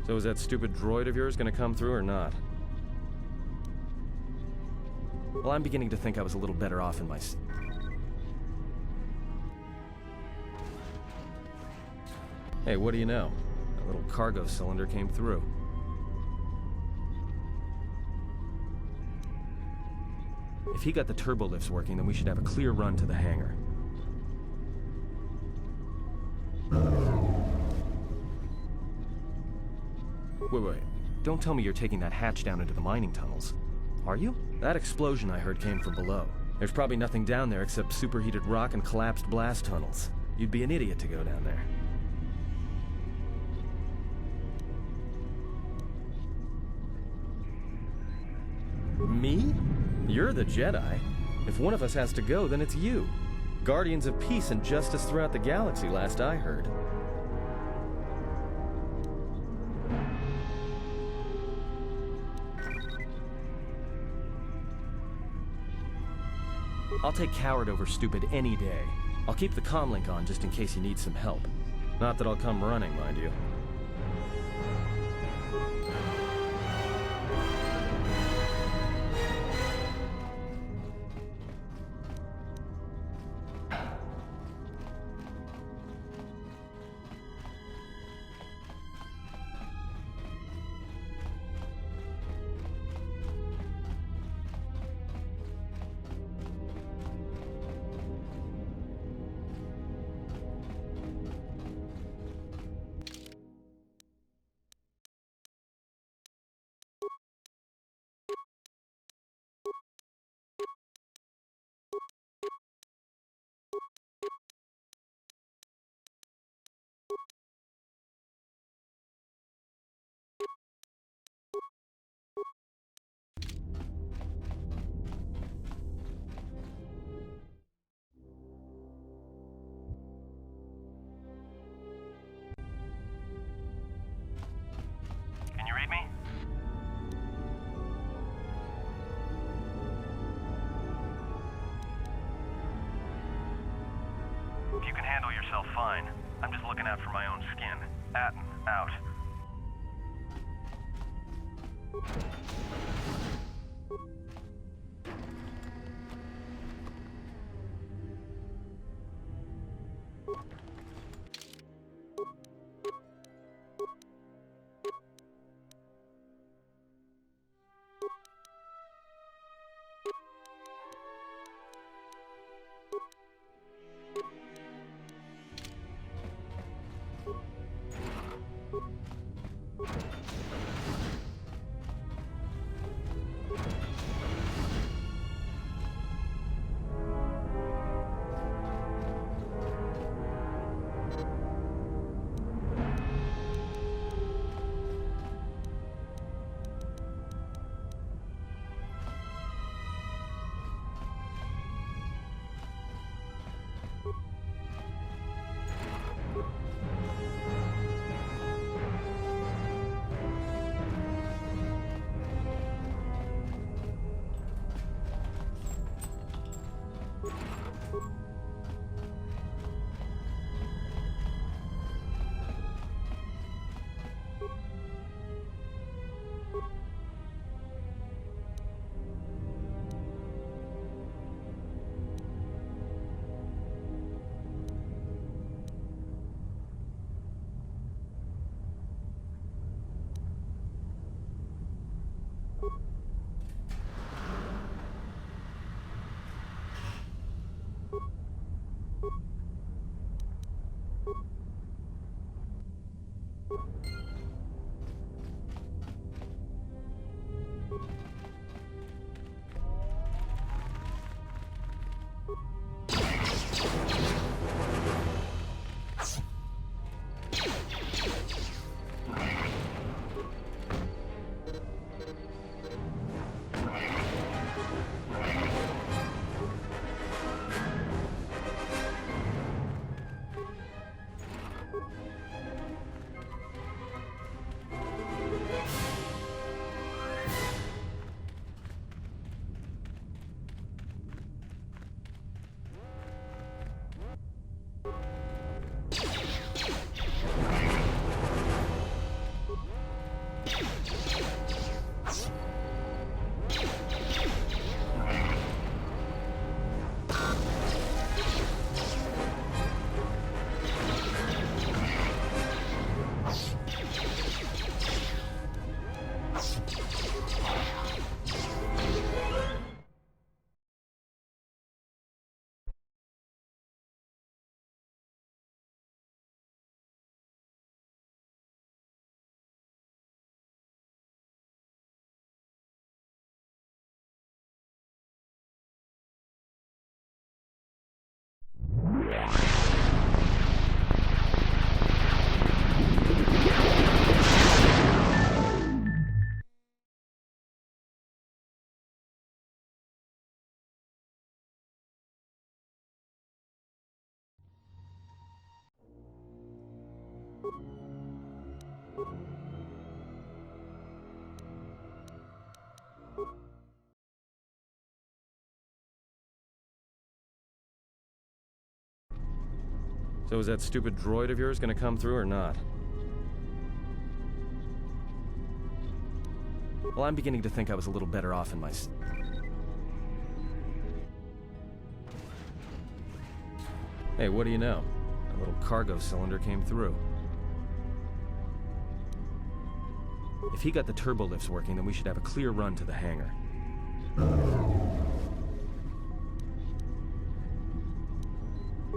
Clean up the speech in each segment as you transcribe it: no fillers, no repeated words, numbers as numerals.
So is that stupid droid of yours gonna come through or not? Well, I'm beginning to think I was a little better off in my... Hey, what do you know? A little cargo cylinder came through. If he got the turbo lifts working, then we should have a clear run to the hangar. Wait. Don't tell me you're taking that hatch down into the mining tunnels. Are you? That explosion I heard came from below. There's probably nothing down there except superheated rock and collapsed blast tunnels. You'd be an idiot to go down there. Me? You're the Jedi. If one of us has to go, then it's you. Guardians of peace and justice throughout the galaxy, last I heard. I'll take coward over stupid any day. I'll keep the comlink on just in case you need some help. Not that I'll come running, mind you. Can you read me? If you can handle yourself, fine. I'm just looking out for my own skin. Atten, out. So is that stupid droid of yours gonna come through or not? Well, I'm beginning to think I was a little better off in my... Hey, what do you know? A little cargo cylinder came through. If he got the turbo lifts working, then we should have a clear run to the hangar.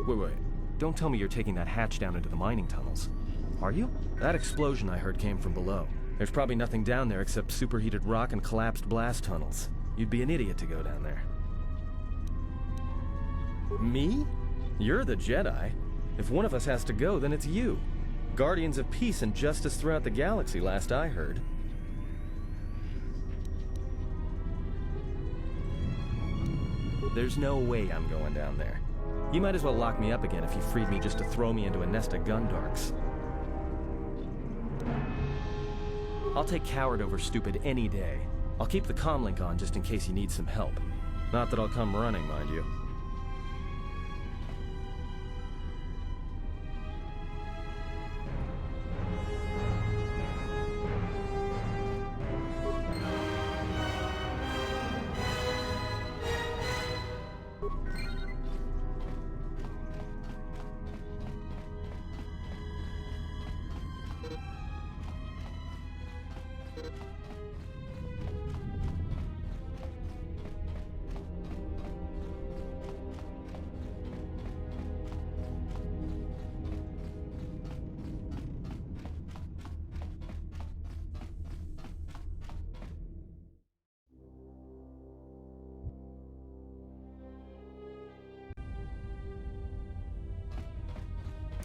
Wait. Don't tell me you're taking that hatch down into the mining tunnels. Are you? That explosion I heard came from below. There's probably nothing down there except superheated rock and collapsed blast tunnels. You'd be an idiot to go down there. Me? You're the Jedi. If one of us has to go, then it's you. Guardians of peace and justice throughout the galaxy, last I heard. There's no way I'm going down there. You might as well lock me up again if you freed me just to throw me into a nest of Gundarks. I'll take coward over stupid any day. I'll keep the comlink on just in case you need some help. Not that I'll come running, mind you.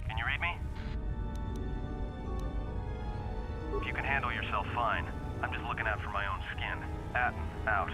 Can you read me? You can handle yourself fine. I'm just looking out for my own skin. Atten, out.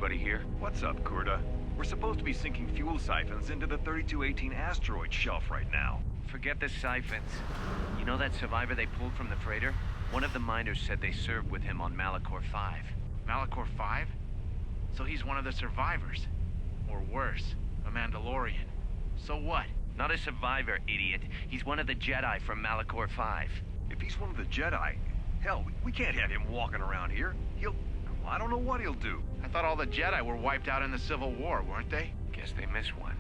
Everybody here? What's up, Kurta? We're supposed to be sinking fuel siphons into the 3218 asteroid shelf right now. Forget the siphons. You know that survivor they pulled from the freighter? One of the miners said they served with him on Malachor 5. Malachor 5? So he's one of the survivors. Or worse, a Mandalorian. So what? Not a survivor, idiot. He's one of the Jedi from Malachor 5. If he's one of the Jedi, hell, we can't have him walking around here. I don't know what he'll do. I thought all the Jedi were wiped out in the Civil War, weren't they? Guess they missed one.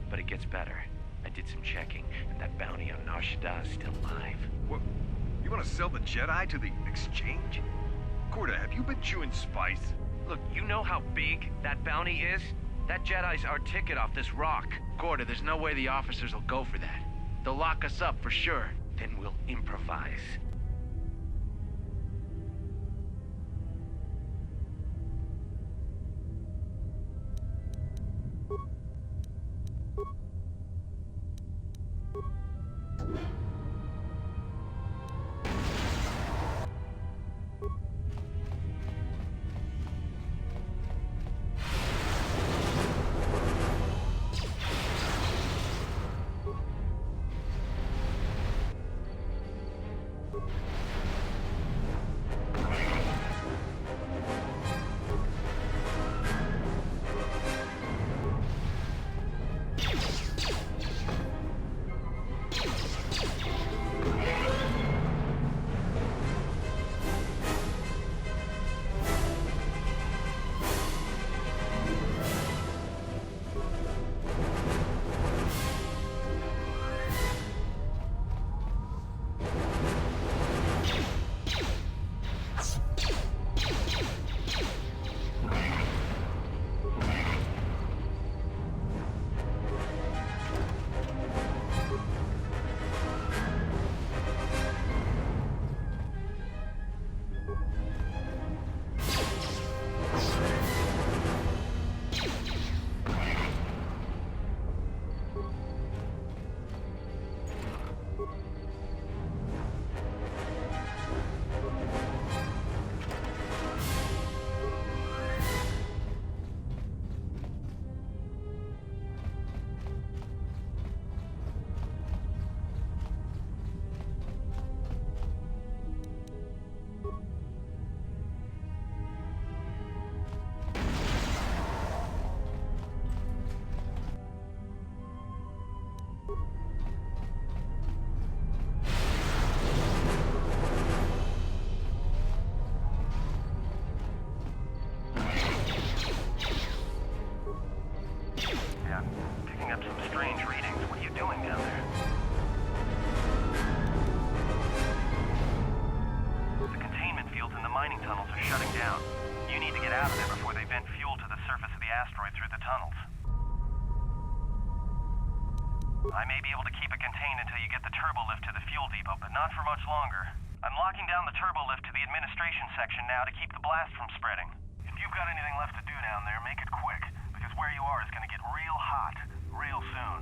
But it gets better. I did some checking, and that bounty on Nar Shaddaa is still alive. What? You want to sell the Jedi to the exchange? Kurta, have you been chewing spice? Look, you know how big that bounty is? That Jedi's our ticket off this rock. Gorda, there's no way the officers will go for that. They'll lock us up for sure. Then we'll improvise. I may be able to keep it contained until you get the turbo lift to the fuel depot, but not for much longer. I'm locking down the turbo lift to the administration section now to keep the blast from spreading. If you've got anything left to do down there, make it quick, because where you are is going to get real hot real soon.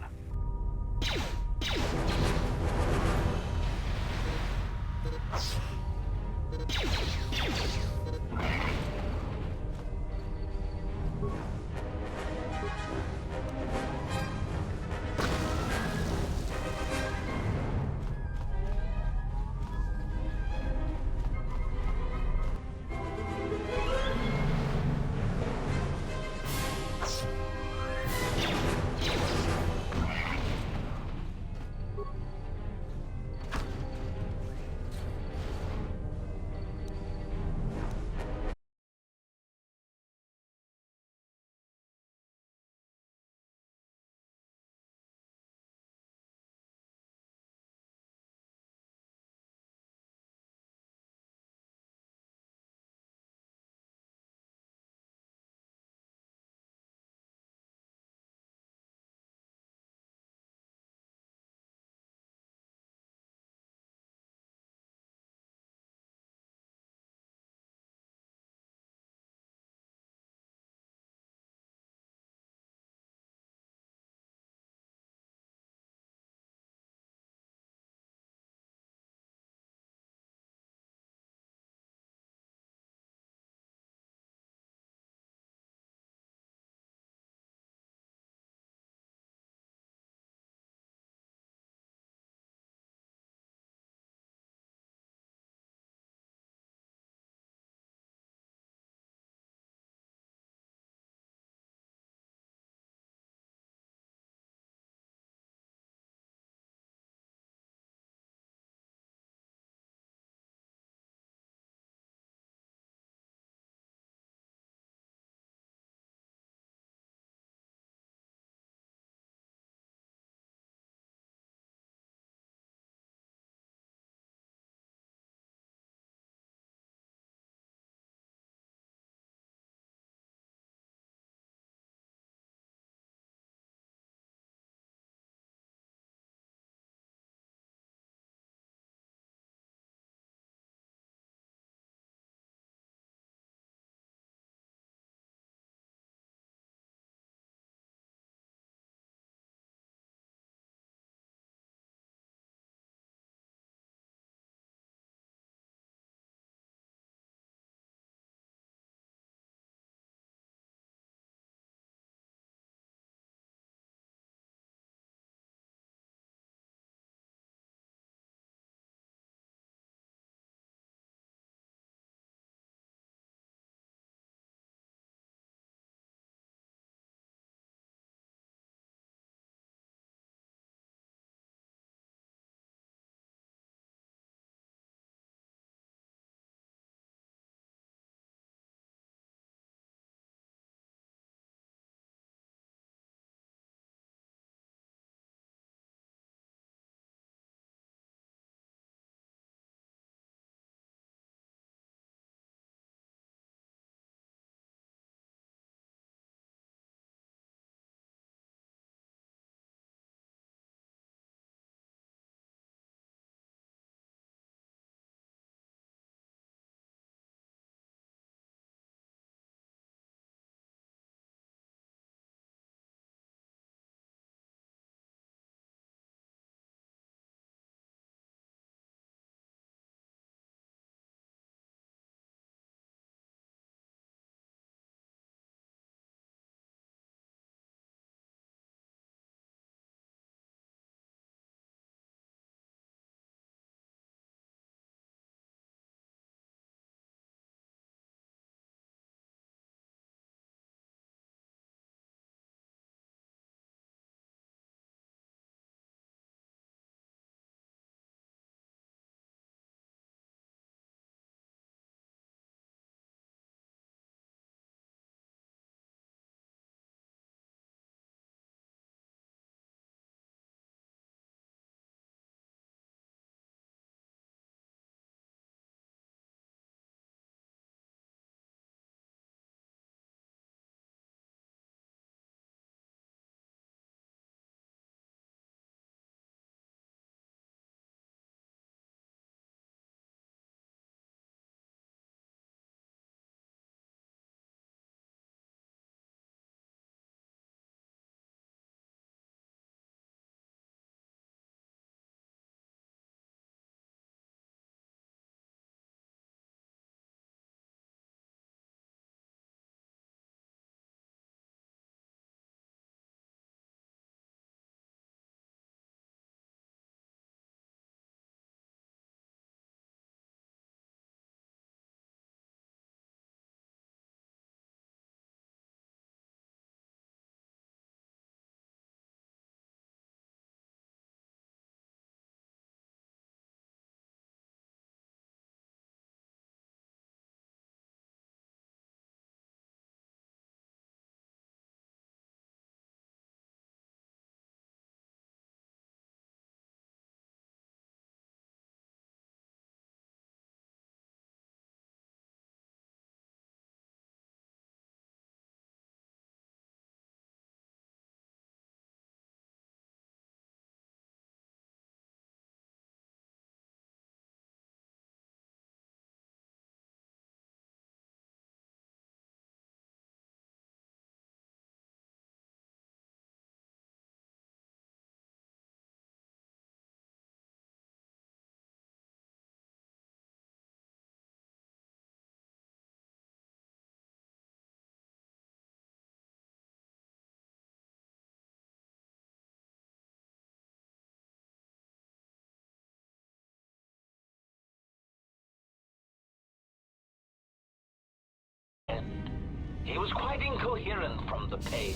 He was quite incoherent from the pain,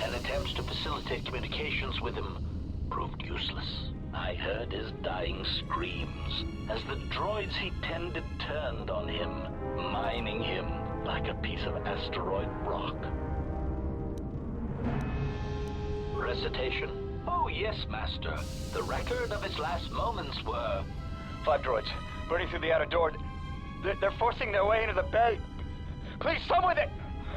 and attempts to facilitate communications with him proved useless. I heard his dying screams as the droids he tended turned on him, mining him like a piece of asteroid rock. Recitation? Oh yes, Master. The record of his last moments were... 5 droids, burning through the outer door. They're forcing their way into the bay. Please, some with it!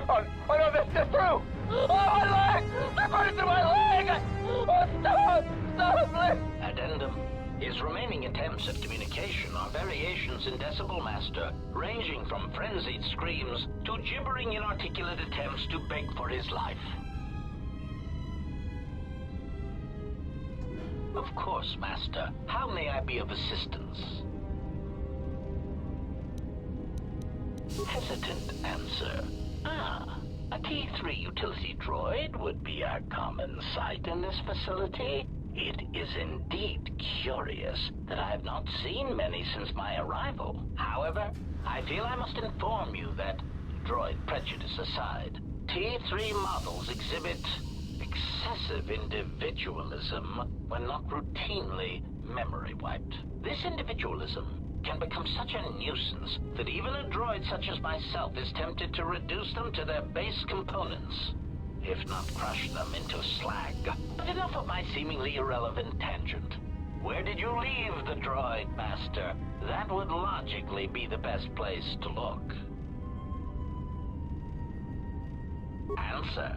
Oh no, they're through! Oh, my leg! They're burning through my leg! Oh, stop! Stop, please! Addendum. His remaining attempts at communication are variations in decibel, Master, ranging from frenzied screams to gibbering inarticulate attempts to beg for his life. Of course, Master. How may I be of assistance? Hesitant answer. A T3 utility droid would be a common sight in this facility. It is indeed curious that I have not seen many since my arrival. However, I feel I must inform you that, droid prejudice aside, T3 models exhibit excessive individualism when not routinely memory wiped. This individualism can become such a nuisance that even a droid such as myself is tempted to reduce them to their base components, if not crush them into slag. But enough of my seemingly irrelevant tangent. Where did you leave the droid, Master? That would logically be the best place to look. Answer.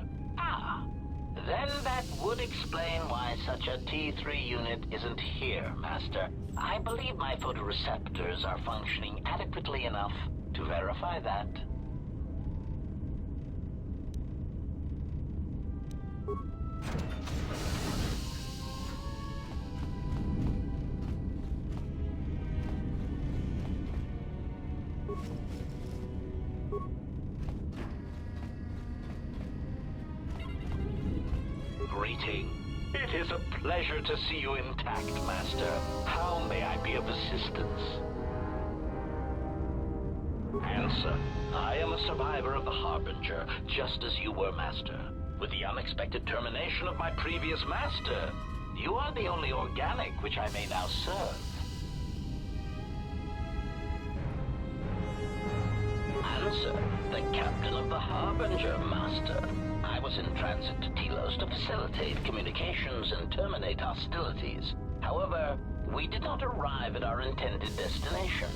Then that would explain why such a T3 unit isn't here, Master. I believe my photoreceptors are functioning adequately enough to verify that. Greeting. It is a pleasure to see you intact, Master. How may I be of assistance? Answer. I am a survivor of the Harbinger, just as you were, Master. With the unexpected termination of my previous Master, you are the only organic which I may now serve. Answer. The captain of the Harbinger, Master. I was in transit to Telos to facilitate communications and terminate hostilities. However, we did not arrive at our intended destination.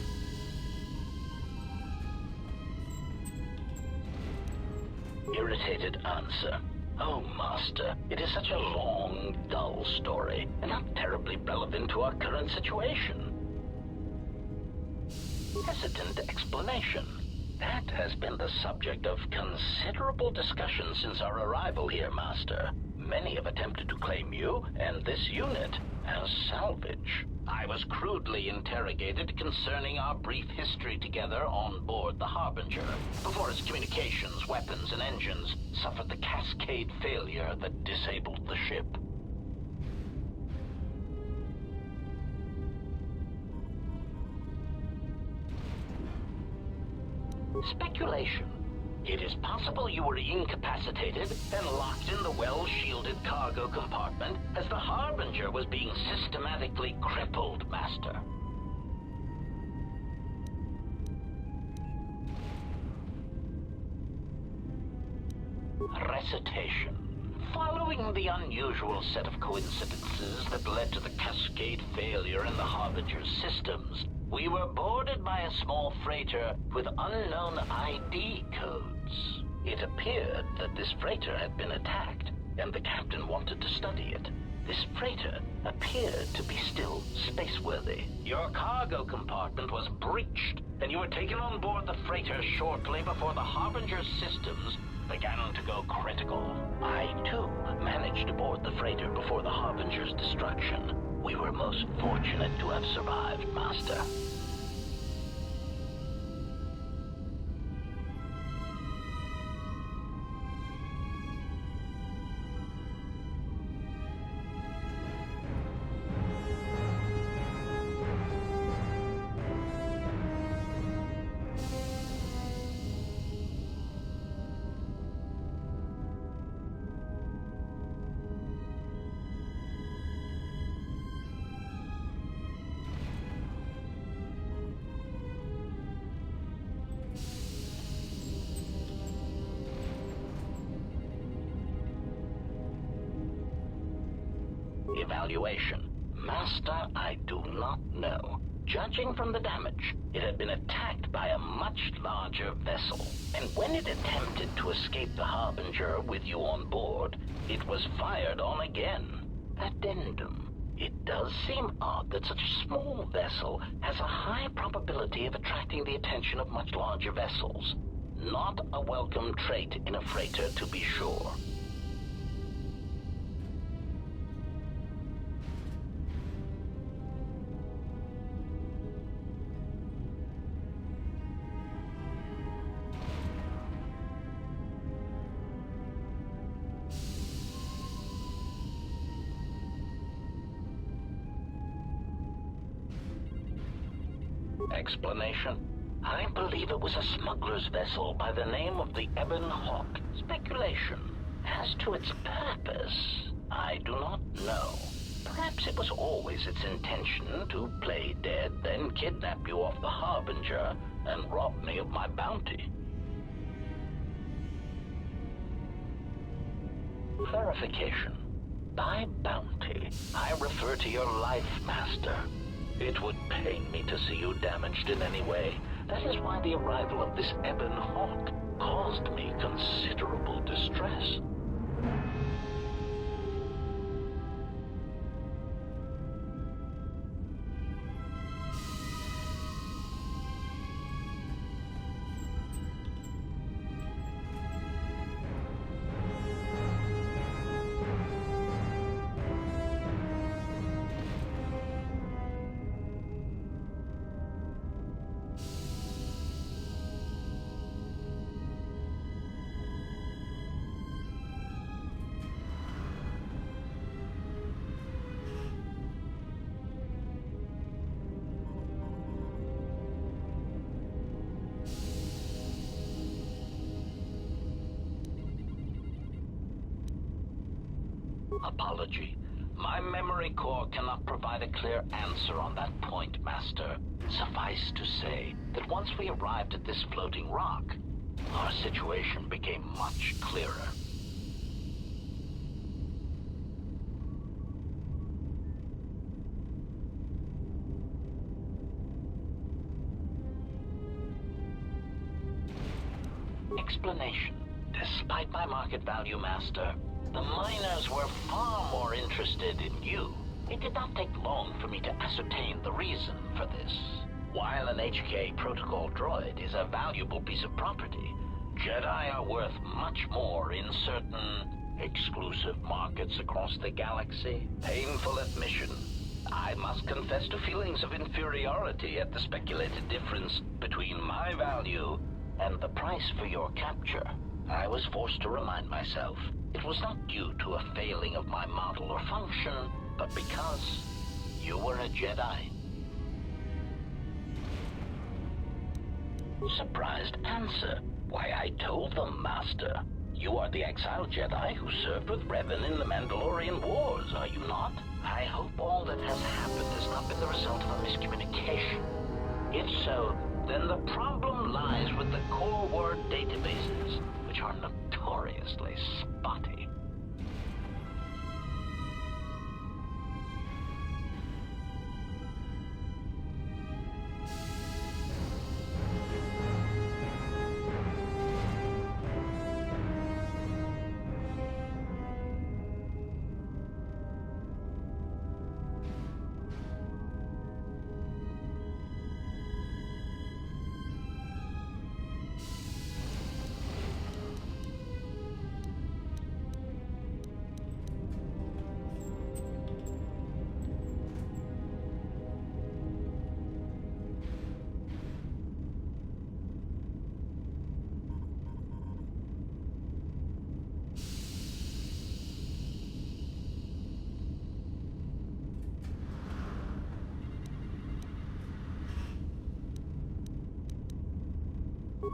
Irritated answer. Oh, Master, it is such a long, dull story, and not terribly relevant to our current situation. Hesitant explanation. That has been the subject of considerable discussion since our arrival here, Master. Many have attempted to claim you and this unit as salvage. I was crudely interrogated concerning our brief history together on board the Harbinger, before its communications, weapons, and engines suffered the cascade failure that disabled the ship. Speculation. It is possible you were incapacitated and locked in the well-shielded cargo compartment as the Harbinger was being systematically crippled, Master. Recitation. Following the unusual set of coincidences that led to the cascade failure in the Harbinger's systems, we were boarded by a small freighter with unknown ID codes. It appeared that this freighter had been attacked, and the captain wanted to study it. This freighter appeared to be still spaceworthy. Your cargo compartment was breached, and you were taken on board the freighter shortly before the Harbinger's systems began to go critical. I, too, managed to board the freighter before the Harbinger's destruction. We were most fortunate to have survived, Master. evaluation. Master, I do not know. Judging from the damage, it had been attacked by a much larger vessel. And when it attempted to escape the Harbinger with you on board, it was fired on again. Addendum. It does seem odd that such a small vessel has a high probability of attracting the attention of much larger vessels. Not a welcome trait in a freighter, to be sure. Explanation? I believe it was a smuggler's vessel by the name of the Ebon Hawk. Speculation. As to its purpose, I do not know. Perhaps it was always its intention to play dead, then kidnap you off the Harbinger and rob me of my bounty. Clarification. By bounty, I refer to your life, Master. It would pain me to see you damaged in any way. That is why the arrival of this Ebon Hawk caused me considerable distress. Apology. My memory core cannot provide a clear answer on that point, Master. Suffice to say that once we arrived at this floating rock, our situation became much clearer. Explanation. Despite my market value, Master, the miners were far more interested in you. It did not take long for me to ascertain the reason for this. While an HK protocol droid is a valuable piece of property, Jedi are worth much more in certain exclusive markets across the galaxy. Painful admission. I must confess to feelings of inferiority at the speculated difference between my value and the price for your capture. I was forced to remind myself it was not due to a failing of my model or function, but because you were a Jedi. Surprised answer. Why, I told them, Master. You are the exiled Jedi who served with Revan in the Mandalorian Wars, are you not? I hope all that has happened has not been the result of a miscommunication. If so, then the problem lies with the core word databases, which are notoriously spotty.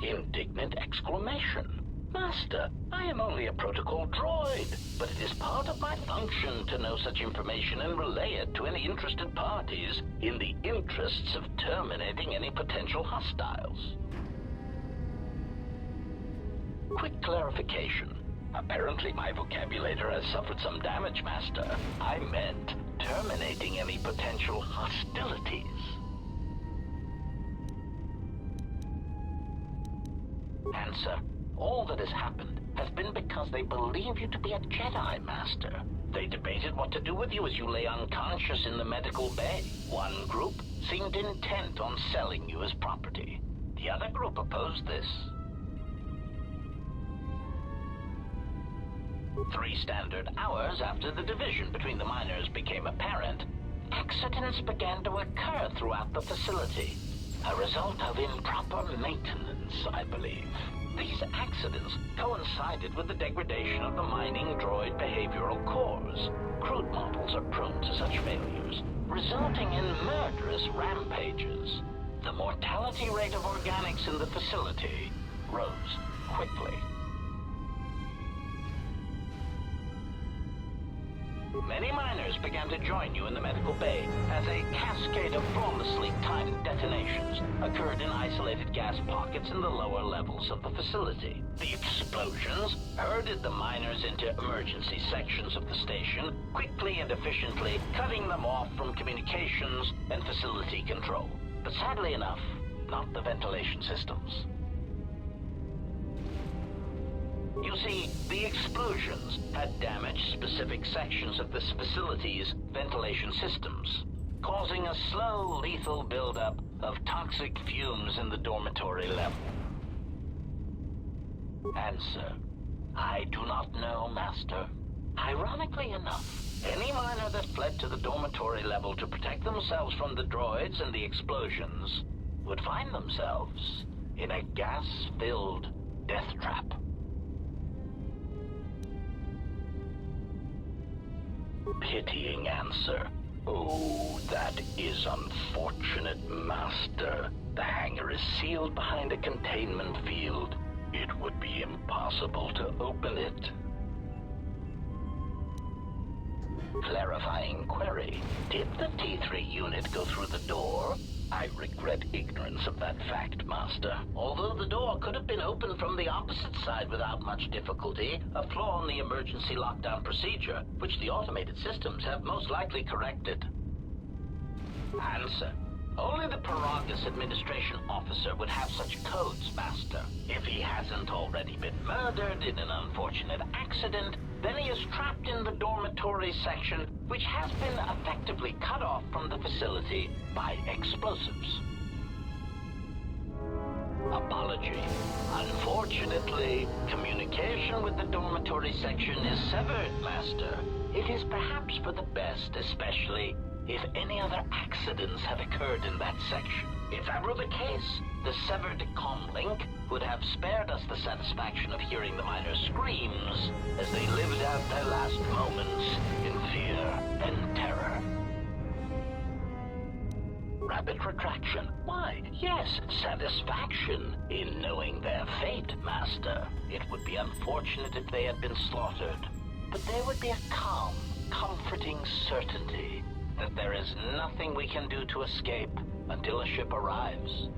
Indignant exclamation. Master, I am only a protocol droid, but it is part of my function to know such information and relay it to any interested parties in the interests of terminating any potential hostiles. Quick clarification. Apparently my vocabulary has suffered some damage, Master. I meant terminating any potential hostilities. Answer, all that has happened has been because they believe you to be a Jedi Master. They debated what to do with you as you lay unconscious in the medical bay. One group seemed intent on selling you as property. The other group opposed this. 3 standard hours after the division between the miners became apparent, accidents began to occur throughout the facility. A result of improper maintenance, I believe. These accidents coincided with the degradation of the mining droid behavioral cores. Crude models are prone to such failures, resulting in murderous rampages. The mortality rate of organics in the facility rose quickly. Many miners began to join you in the medical bay as a cascade of flawlessly timed detonations occurred in isolated gas pockets in the lower levels of the facility. The explosions herded the miners into emergency sections of the station, quickly and efficiently cutting them off from communications and facility control. But sadly enough, not the ventilation systems. You see, the explosions had damaged specific sections of this facility's ventilation systems, causing a slow, lethal buildup of toxic fumes in the dormitory level. Answer, I do not know, Master. Ironically enough, any miner that fled to the dormitory level to protect themselves from the droids and the explosions would find themselves in a gas-filled death trap. Pitying answer. Oh, that is unfortunate, Master. The hangar is sealed behind a containment field. It would be impossible to open it. Clarifying query. Did the T3 unit go through the door? I regret ignorance of that fact, Master. Although the door could have been opened from the opposite side without much difficulty, a flaw in the emergency lockdown procedure, which the automated systems have most likely corrected. Answer. Only the Paragus administration officer would have such codes, Master. If he hasn't already been murdered in an unfortunate accident, then he is trapped in the dormitory section, which has been effectively cut off from the facility by explosives. Apology. Unfortunately, communication with the dormitory section is severed, Master. It is perhaps for the best, especially if any other accidents have occurred in that section. If that were the case, the severed comm link would have spared us the satisfaction of hearing the miners' screams as they lived out their last moments in fear and terror. Rapid retraction. Why, yes, satisfaction in knowing their fate, Master. It would be unfortunate if they had been slaughtered, but there would be a calm, comforting certainty that there is nothing we can do to escape until a ship arrives.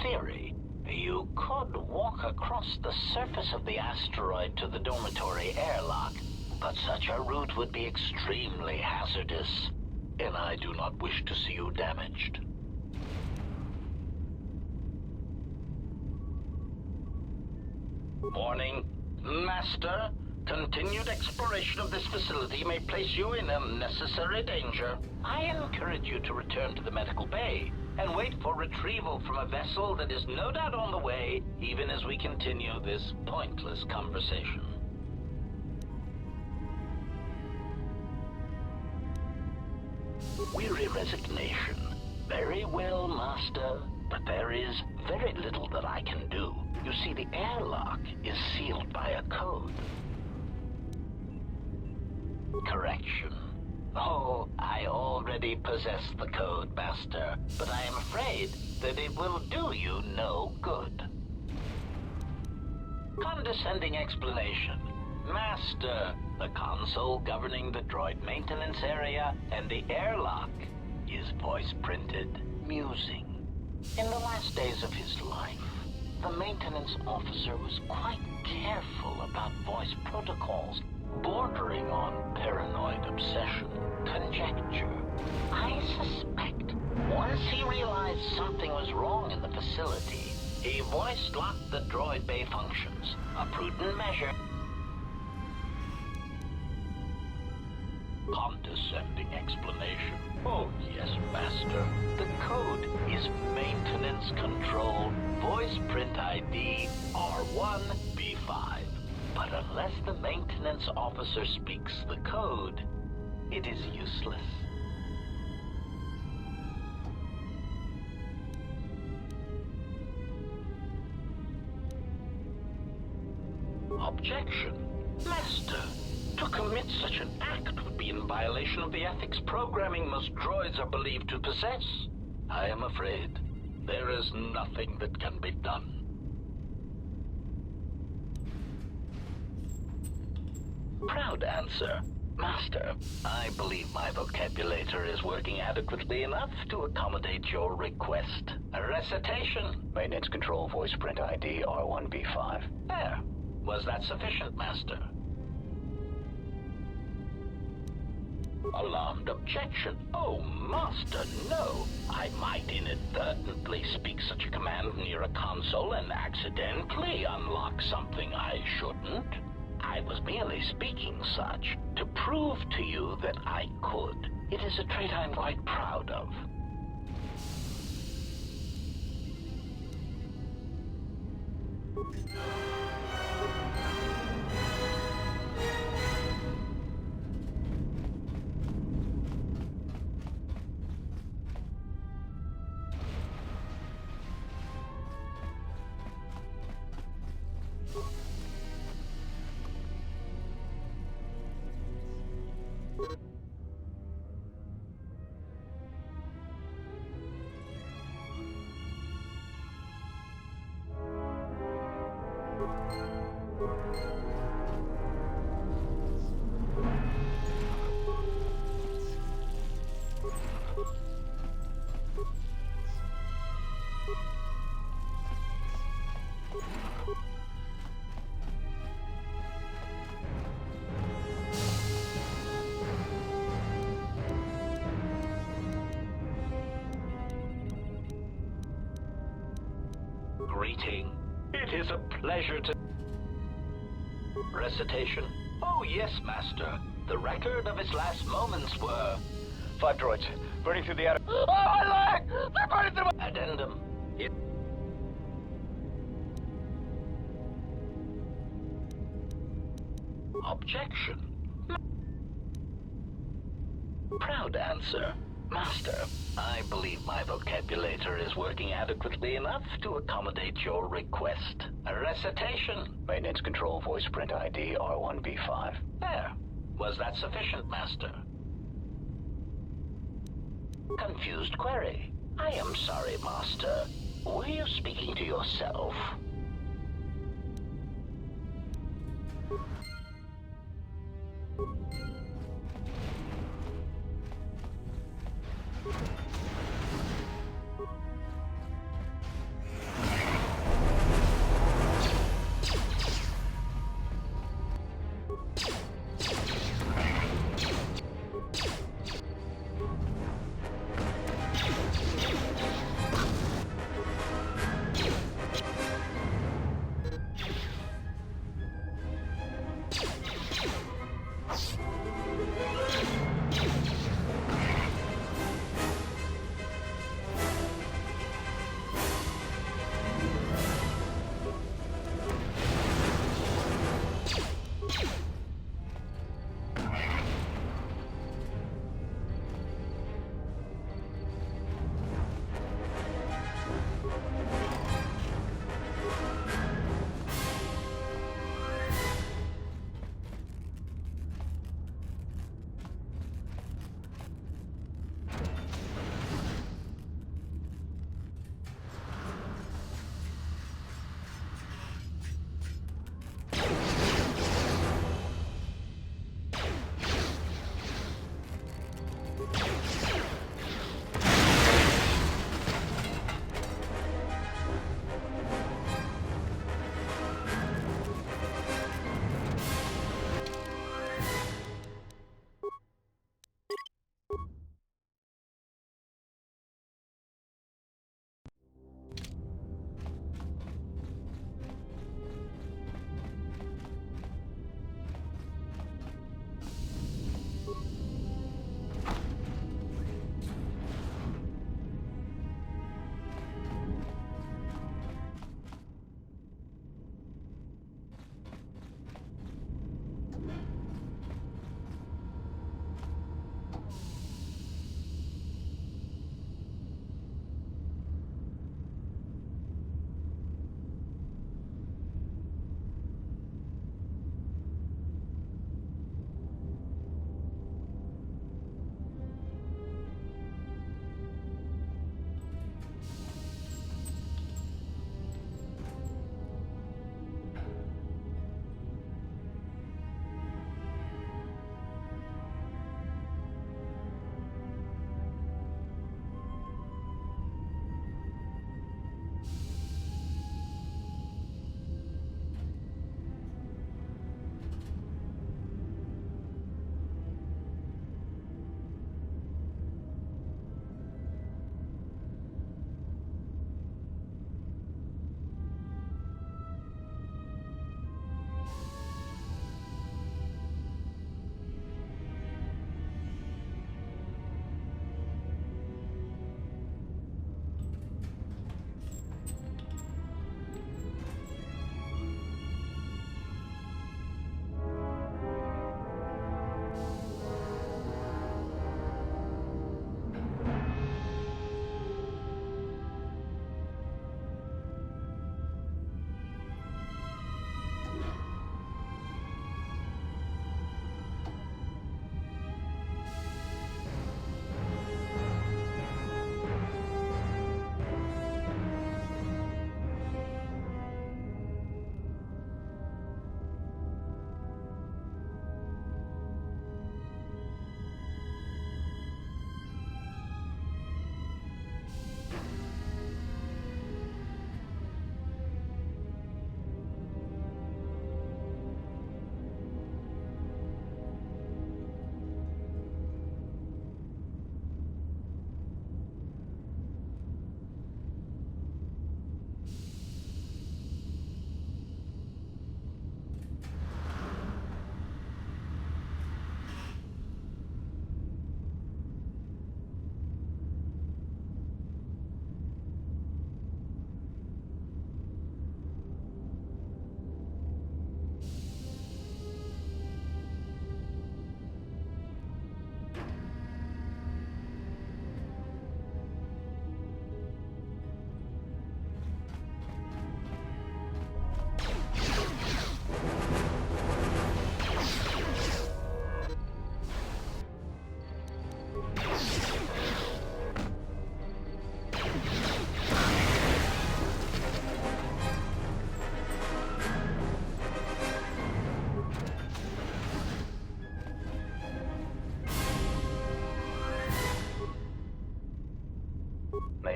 Theory. You could walk across the surface of the asteroid to the dormitory airlock, but such a route would be extremely hazardous, and I do not wish to see you damaged. Warning, Master. Continued exploration of this facility may place you in unnecessary danger. I encourage you to return to the medical bay and wait for retrieval from a vessel that is no doubt on the way, even as we continue this pointless conversation. Weary resignation. Very well, Master, but there is very little that I can do. You see, the airlock is sealed by a code. Correction. Oh, I already possess the code, Master, but I am afraid that it will do you no good. Condescending explanation. Master, the console governing the droid maintenance area and the airlock is voice-printed, musing. In the last days of his life, the maintenance officer was quite careful about voice protocols, bordering on paranoid obsession. Conjecture. I suspect once he realized something was wrong in the facility, he voice-locked the droid bay functions. A prudent measure. Condescending explanation. Oh, yes, Master. The code is maintenance control, voice print ID R1B5. But unless the maintenance officer speaks the code, it is useless. Objection. Master, to commit such an act would be in violation of the ethics programming most droids are believed to possess. I am afraid there is nothing that can be done. Proud answer. Master, I believe my vocabulator is working adequately enough to accommodate your request. A recitation. Maintenance control voice print ID R1B5. There. Was that sufficient, Master? Alarmed objection. Oh, Master, no. I might inadvertently speak such a command near a console and accidentally unlock something I shouldn't. I was merely speaking such to prove to you that I could. It is a trait I'm quite proud of. Greeting. It is a pleasure to... Recitation. Oh, yes, Master. The record of his last moments were... 5 droids, burning through the outer... Oh, my leg! They're burning through my... Addendum. It... Objection. Proud answer. Master, I believe my vocabulator is working adequately enough to accommodate your request. A recitation. Maintenance control voice print ID R1B5. There. Was that sufficient, Master? Confused query. I am sorry, Master. Were you speaking to yourself?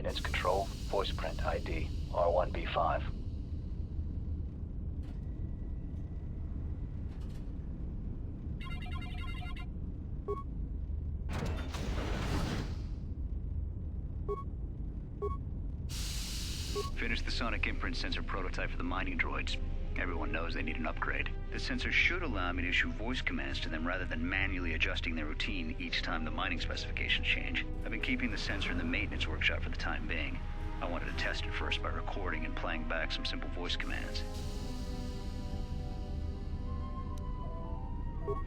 maintenance control, voice print ID, R1B5. Finished the sonic imprint sensor prototype for the mining droids. Everyone knows they need an upgrade. The sensor should allow me to issue voice commands to them rather than manually adjusting their routine each time the mining specifications change. I've been keeping the sensor in the maintenance workshop for the time being. I wanted to test it first by recording and playing back some simple voice commands.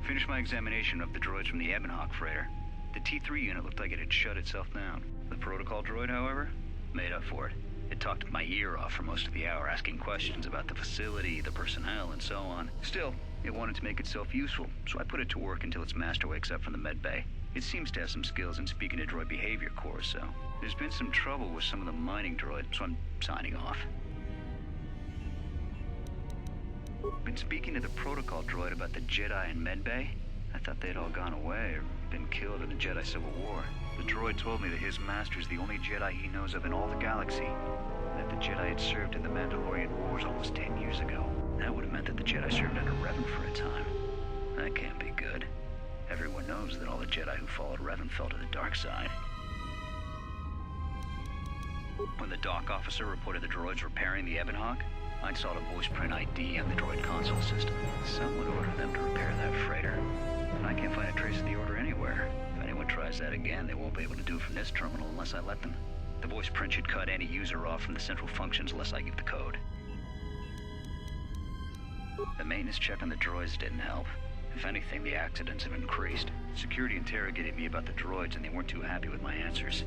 Finished my examination of the droids from the Ebonhawk freighter. The T3 unit looked like it had shut itself down. The protocol droid, however, made up for it. It talked my ear off for most of the hour, asking questions about the facility, the personnel, and so on. Still, it wanted to make itself useful, so I put it to work until its master wakes up from the med bay. It seems to have some skills in speaking to droid behavior course, so there's been some trouble with some of the mining droids, so I'm signing off. Been speaking to the protocol droid about the Jedi in med bay. I thought they'd all gone away or been killed in the Jedi Civil War. The droid told me that his master's the only Jedi he knows of in all the galaxy, and that the Jedi had served in the Mandalorian Wars almost 10 years ago. That would have meant that the Jedi served under Revan for a time. That can't be good. Everyone knows that all the Jedi who followed Revan fell to the dark side. When the dock officer reported the droids repairing the Ebonhawk, I installed a voice print ID on the droid console system. Someone ordered them to repair that freighter, and I can't find a trace of the order anywhere. If anyone tries that again, they won't be able to do it from this terminal unless I let them. The voice print should cut any user off from the central functions unless I give the code. The maintenance check on the droids didn't help. If anything, the accidents have increased. Security interrogated me about the droids and they weren't too happy with my answers.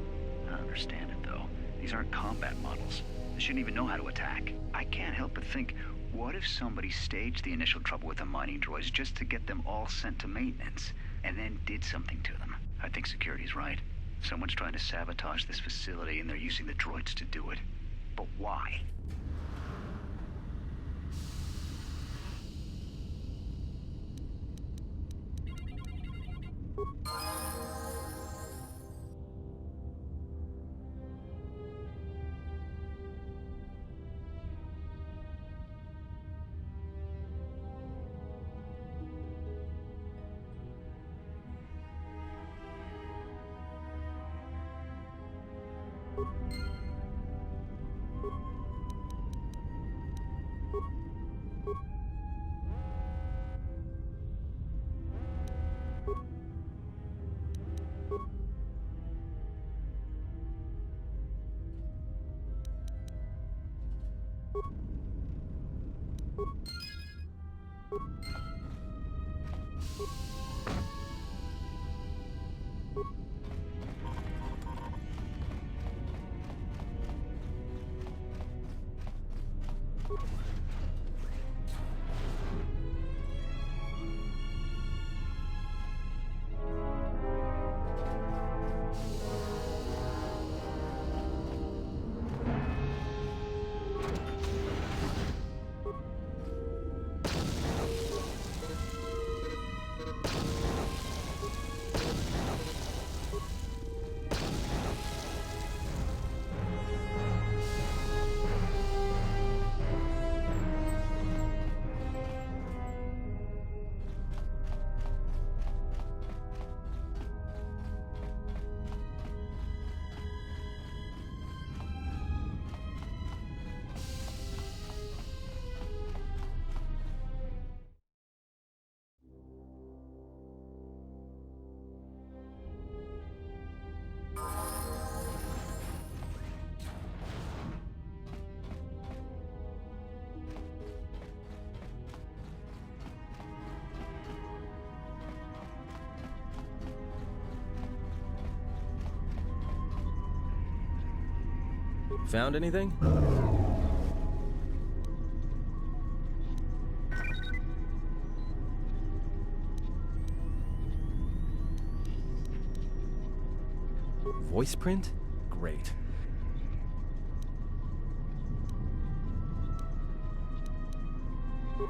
I understand it though. These aren't combat models. They shouldn't even know how to attack. I can't help but think, what if somebody staged the initial trouble with the mining droids just to get them all sent to maintenance, and then did something to them? I think security's right. Someone's trying to sabotage this facility and they're using the droids to do it. But why? Found anything? Voice print? Great.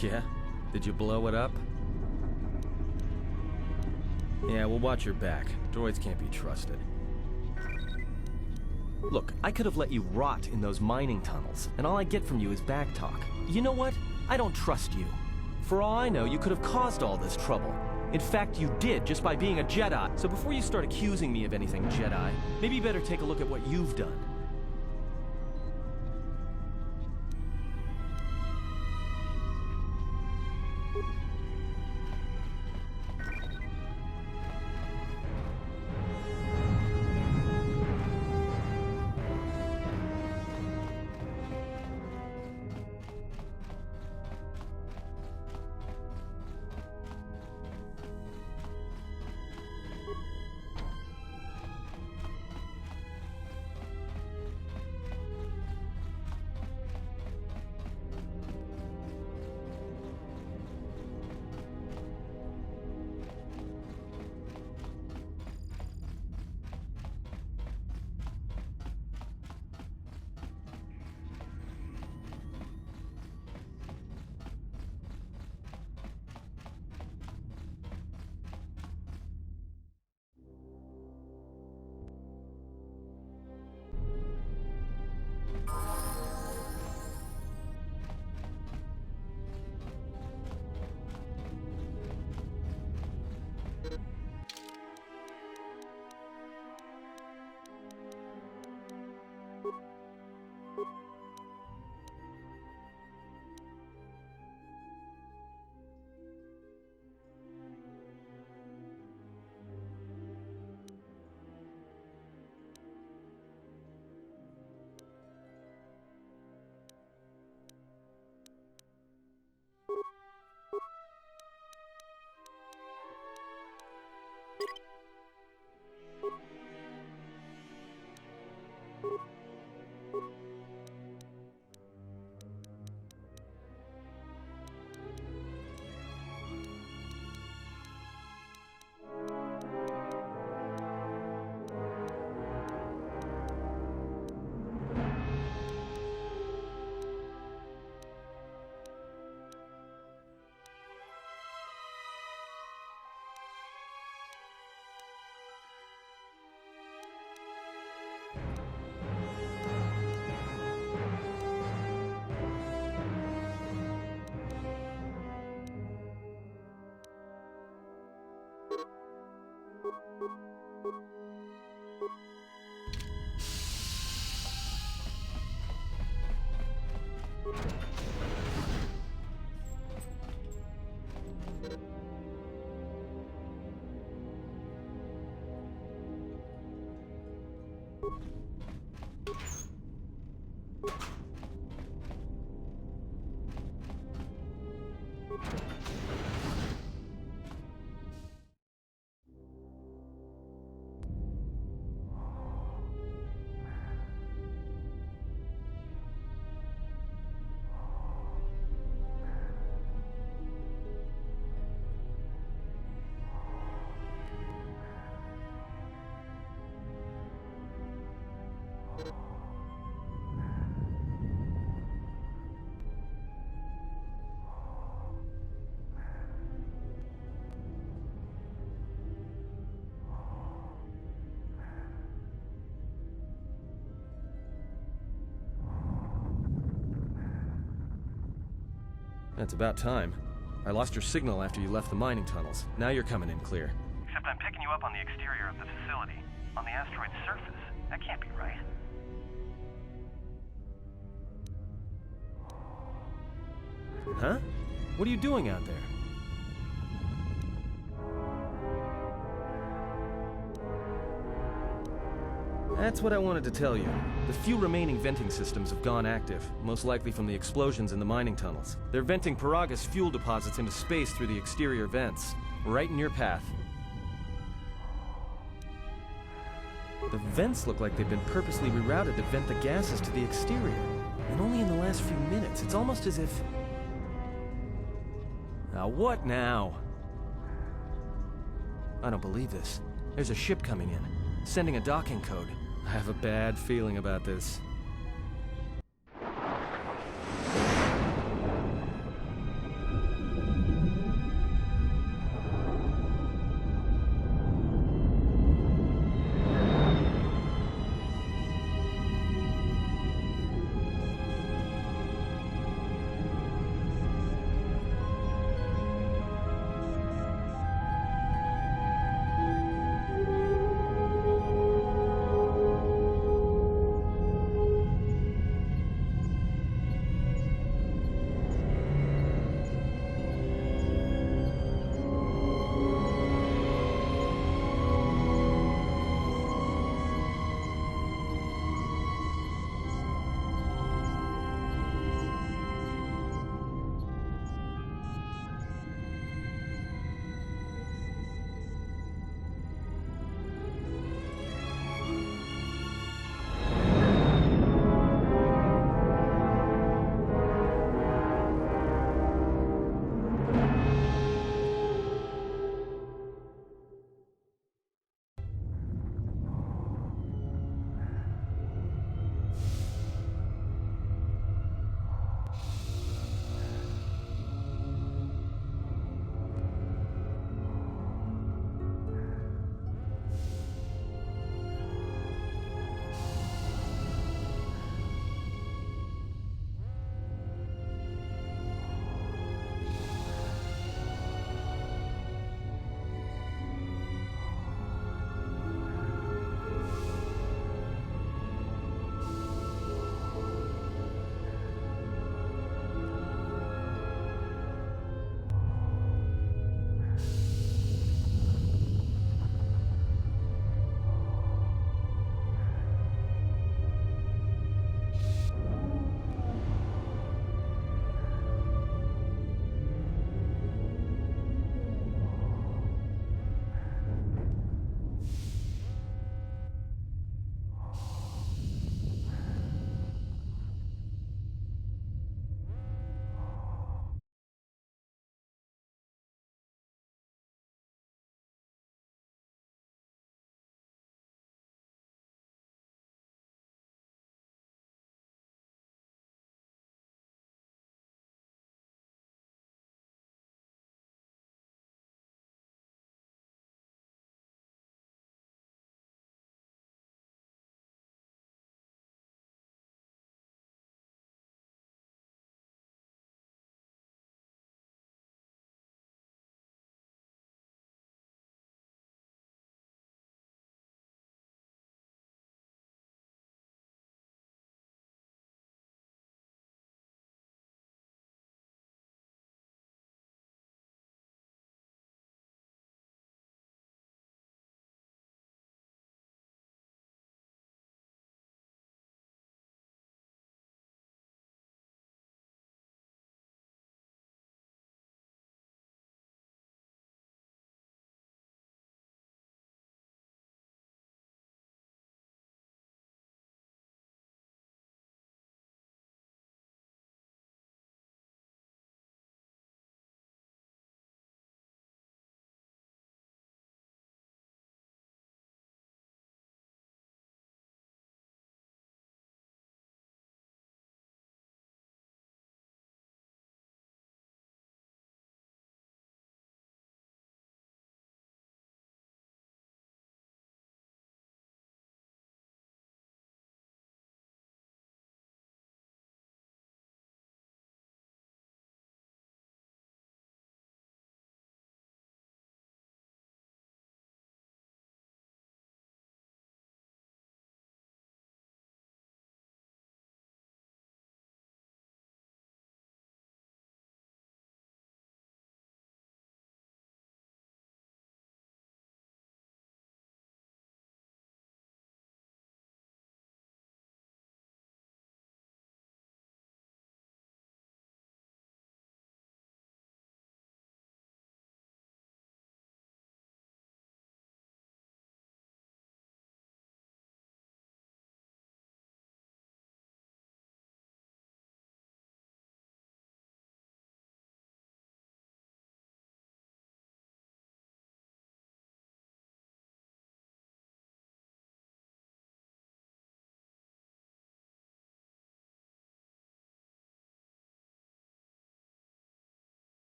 Yeah? Did you blow it up? Yeah, we'll watch your back. Droids can't be trusted. Look, I could have let you rot in those mining tunnels, and all I get from you is backtalk. You know what? I don't trust you. For all I know, you could have caused all this trouble. In fact, you did, just by being a Jedi. So before you start accusing me of anything, Jedi, maybe you better take a look at what you've done. That's about time. I lost your signal after you left the mining tunnels. Now you're coming in clear. Except I'm picking you up on the exterior of the facility, on the asteroid's surface. That can't be right. Huh? What are you doing out there? That's what I wanted to tell you. The few remaining venting systems have gone active, most likely from the explosions in the mining tunnels. They're venting Paraga's fuel deposits into space through the exterior vents, right in your path. The vents look like they've been purposely rerouted to vent the gases to the exterior. And only in the last few minutes. It's almost as if... Now what now? I don't believe this. There's a ship coming in, sending a docking code. I have a bad feeling about this.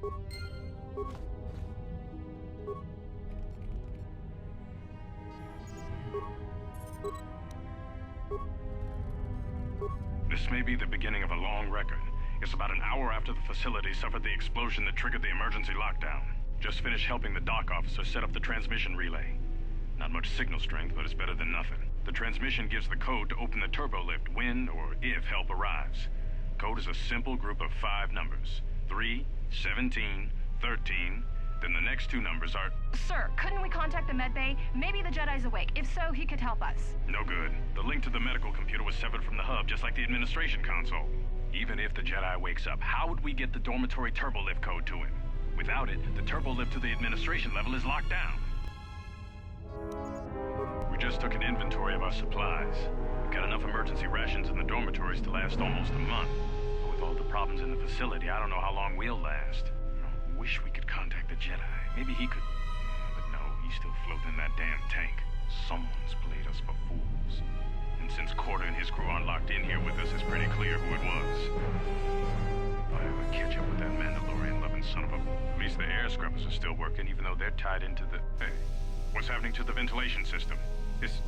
This may be the beginning of a long record. It's about an hour after the facility suffered the explosion that triggered the emergency lockdown. Just finished helping the dock officer set up the transmission relay. Not much signal strength, but it's better than nothing. The transmission gives the code to open the turbo lift when or if help arrives. Code is a simple group of 5 numbers. 3, 17, 13, then the next 2 numbers are... Sir, couldn't we contact the med bay? Maybe the Jedi's awake. If so, he could help us. No good. The link to the medical computer was severed from the hub, just like the administration console. Even if the Jedi wakes up, how would we get the dormitory turbo lift code to him? Without it, the turbo lift to the administration level is locked down. We just took an inventory of our supplies. We've got enough emergency rations in the dormitories to last almost a month. But with all the problems in the facility, I don't know how long we'll last. I wish we could contact the Jedi. Maybe he could... But no, he's still floating in that damn tank. Someone's played us for fools. And since Corda and his crew aren't locked in here with us, it's pretty clear who it was. If I ever catch up with that Mandalorian-loving son of a... At least the air scrubbers are still working, even though they're tied into the... Hey, what's happening to the ventilation system? It's...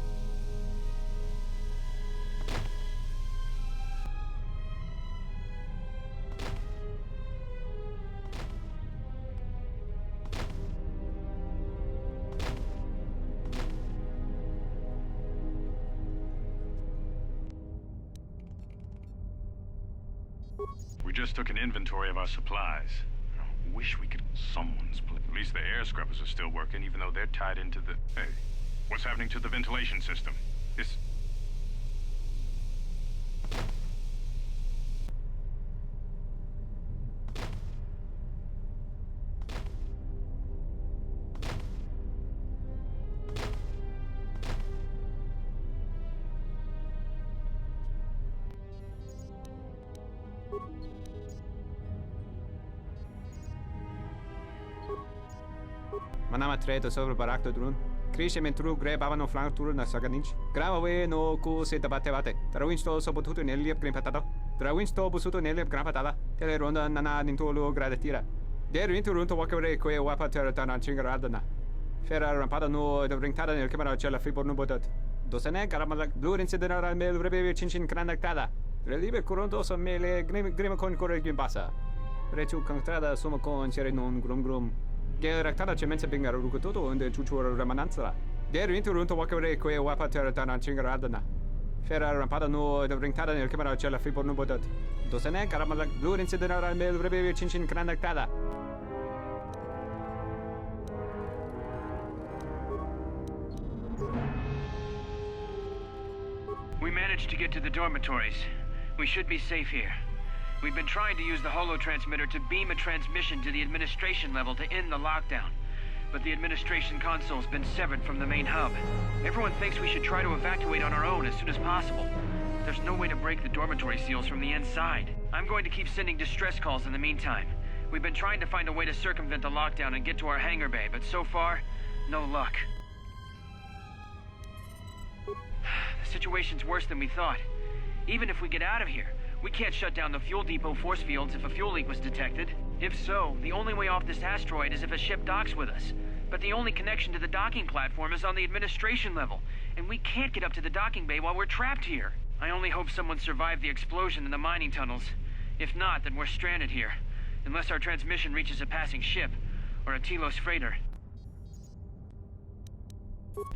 We just took an inventory of our supplies. I wish we could... Someone's... At least the air scrubbers are still working, even though they're tied into the... Hey, what's happening to the ventilation system? It's... Manama tredo sobre barakto drun. Crescimento tru greba no flanco tru na saganich. Grava we no ku se tabate bate. Trawinsto sobututo neliep grimpatado. Trawinsto busuto neliep grimpatada. Teleronda nana nintolo gradatira. Der winterunto wakere que wapa terra chingaradana. Ferra rampada no de ringtada nel camera cella fibor no botat. Dosene caramala blue incident al mel rebe chinchin cranactada. Relibe coronto so mele grima con corregim passa. Retu contrada somo con chere non grum. Geractada cemenza bingar rukutoto und chuchur remananza. Der winterunto wakere que wapa terra chingaradana. Ferra rampada no de ringtada nel camera cella fibor no botat. Dosene caramala blue incident al mel rebe chinchin cranactada. We managed to get to the dormitories. We should be safe here. We've been trying to use the holo-transmitter to beam a transmission to the administration level to end the lockdown. But the administration console's been severed from the main hub. Everyone thinks we should try to evacuate on our own as soon as possible. There's no way to break the dormitory seals from the inside. I'm going to keep sending distress calls in the meantime. We've been trying to find a way to circumvent the lockdown and get to our hangar bay, but so far, no luck. The situation's worse than we thought. Even if we get out of here, we can't shut down the fuel depot force fields if a fuel leak was detected. If so, the only way off this asteroid is if a ship docks with us. But the only connection to the docking platform is on the administration level, and we can't get up to the docking bay while we're trapped here. I only hope someone survived the explosion in the mining tunnels. If not, then we're stranded here. Unless our transmission reaches a passing ship, or a Telos freighter.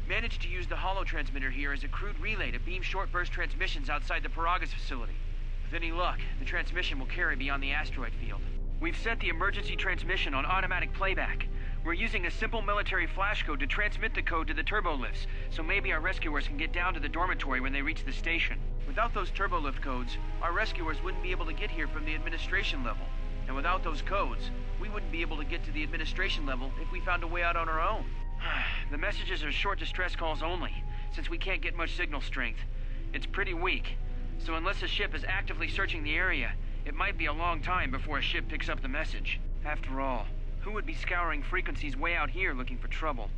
Managed to use the holo-transmitter here as a crude relay to beam short-burst transmissions outside the Paragas facility. With any luck, the transmission will carry beyond the asteroid field. We've set the emergency transmission on automatic playback. We're using a simple military flash code to transmit the code to the turbo lifts, so maybe our rescuers can get down to the dormitory when they reach the station. Without those turbo lift codes, our rescuers wouldn't be able to get here from the administration level. And without those codes, we wouldn't be able to get to the administration level if we found a way out on our own. The messages are short distress calls only, since we can't get much signal strength. It's pretty weak, so unless a ship is actively searching the area, it might be a long time before a ship picks up the message. After all, who would be scouring frequencies way out here looking for trouble?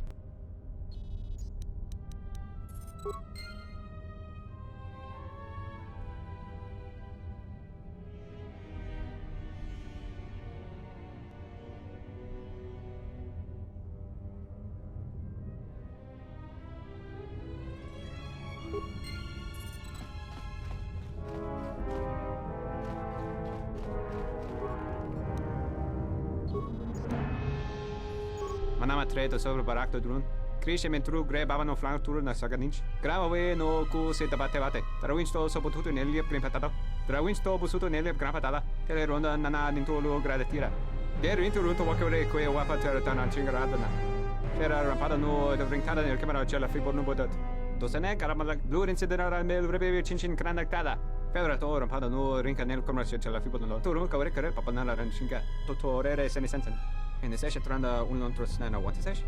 Manama treto sobre barakto drun. Crescimento true grab avano flanco na saganich. Grave no cu se tabate. Travinsto soprattutto nel grimpatado. Travinsto busuto nel grimpatala. Tele ronda nana nintolo gradatira. Der interrunto wakore que wapa terra chingaradana. Era rampada no de brincada nel camera cella fibo no bodat. Dosene caramala blur incidera mel rebe chinchin cranactada. Pedra to rampada no rinca nel commercio cella fibo no. Toro cavere care papanala ranchinga. Totorere senisensen. In the session tranda un non trosnana what is session?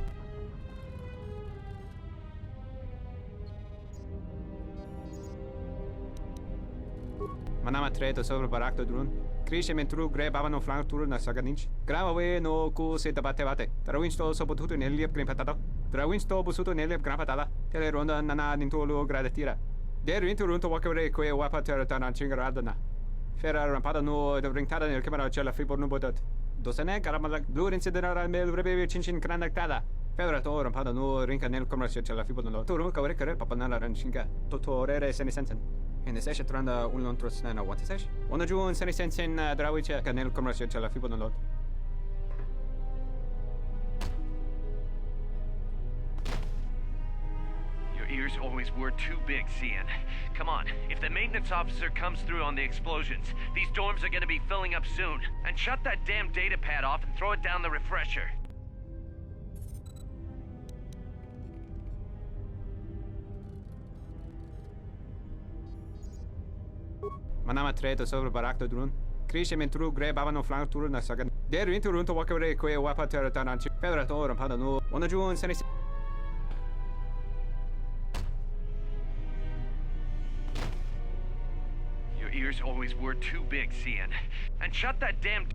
Manama treto sobre barakto drun. Crescimento true grab avano flanco na saganich. Grave no cu se tabate. Travinsto soprattutto nel grimpatado. Travinsto busuto nel grimpatala. Tele ronda nana nintolo gradatira. Der interrunto wakore que wapa terra chingaradana. Era rampada no de brincada nel camera cella fibo no bodat. Dosene caramala blur incidera mel rebe chinchin cranactada. Pedra to rampada no rinca nel commercio cella fibo no. Toro cavere care papanala ranchinga. Totorere senisensen. In the session tranda un non trosnana what is session? Ona giun senisensen drawice nel commercio cella fibo no. Your ears always were too big, Cian. Come on, if the maintenance officer comes through on the explosions, these dorms are gonna be filling up soon. And shut that damn data pad off and throw it down the refresher. Manama treto sobre barakto drun. Crescimento true grab avano flanco na sagan. Der interrunto wakore que wapa terra Pedra to rampada no. Ona giun senisen. Your ears always were too big, Cian. And shut that damn...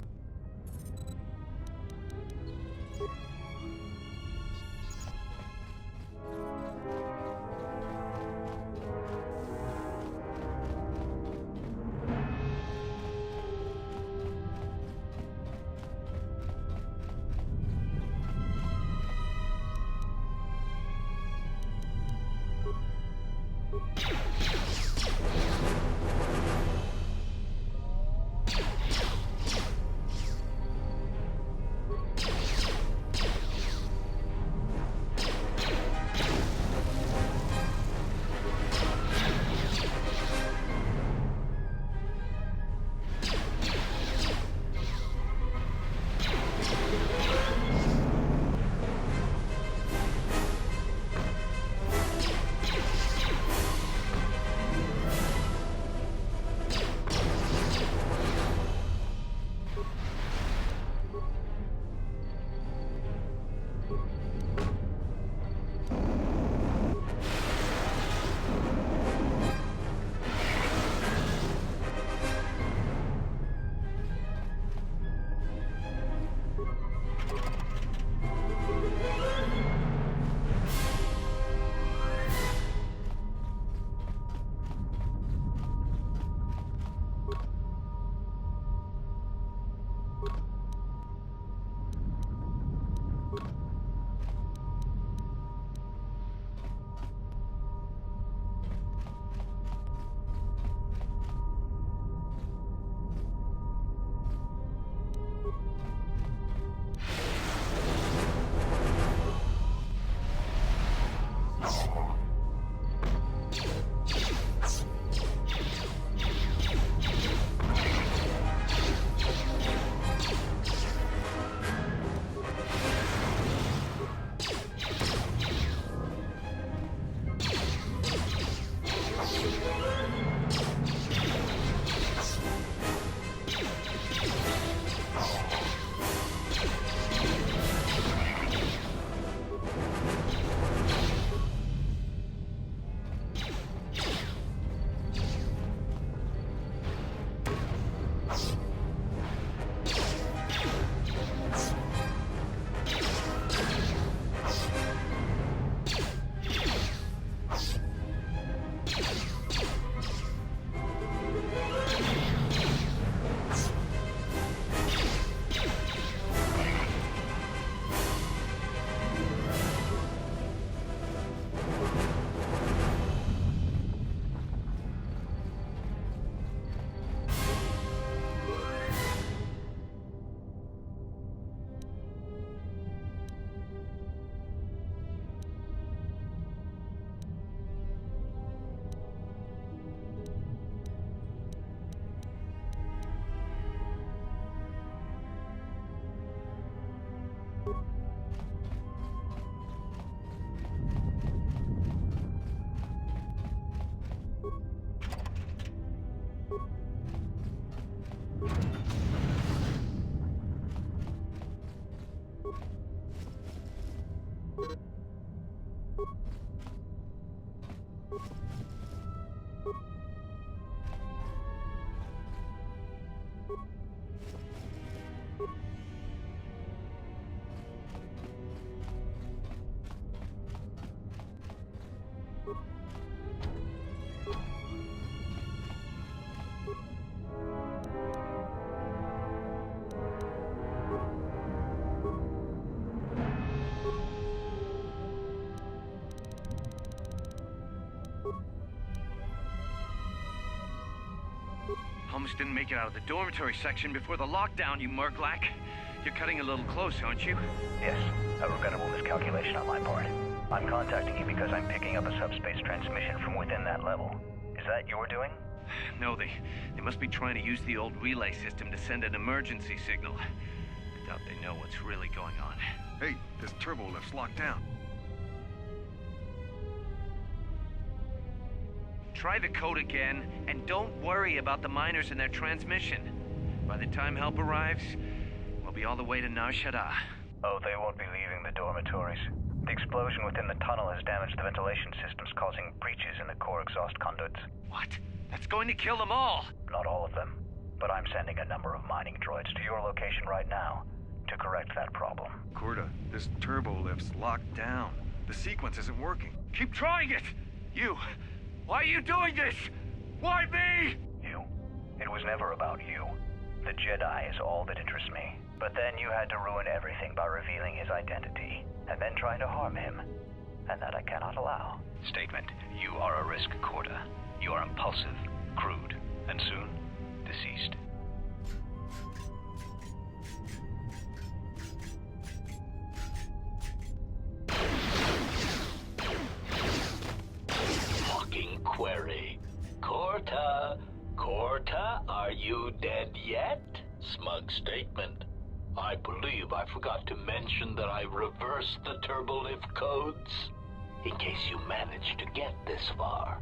Almost didn't make it out of the dormitory section before the lockdown, you Murklack. You're cutting a little close, aren't you? Yes, a regrettable miscalculation on my part. I'm contacting you because I'm picking up a subspace transmission from within that level. Is that your doing? No, they must be trying to use the old relay system to send an emergency signal. I doubt they know what's really going on. Hey, this turbo lift's locked down. Try the code again, and don't worry about the miners and their transmission. By the time help arrives, we'll be all the way to Nar Shaddaa. Oh, they won't be leaving the dormitories. The explosion within the tunnel has damaged the ventilation systems, causing breaches in the core exhaust conduits. What? That's going to kill them all! Not all of them, but I'm sending a number of mining droids to your location right now to correct that problem. Corda, this turbo lift's locked down. The sequence isn't working. Keep trying it! You! Why are you doing this? Why me? You. It was never about you. The Jedi is all that interests me. But then you had to ruin everything by revealing his identity, and then trying to harm him. And that I cannot allow. Statement. You are a risk, Corda. You are impulsive, crude, and soon, deceased. Talking query. Corta, are you dead yet? Smug statement. I believe I forgot to mention that I reversed the turbolift codes, in case you managed to get this far.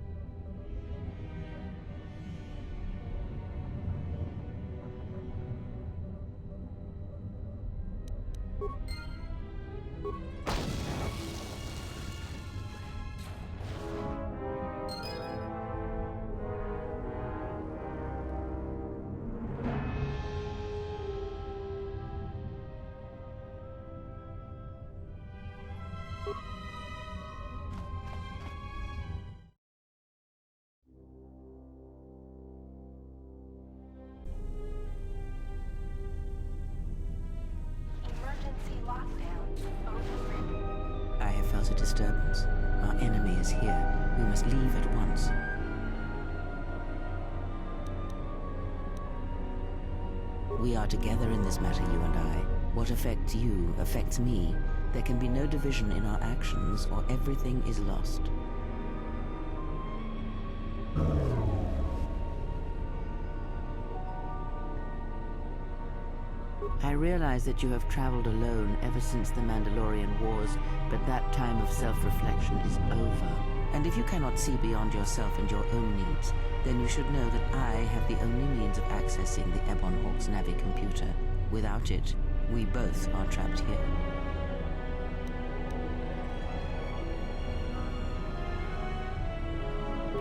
I have felt a disturbance. Our enemy is here. We must leave at once. We are together in this matter, you and I. What affects you affects me. There can be no division in our actions, or everything is lost. I realize that you have traveled alone ever since the Mandalorian Wars, but that time of self-reflection is over. And if you cannot see beyond yourself and your own needs, then you should know that I have the only means of accessing the Ebon Hawk's Navi computer. Without it, we both are trapped here.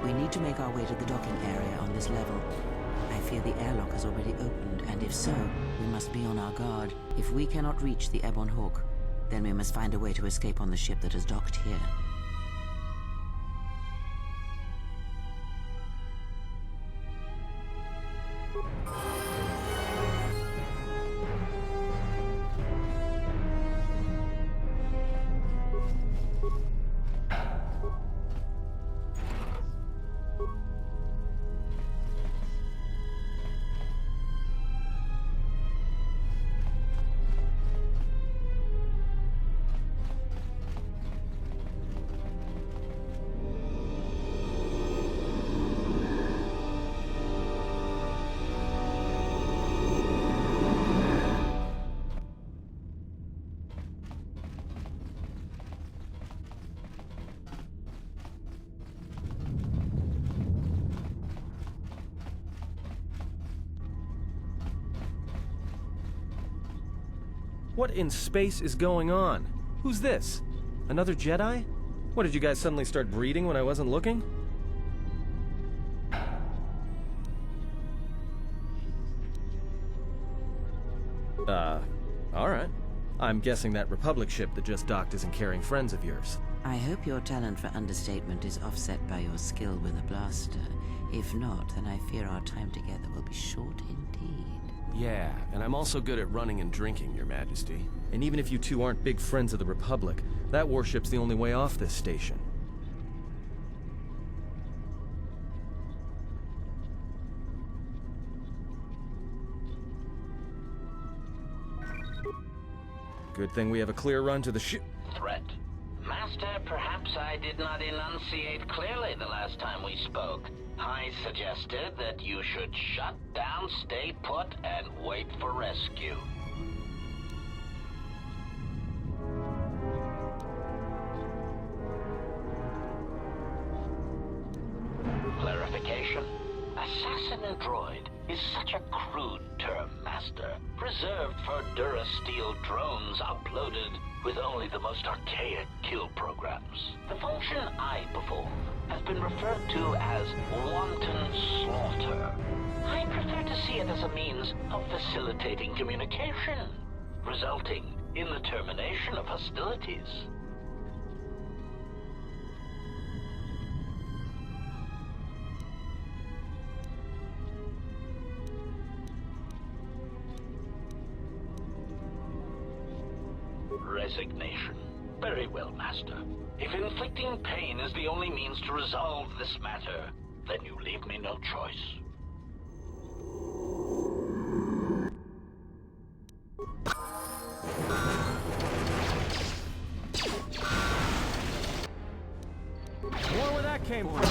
We need to make our way to the docking area on this level. I fear the airlock has already opened, and if so, we must be on our guard. If we cannot reach the Ebon Hawk, then we must find a way to escape on the ship that has docked here. What in space is going on? Who's this? Another Jedi? What, did you guys suddenly start breeding when I wasn't looking? Alright. I'm guessing that Republic ship that just docked isn't carrying friends of yours. I hope your talent for understatement is offset by your skill with a blaster. If not, then I fear our time together will be short indeed. Yeah, and I'm also good at running and drinking, Your Majesty. And even if you two aren't big friends of the Republic, that warship's the only way off this station. Good thing we have a clear run to the ship. Threat. Master, perhaps I did not enunciate clearly the last time we spoke. I suggested that you should shut down, stay put, and wait for rescue. Clarification. Assassin and droid is such a crude term, Master, reserved for Durasteel drones uploaded with only the most archaic kill programs. The function I perform has been referred to as wanton slaughter. I prefer to see it as a means of facilitating communication, resulting in the termination of hostilities. Resignation. Very well, Master. If inflicting pain is the only means to resolve this matter, then you leave me no choice. More where that came from.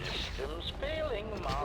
Systems failing, Mom.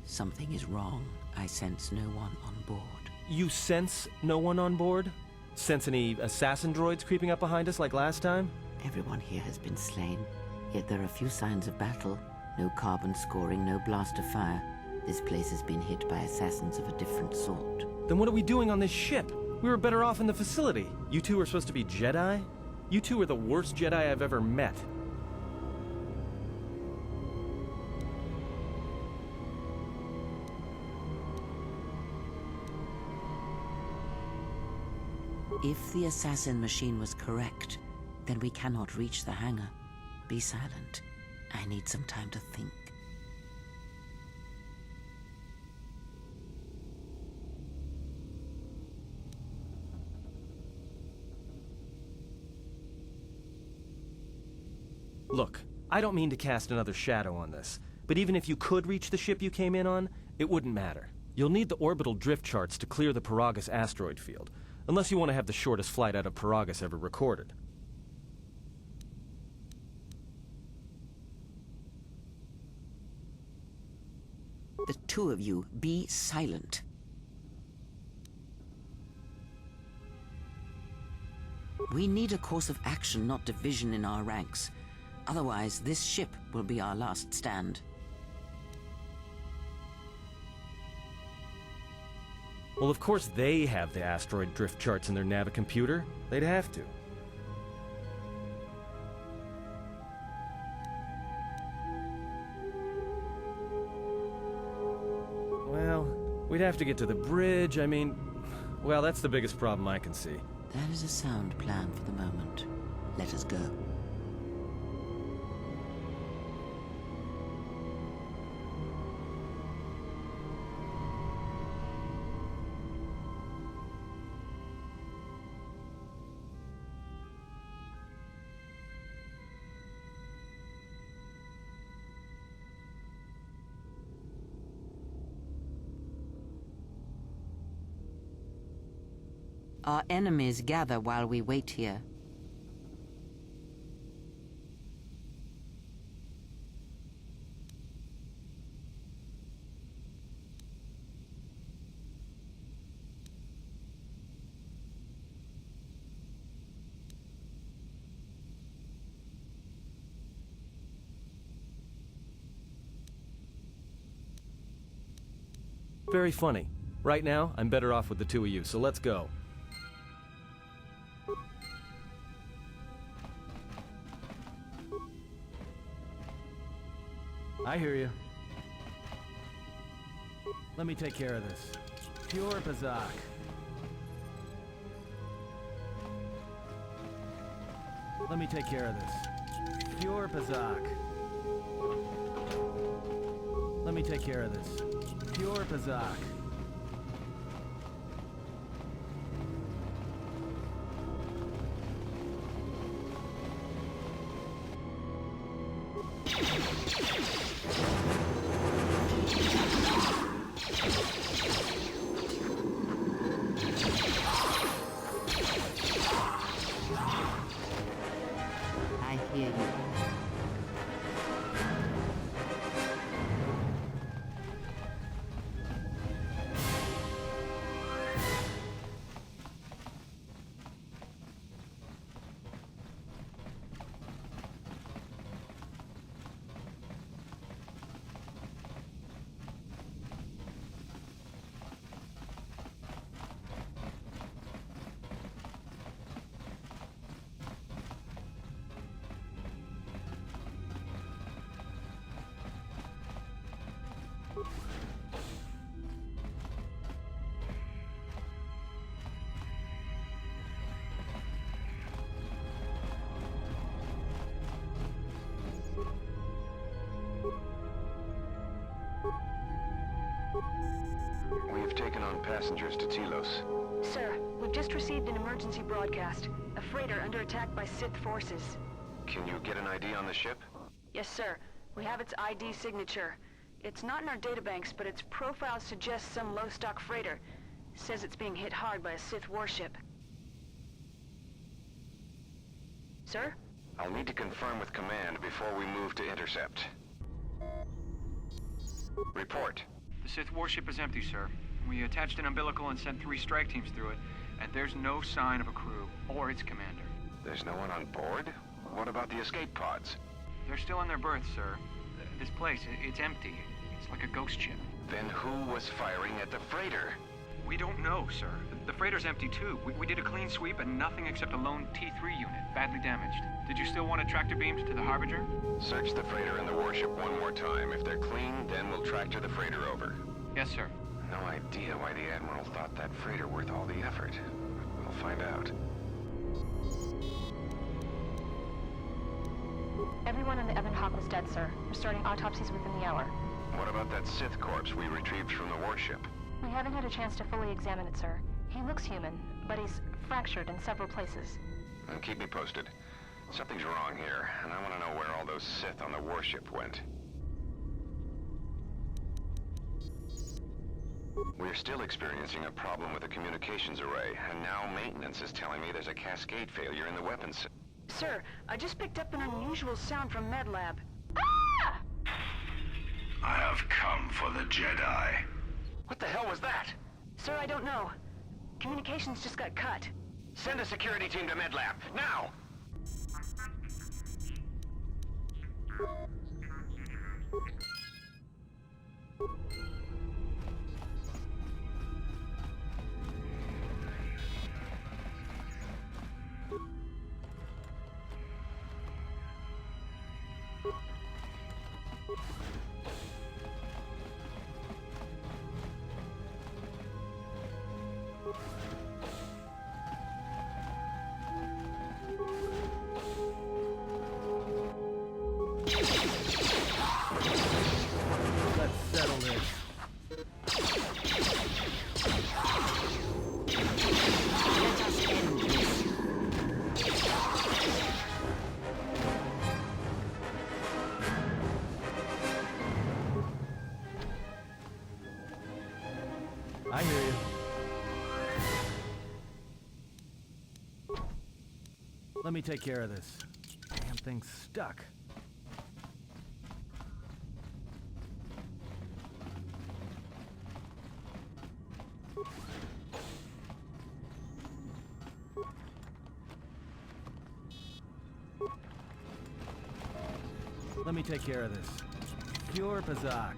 Something is wrong. I sense no one on board. You sense no one on board? Sense any assassin droids creeping up behind us like last time? Everyone here has been slain, yet there are few signs of battle. No carbon scoring, no blast of fire. This place has been hit by assassins of a different sort. Then what are we doing on this ship? We were better off in the facility. You two are supposed to be Jedi? You two are the worst Jedi I've ever met. If the assassin machine was correct, then we cannot reach the hangar. Be silent. I need some time to think. Look, I don't mean to cast another shadow on this, but even if you could reach the ship you came in on, it wouldn't matter. You'll need the orbital drift charts to clear the Paragus asteroid field, unless you want to have the shortest flight out of Paragus ever recorded. The two of you, be silent. We need a course of action, not division in our ranks. Otherwise, this ship will be our last stand. Well, of course they have the asteroid drift charts in their Navicomputer. They'd have to. Well, we'd have to get to the bridge. I mean, well, that's the biggest problem I can see. That is a sound plan for the moment. Let us go. Our enemies gather while we wait here. Very funny. Right now, I'm better off with the two of you, so let's go. I hear you. Let me take care of this. Pure Bazak. Let me take care of this. Pure Bazak. Let me take care of this. Pure Bazak. I hear you. We've taken on passengers to Telos. Sir, we've just received an emergency broadcast. A freighter under attack by Sith forces. Can you get an ID on the ship? Yes, sir. We have its ID signature. It's not in our databanks, but its profile suggests some low-stock freighter. Says it's being hit hard by a Sith warship. Sir? I'll need to confirm with command before we move to intercept. Report. The Sith warship is empty, sir. We attached an umbilical and sent 3 strike teams through it, and there's no sign of a crew or its commander. There's no one on board? What about the escape pods? They're still in their berths, sir. This place, it's empty. It's like a ghost ship. Then who was firing at the freighter? We don't know, sir. The freighter's empty, too. We did a clean sweep and nothing except a lone T3 unit, badly damaged. Did you still want a tractor beamed to the Harbinger? Search the freighter and the warship one more time. If they're clean, then we'll tractor the freighter over. Yes, sir. No idea why the Admiral thought that freighter worth all the effort. We'll find out. Everyone on the Evan Hawk was dead, sir. We're starting autopsies within the hour. What about that Sith corpse we retrieved from the warship? We haven't had a chance to fully examine it, sir. He looks human, but he's fractured in several places. And keep me posted. Something's wrong here, and I want to know where all those Sith on the warship went. We're still experiencing a problem with the communications array, and now maintenance is telling me there's a cascade failure in the weapons. Sir, I just picked up an unusual sound from MedLab. Ah! I have come for the Jedi. What the hell was that? Sir, I don't know. Communications just got cut. Send a security team to MedLab, now! I hear you. Let me take care of this. Damn thing's stuck. Let me take care of this. Pure Pazak.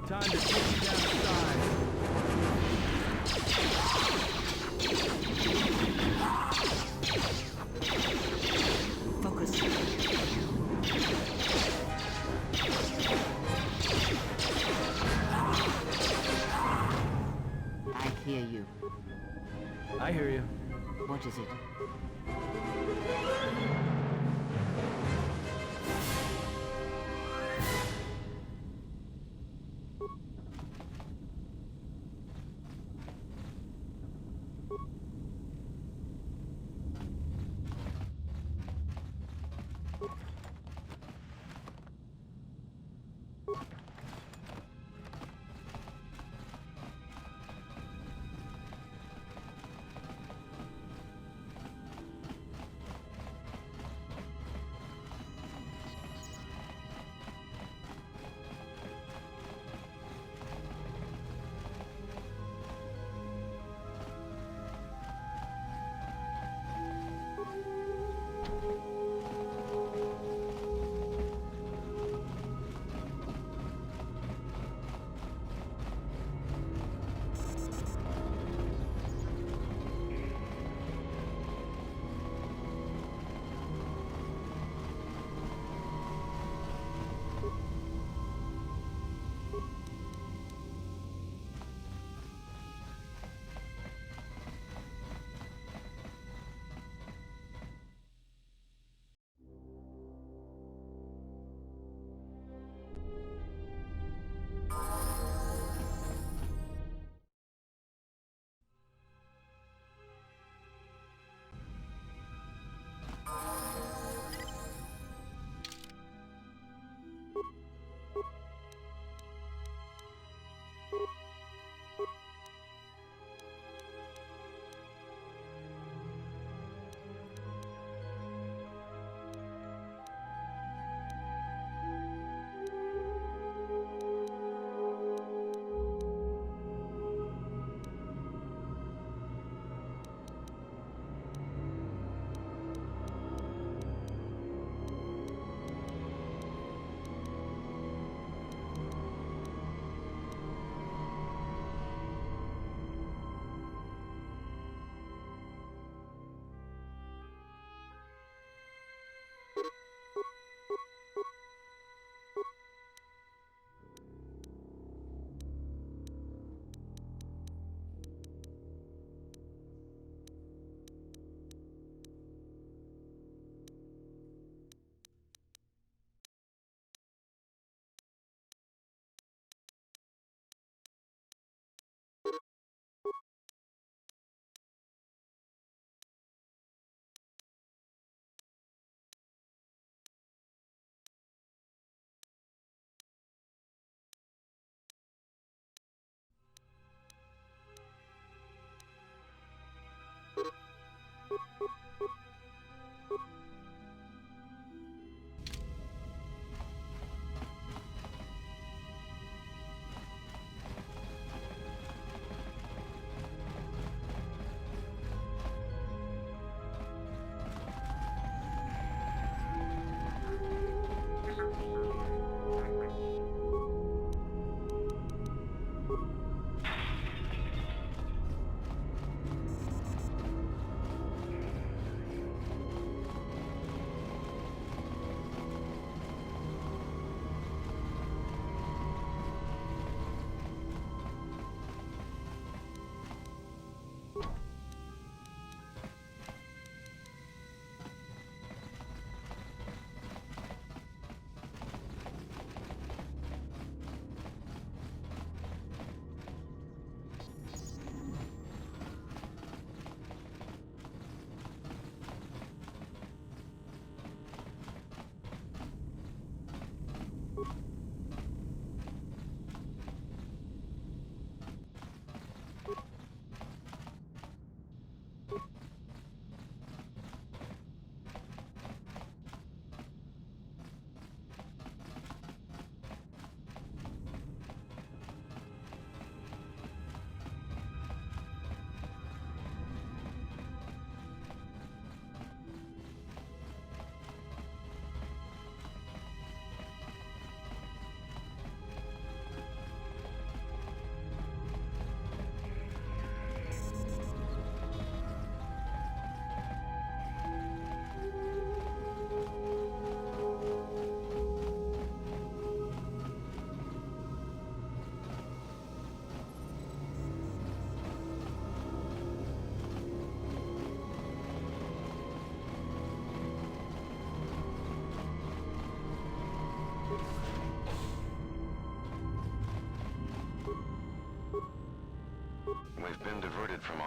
Time to take you down the side. Focus. I hear you. I hear you. What is it?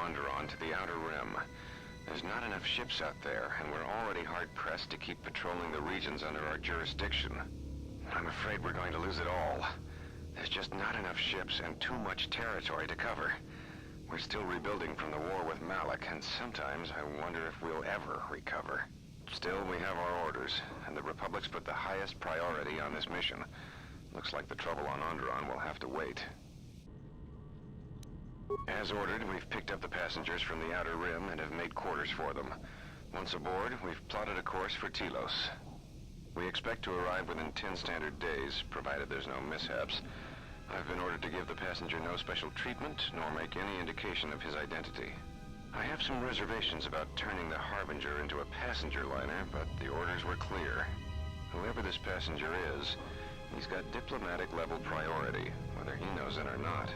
Onderon to the Outer Rim. There's not enough ships out there, and we're already hard-pressed to keep patrolling the regions under our jurisdiction. I'm afraid we're going to lose it all. There's just not enough ships and too much territory to cover. We're still rebuilding from the war with Malik, and sometimes I wonder if we'll ever recover. Still, we have our orders, and the Republic's put the highest priority on this mission. Looks like the trouble on Onderon will have to wait. As ordered, we've picked up the passengers from the Outer Rim and have made quarters for them. Once aboard, we've plotted a course for Telos. We expect to arrive within 10 standard days, provided there's no mishaps. I've been ordered to give the passenger no special treatment, nor make any indication of his identity. I have some reservations about turning the Harbinger into a passenger liner, but the orders were clear. Whoever this passenger is, he's got diplomatic level priority, whether he knows it or not.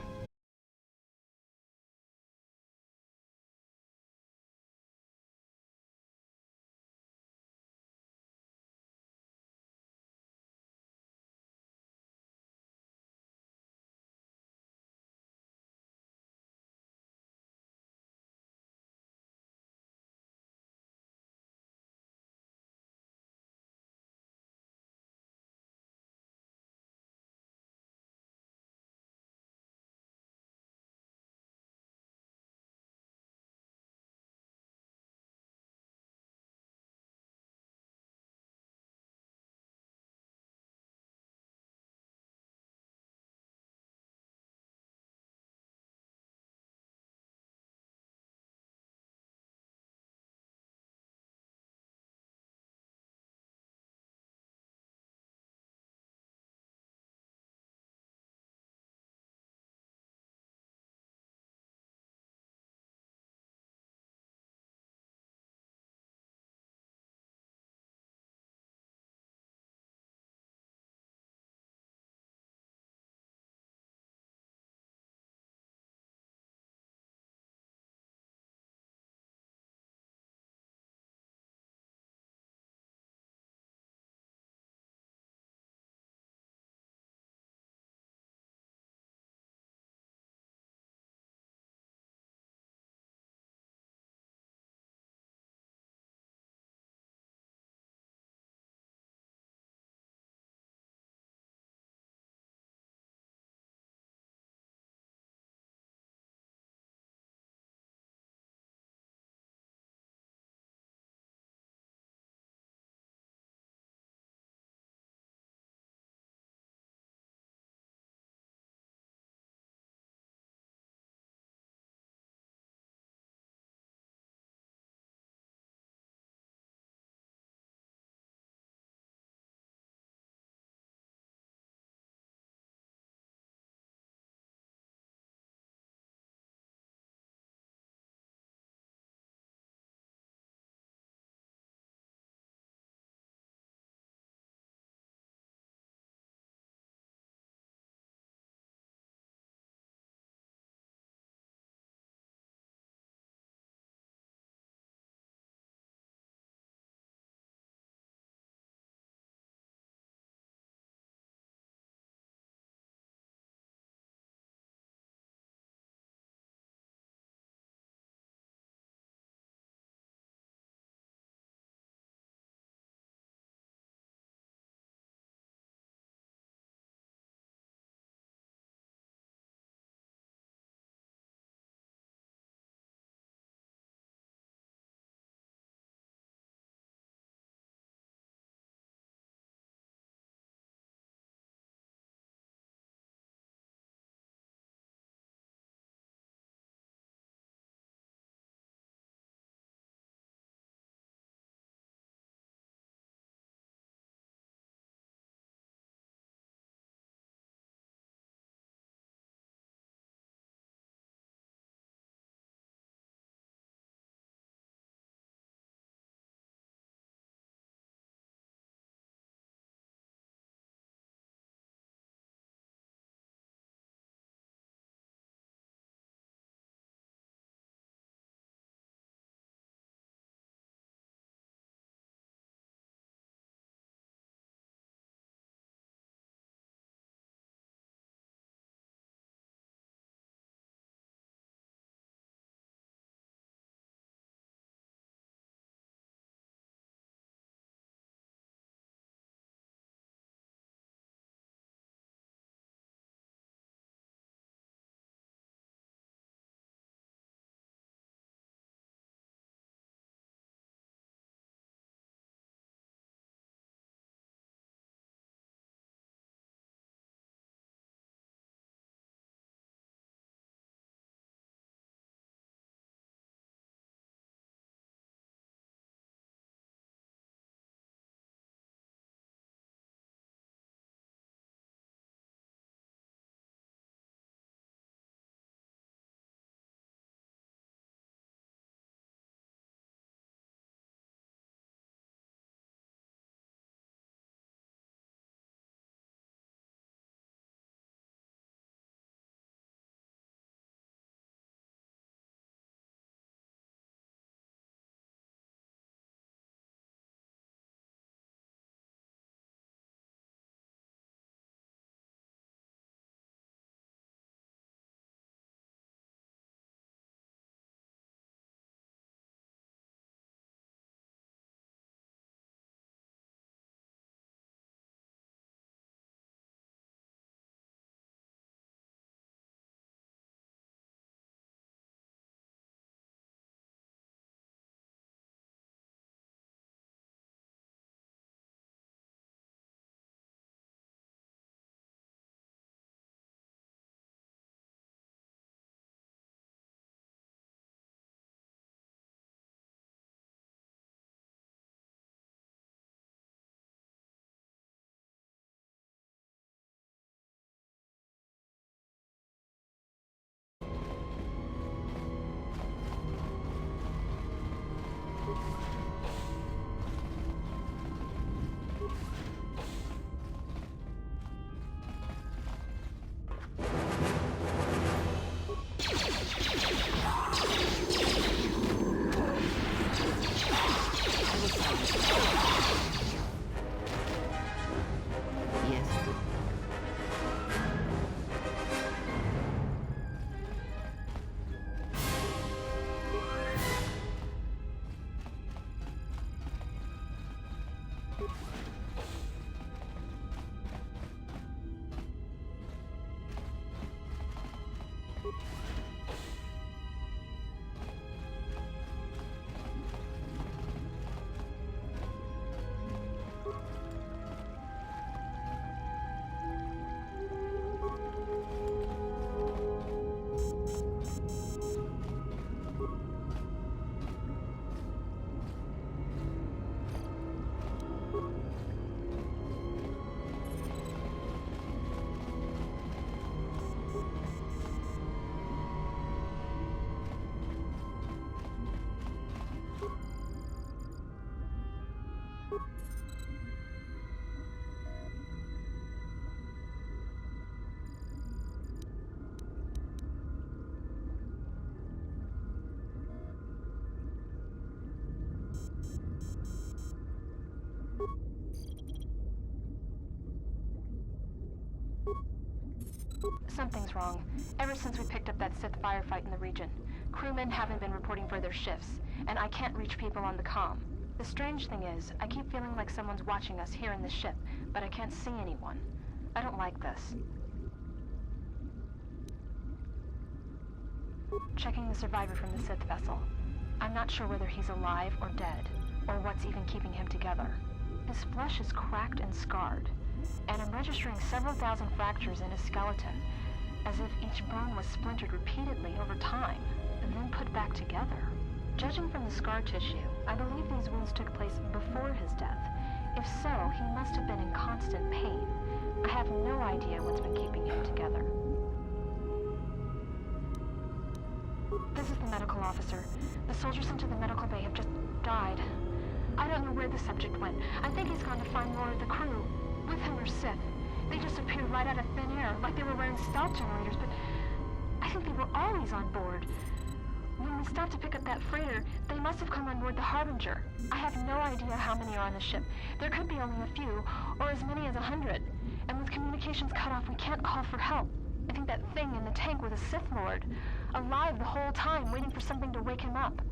Something's wrong. Ever since we picked up that Sith firefight in the region, crewmen haven't been reporting for their shifts, and I can't reach people on the comm. The strange thing is, I keep feeling like someone's watching us here in the ship, but I can't see anyone. I don't like this. Checking the survivor from the Sith vessel. I'm not sure whether he's alive or dead, or what's even keeping him together. His flesh is cracked and scarred, and I'm registering several thousand fractures in his skeleton, as if each bone was splintered repeatedly over time, and then put back together. Judging from the scar tissue, I believe these wounds took place before his death. If so, he must have been in constant pain. I have no idea what's been keeping him together. This is the medical officer. The soldiers sent to the medical bay have just died. I don't know where the subject went. I think he's gone to find more of the crew. With him or Sith. They just appeared right out of thin air, like they were wearing stealth generators, but I think they were always on board. When we stopped to pick up that freighter, they must have come on board the Harbinger. I have no idea how many are on the ship. There could be only a few, or as many as 100. And with communications cut off, we can't call for help. I think that thing in the tank was a Sith Lord, alive the whole time, waiting for something to wake him up.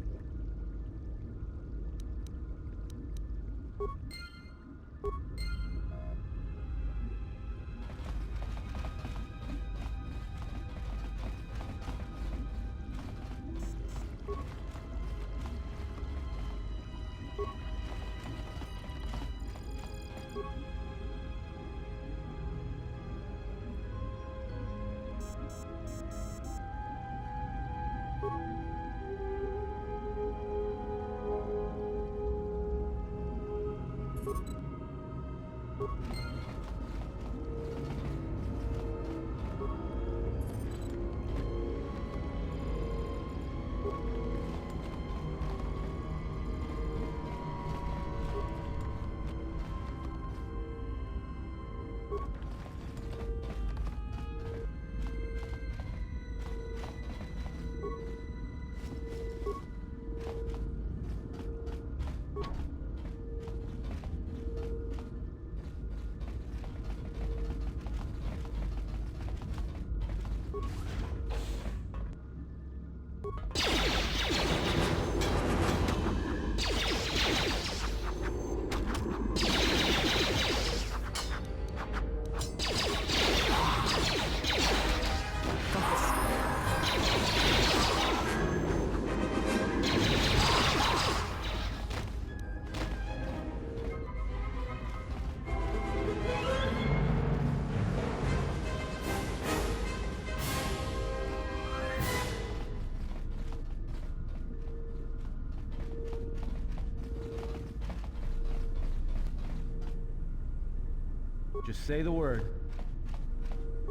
Just say the word.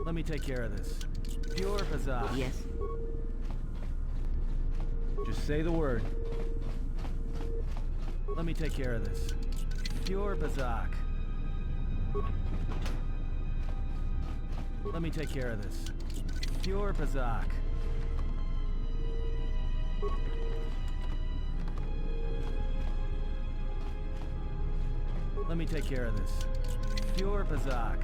Let me take care of this. Pure Bazak. Yes? Just say the word. Let me take care of this. Pure Bazak. Let me take care of this. Pure Bazak. Let me take care of this. Pure Bazak.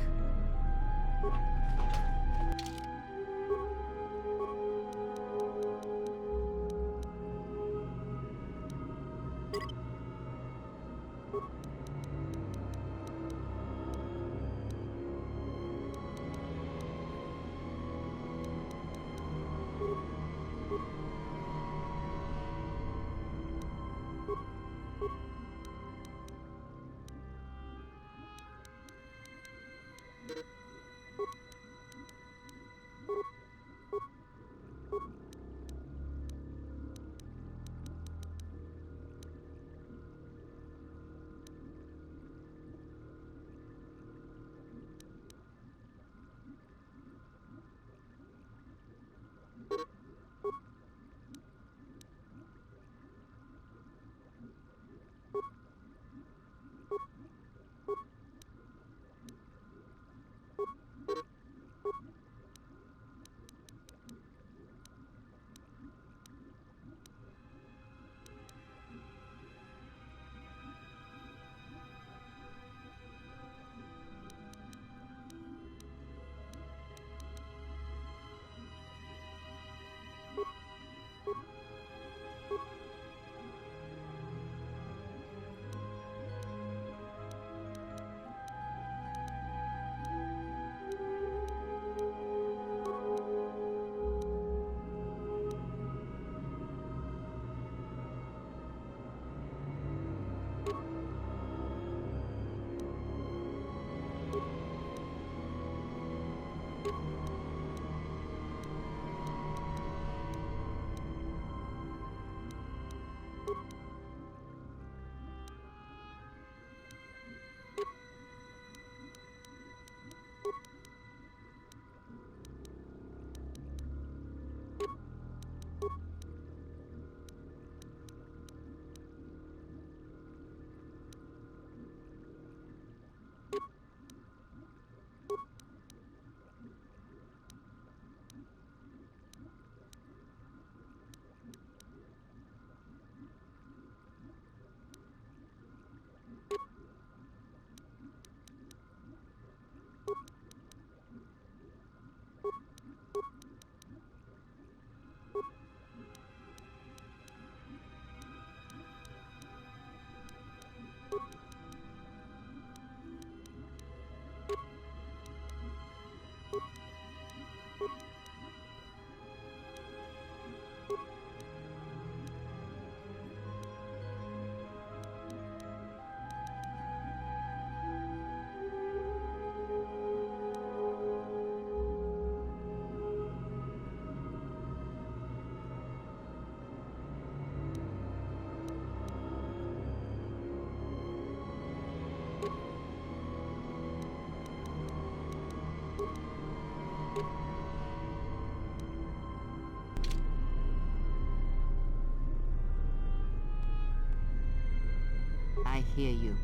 I hear you.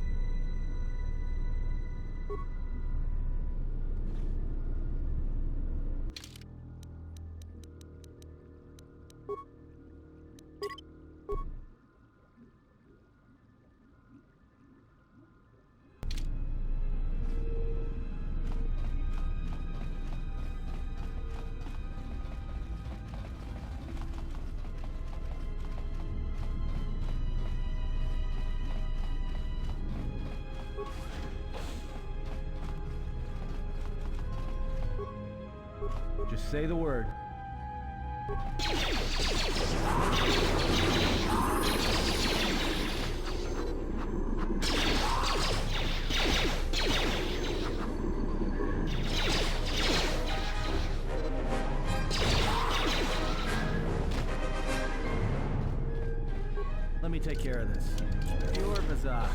Just say the word. Let me take care of this. Pure Bazak.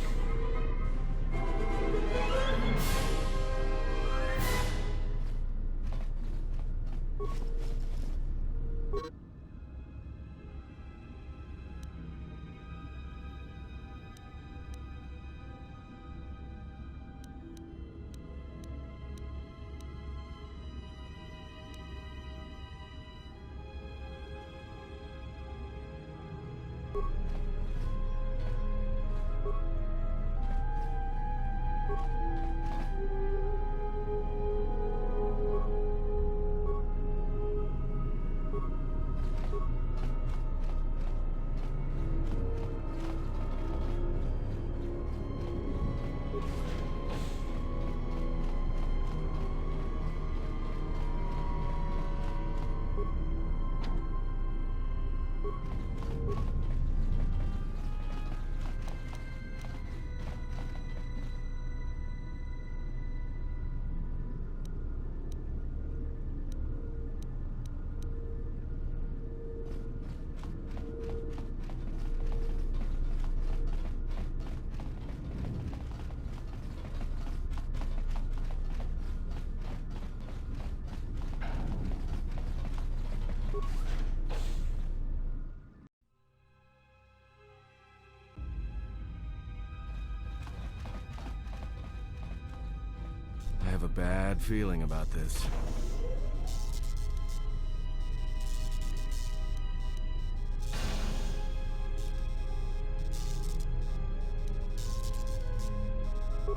I have a bad feeling about this.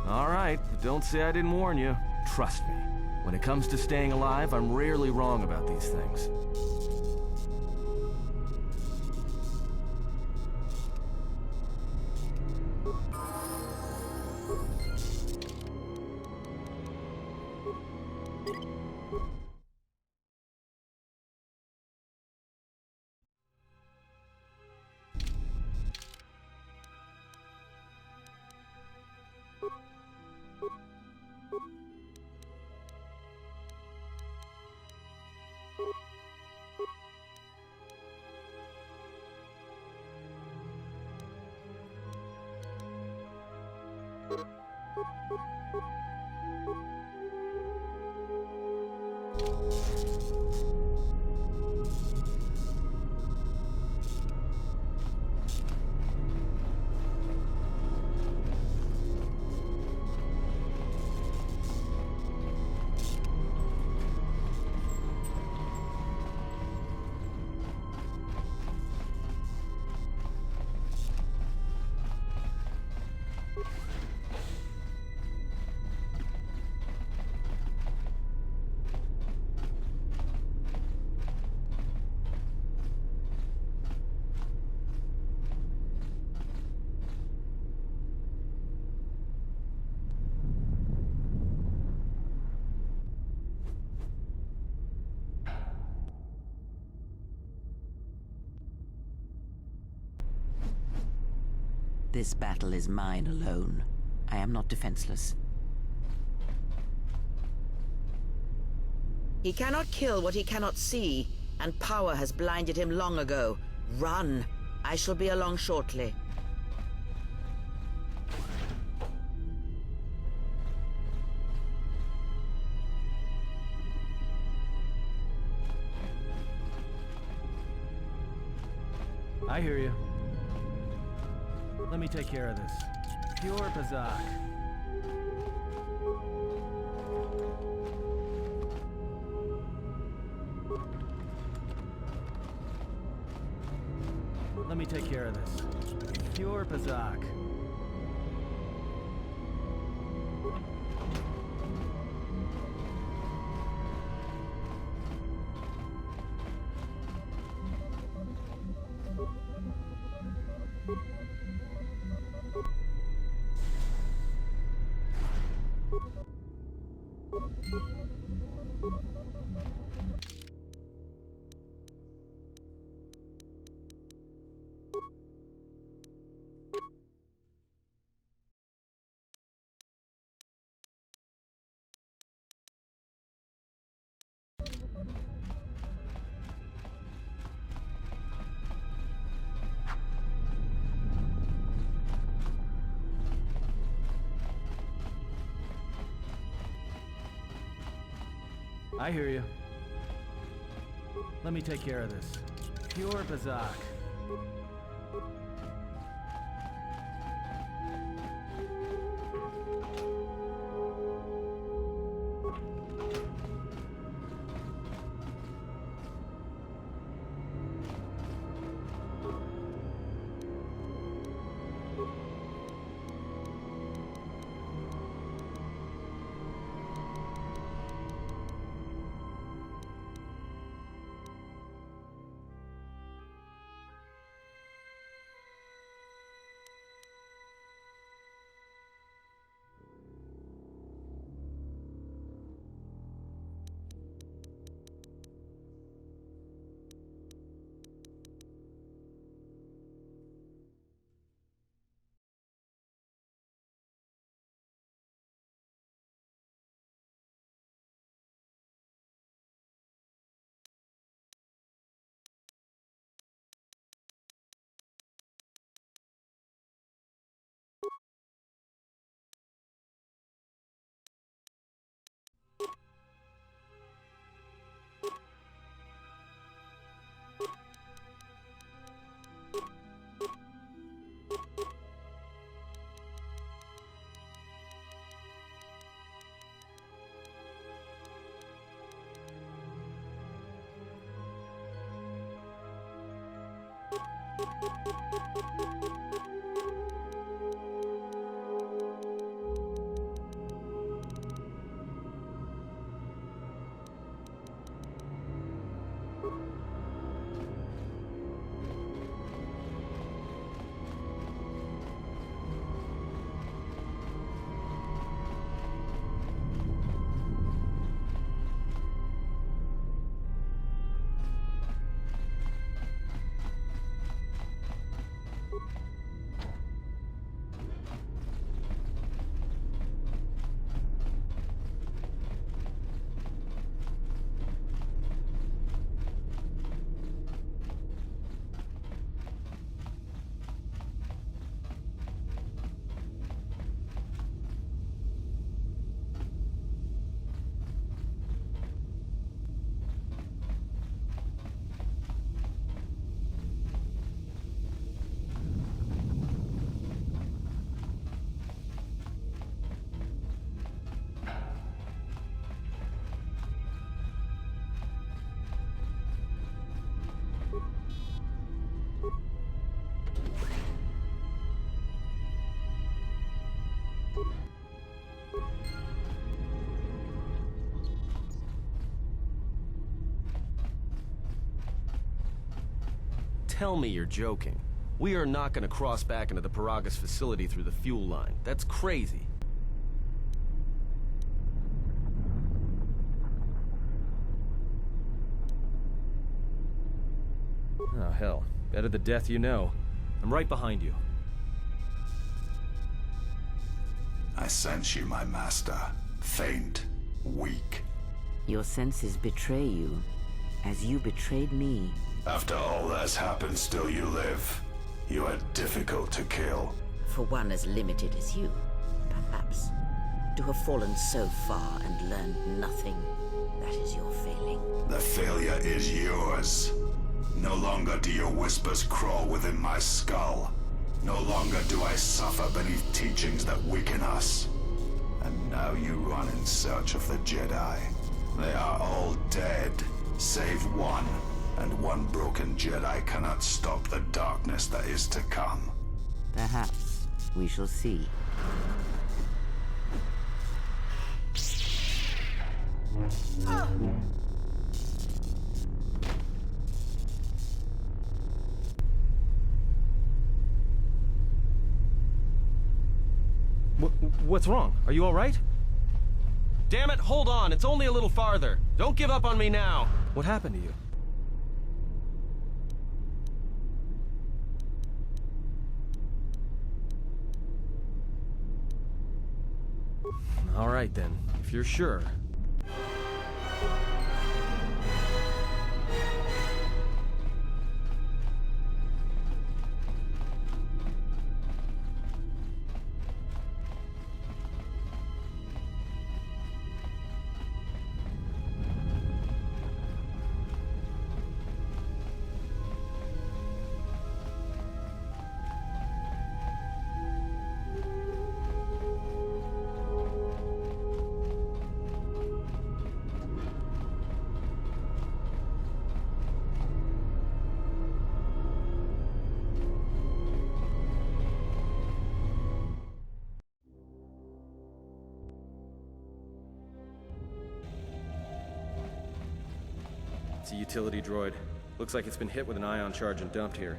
All right, but don't say I didn't warn you. Trust me. When it comes to staying alive, I'm rarely wrong about these things. This battle is mine alone. I am not defenseless. He cannot kill what he cannot see, and power has blinded him long ago. Run! I shall be along shortly. I hear you. Let me take care of this. Pure Pazak. Let me take care of this. Pure Pazak. I hear you. Let me take care of this. Pure Pazak. Tell me you're joking. We are not going to cross back into the Paragas facility through the fuel line. That's crazy. Oh, hell. Better the death you know. I'm right behind you. I sense you, my master. Faint, weak. Your senses betray you, as you betrayed me. After all that's happened, still you live. You are difficult to kill. For one as limited as you, perhaps. To have fallen so far and learned nothing, that is your failing. The failure is yours. No longer do your whispers crawl within my skull. No longer do I suffer beneath teachings that weaken us. And now you run in search of the Jedi. They are all dead, save one. And one broken Jedi cannot stop the darkness that is to come. Perhaps we shall see. What's wrong? Are you all right? Damn it, hold on. It's only a little farther. Don't give up on me now. What happened to you? All right, then. If you're sure. It's a utility droid. Looks like it's been hit with an ion charge and dumped here.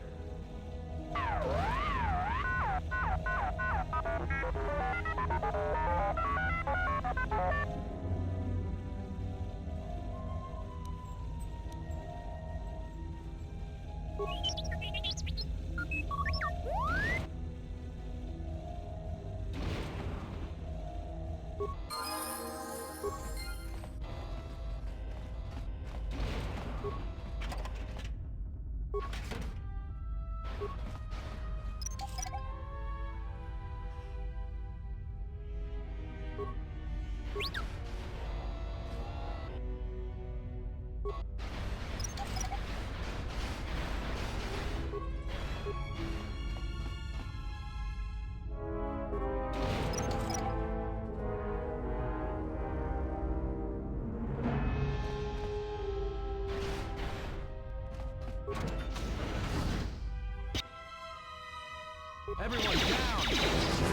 Everyone down!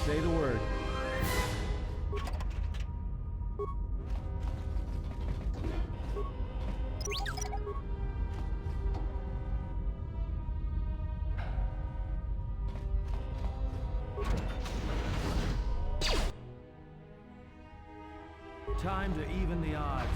Say the word. Time to even the odds.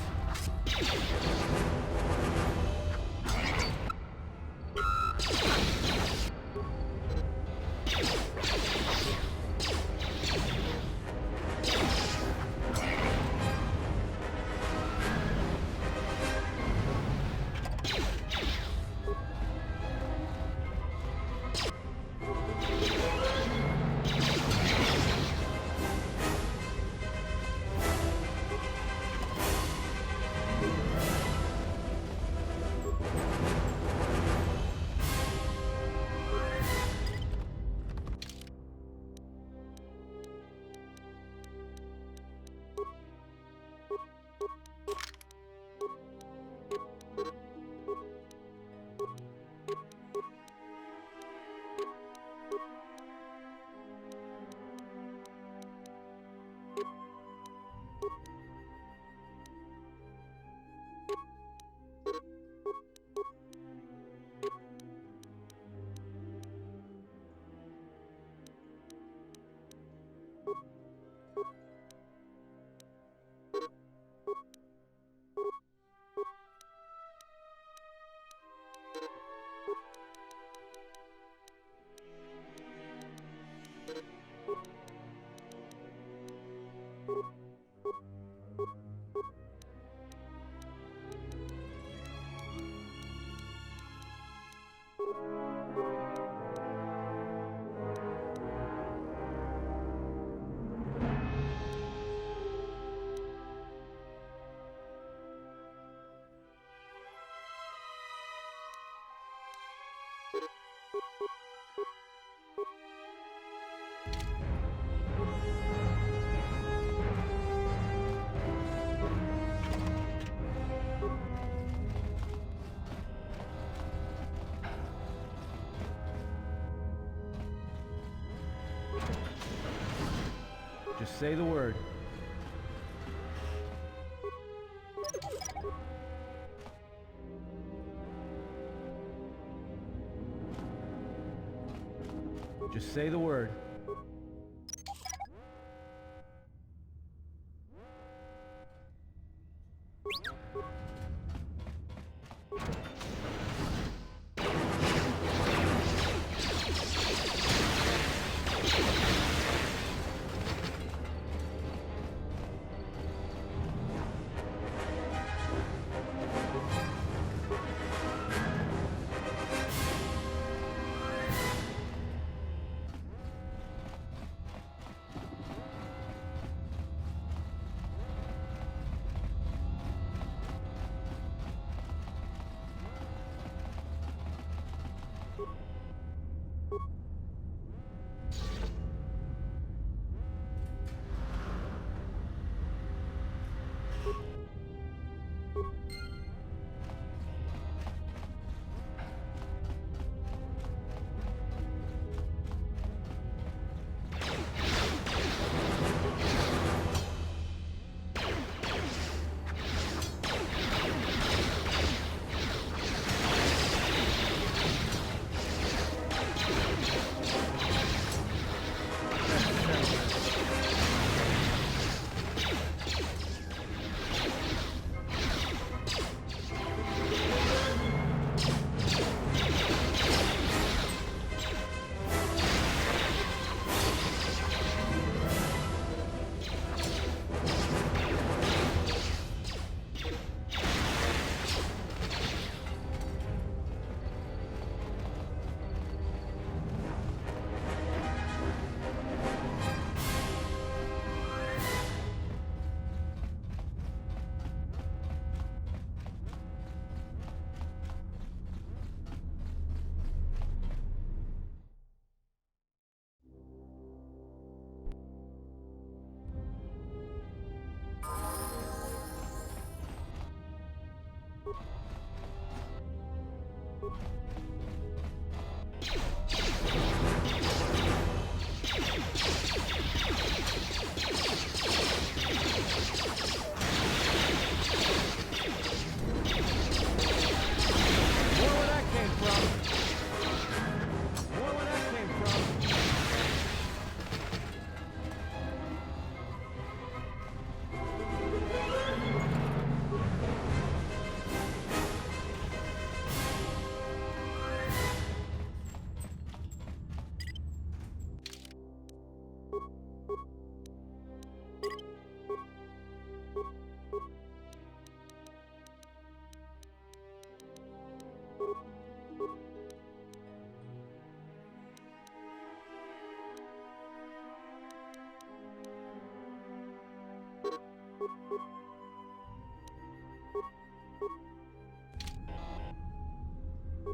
Just say the word. Just say the word.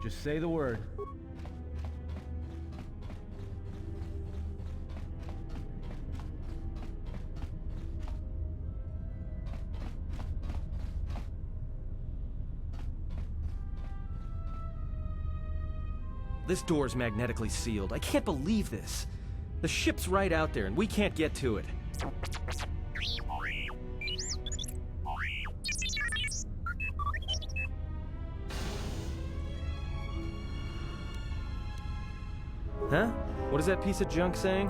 Just say the word. This door's magnetically sealed. I can't believe this. The ship's right out there and we can't get to it. Huh? What is that piece of junk saying?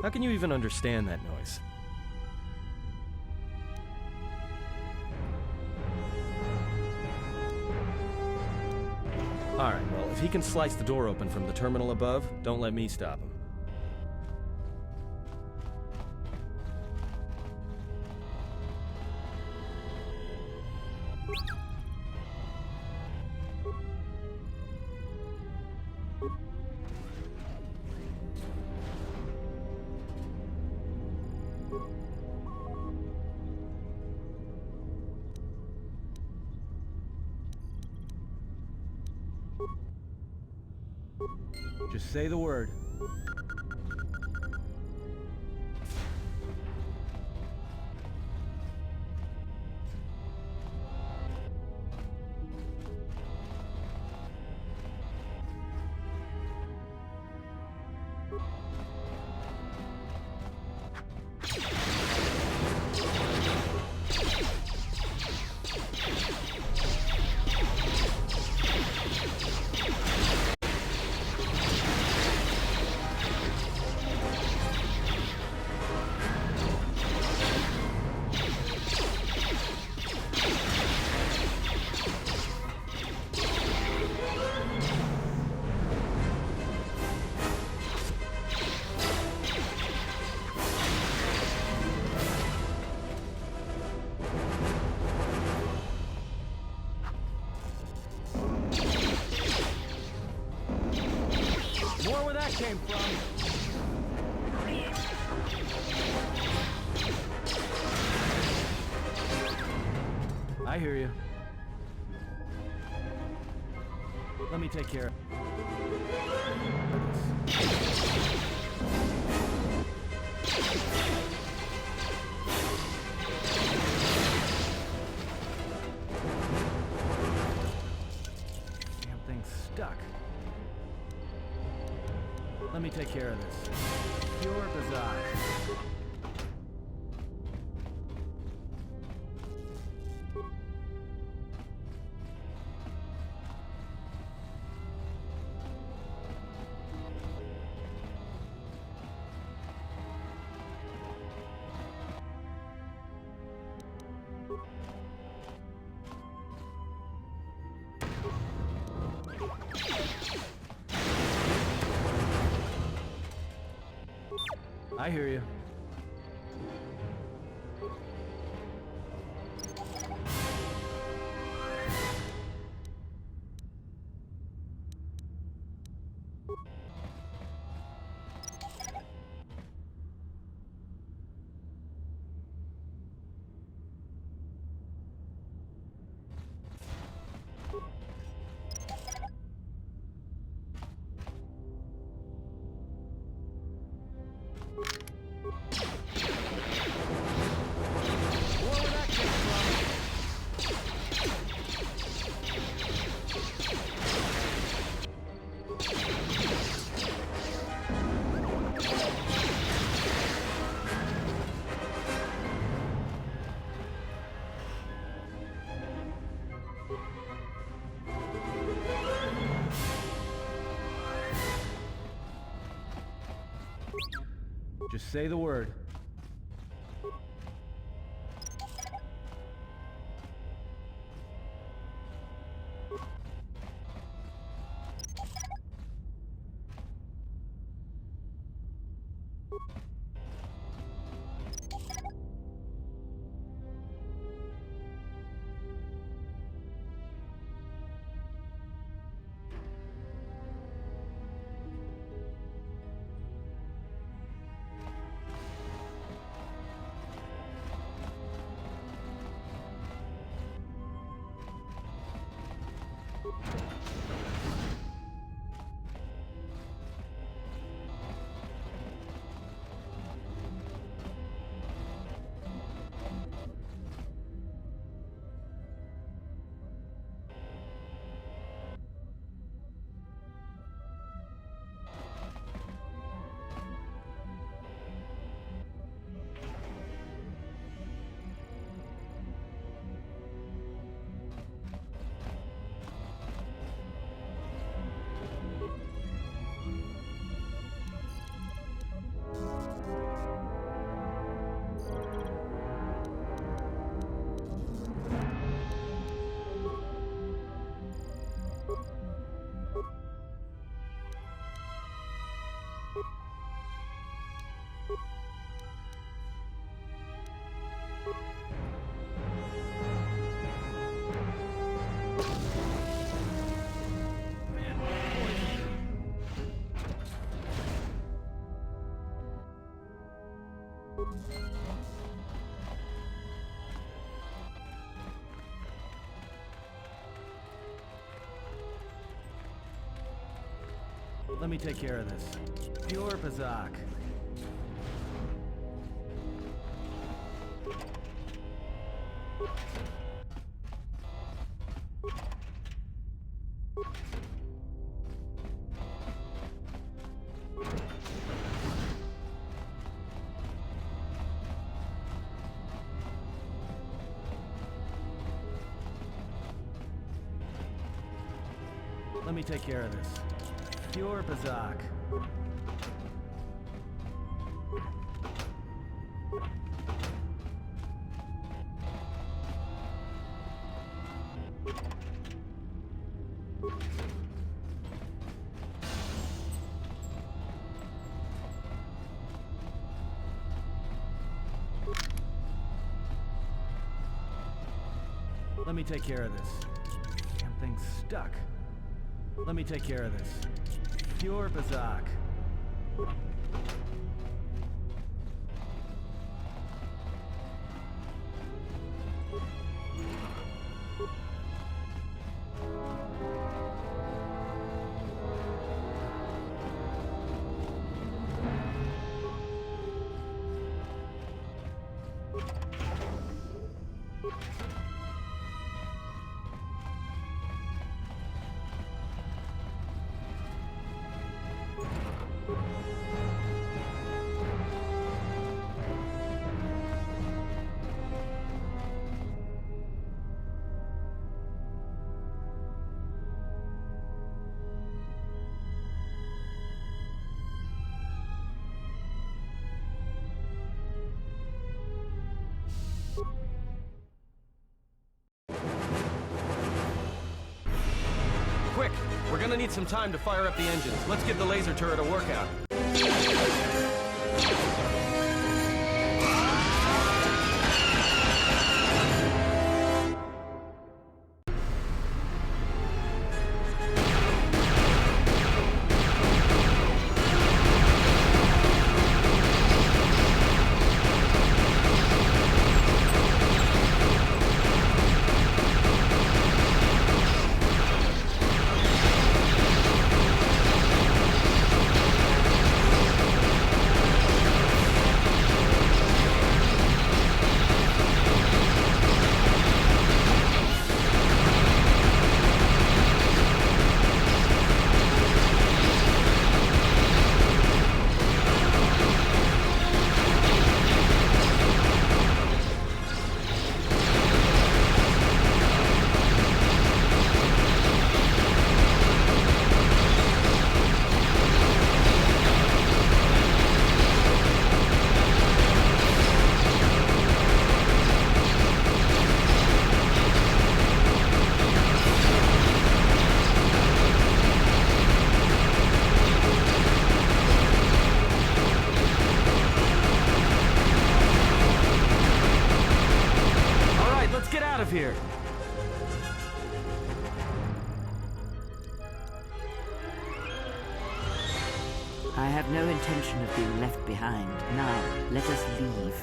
How can you even understand that noise? Alright, well, if he can slice the door open from the terminal above, don't let me stop him. Just say the word. More where that came from. I hear you. Let me take care of Damn thing's stuck. Let me take care of this. Pure bizarre. I hear you. Just say the word. Let me take care of this. Pure Bazak. Let me take care of this. Pure Bazak. Let me take care of this. Damn thing's stuck. Let me take care of this. Pure Bazak. Quick! We're gonna need some time to fire up the engines. Let's give the laser turret a workout. Here. I have no intention of being left behind. Now, let us leave.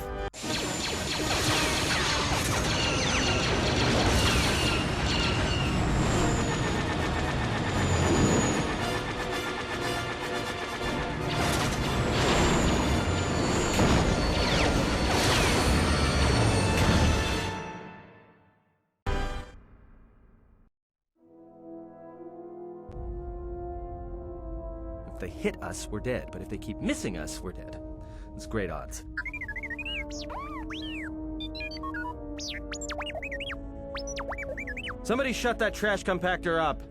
If they hit us, we're dead. But if they keep missing us, we're dead. It's great odds. Somebody shut that trash compactor up.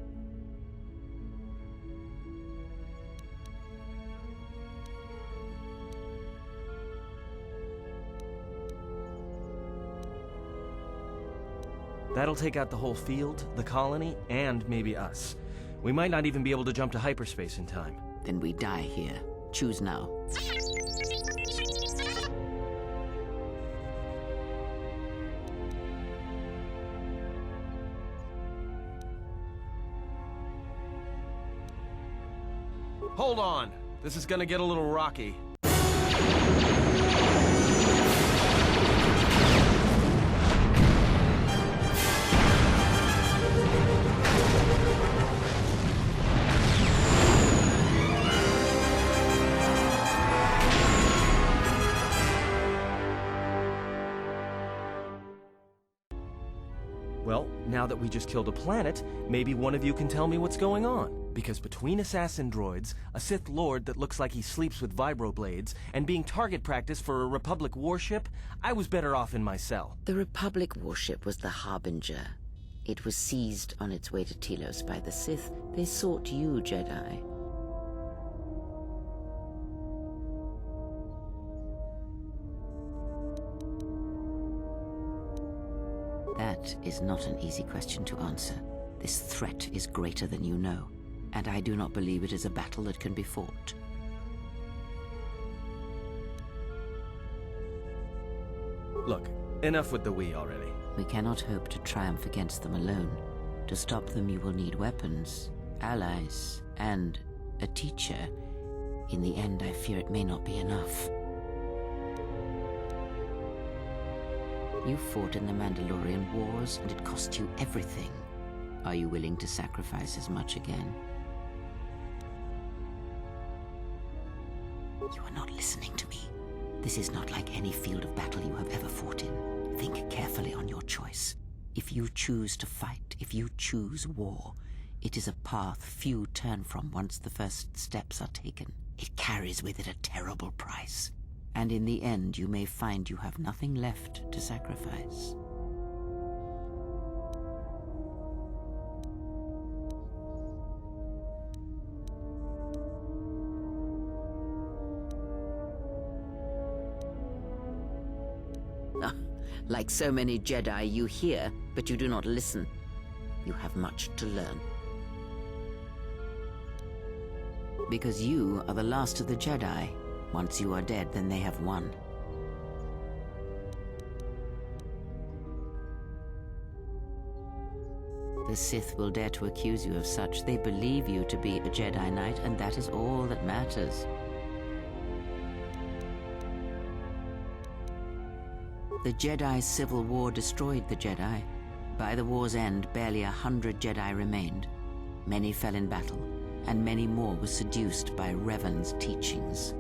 That'll take out the whole field, the colony, and maybe us. We might not even be able to jump to hyperspace in time. Then we die here. Choose now. Hold on. This is gonna get a little rocky. Well, now that we just killed a planet, maybe one of you can tell me what's going on. Because between assassin droids, a Sith Lord that looks like he sleeps with vibroblades, and being target practice for a Republic warship, I was better off in my cell. The Republic warship was the Harbinger. It was seized on its way to Telos by the Sith. They sought you, Jedi. That is not an easy question to answer. This threat is greater than you know, and I do not believe it is a battle that can be fought. Look, enough with the we already. We cannot hope to triumph against them alone. To stop them, you will need weapons, allies, and a teacher. In the end, I fear it may not be enough. You fought in the Mandalorian Wars, and it cost you everything. Are you willing to sacrifice as much again? You are not listening to me. This is not like any field of battle you have ever fought in. Think carefully on your choice. If you choose to fight, if you choose war, it is a path few turn from once the first steps are taken. It carries with it a terrible price. And in the end, you may find you have nothing left to sacrifice. Like so many Jedi, you hear, but you do not listen. You have much to learn. Because you are the last of the Jedi. Once you are dead, then they have won. The Sith will dare to accuse you of such. They believe you to be a Jedi Knight, and that is all that matters. The Jedi Civil War destroyed the Jedi. By the war's end, barely 100 Jedi remained. Many fell in battle, and many more were seduced by Revan's teachings.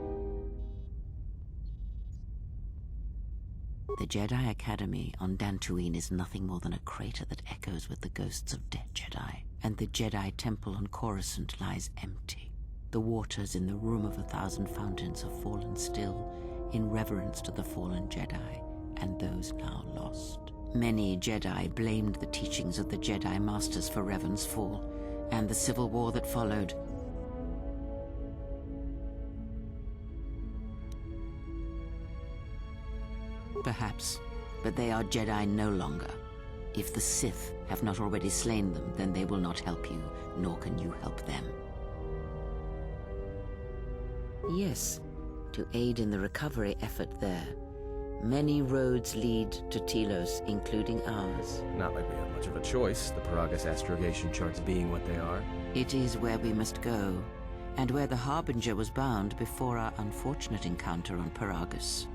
The Jedi Academy on Dantooine is nothing more than a crater that echoes with the ghosts of dead Jedi, and the Jedi Temple on Coruscant lies empty. The waters in the Room of 1,000 Fountains have fallen still, in reverence to the fallen Jedi, and those now lost. Many Jedi blamed the teachings of the Jedi Masters for Revan's fall, and the civil war that followed. Perhaps, but they are Jedi no longer. If the Sith have not already slain them, then they will not help you, nor can you help them. Yes, to aid in the recovery effort there. Many roads lead to Telos, including ours. Not like we have much of a choice, the Paragus astrogation charts being what they are. It is where we must go, and where the Harbinger was bound before our unfortunate encounter on Paragus.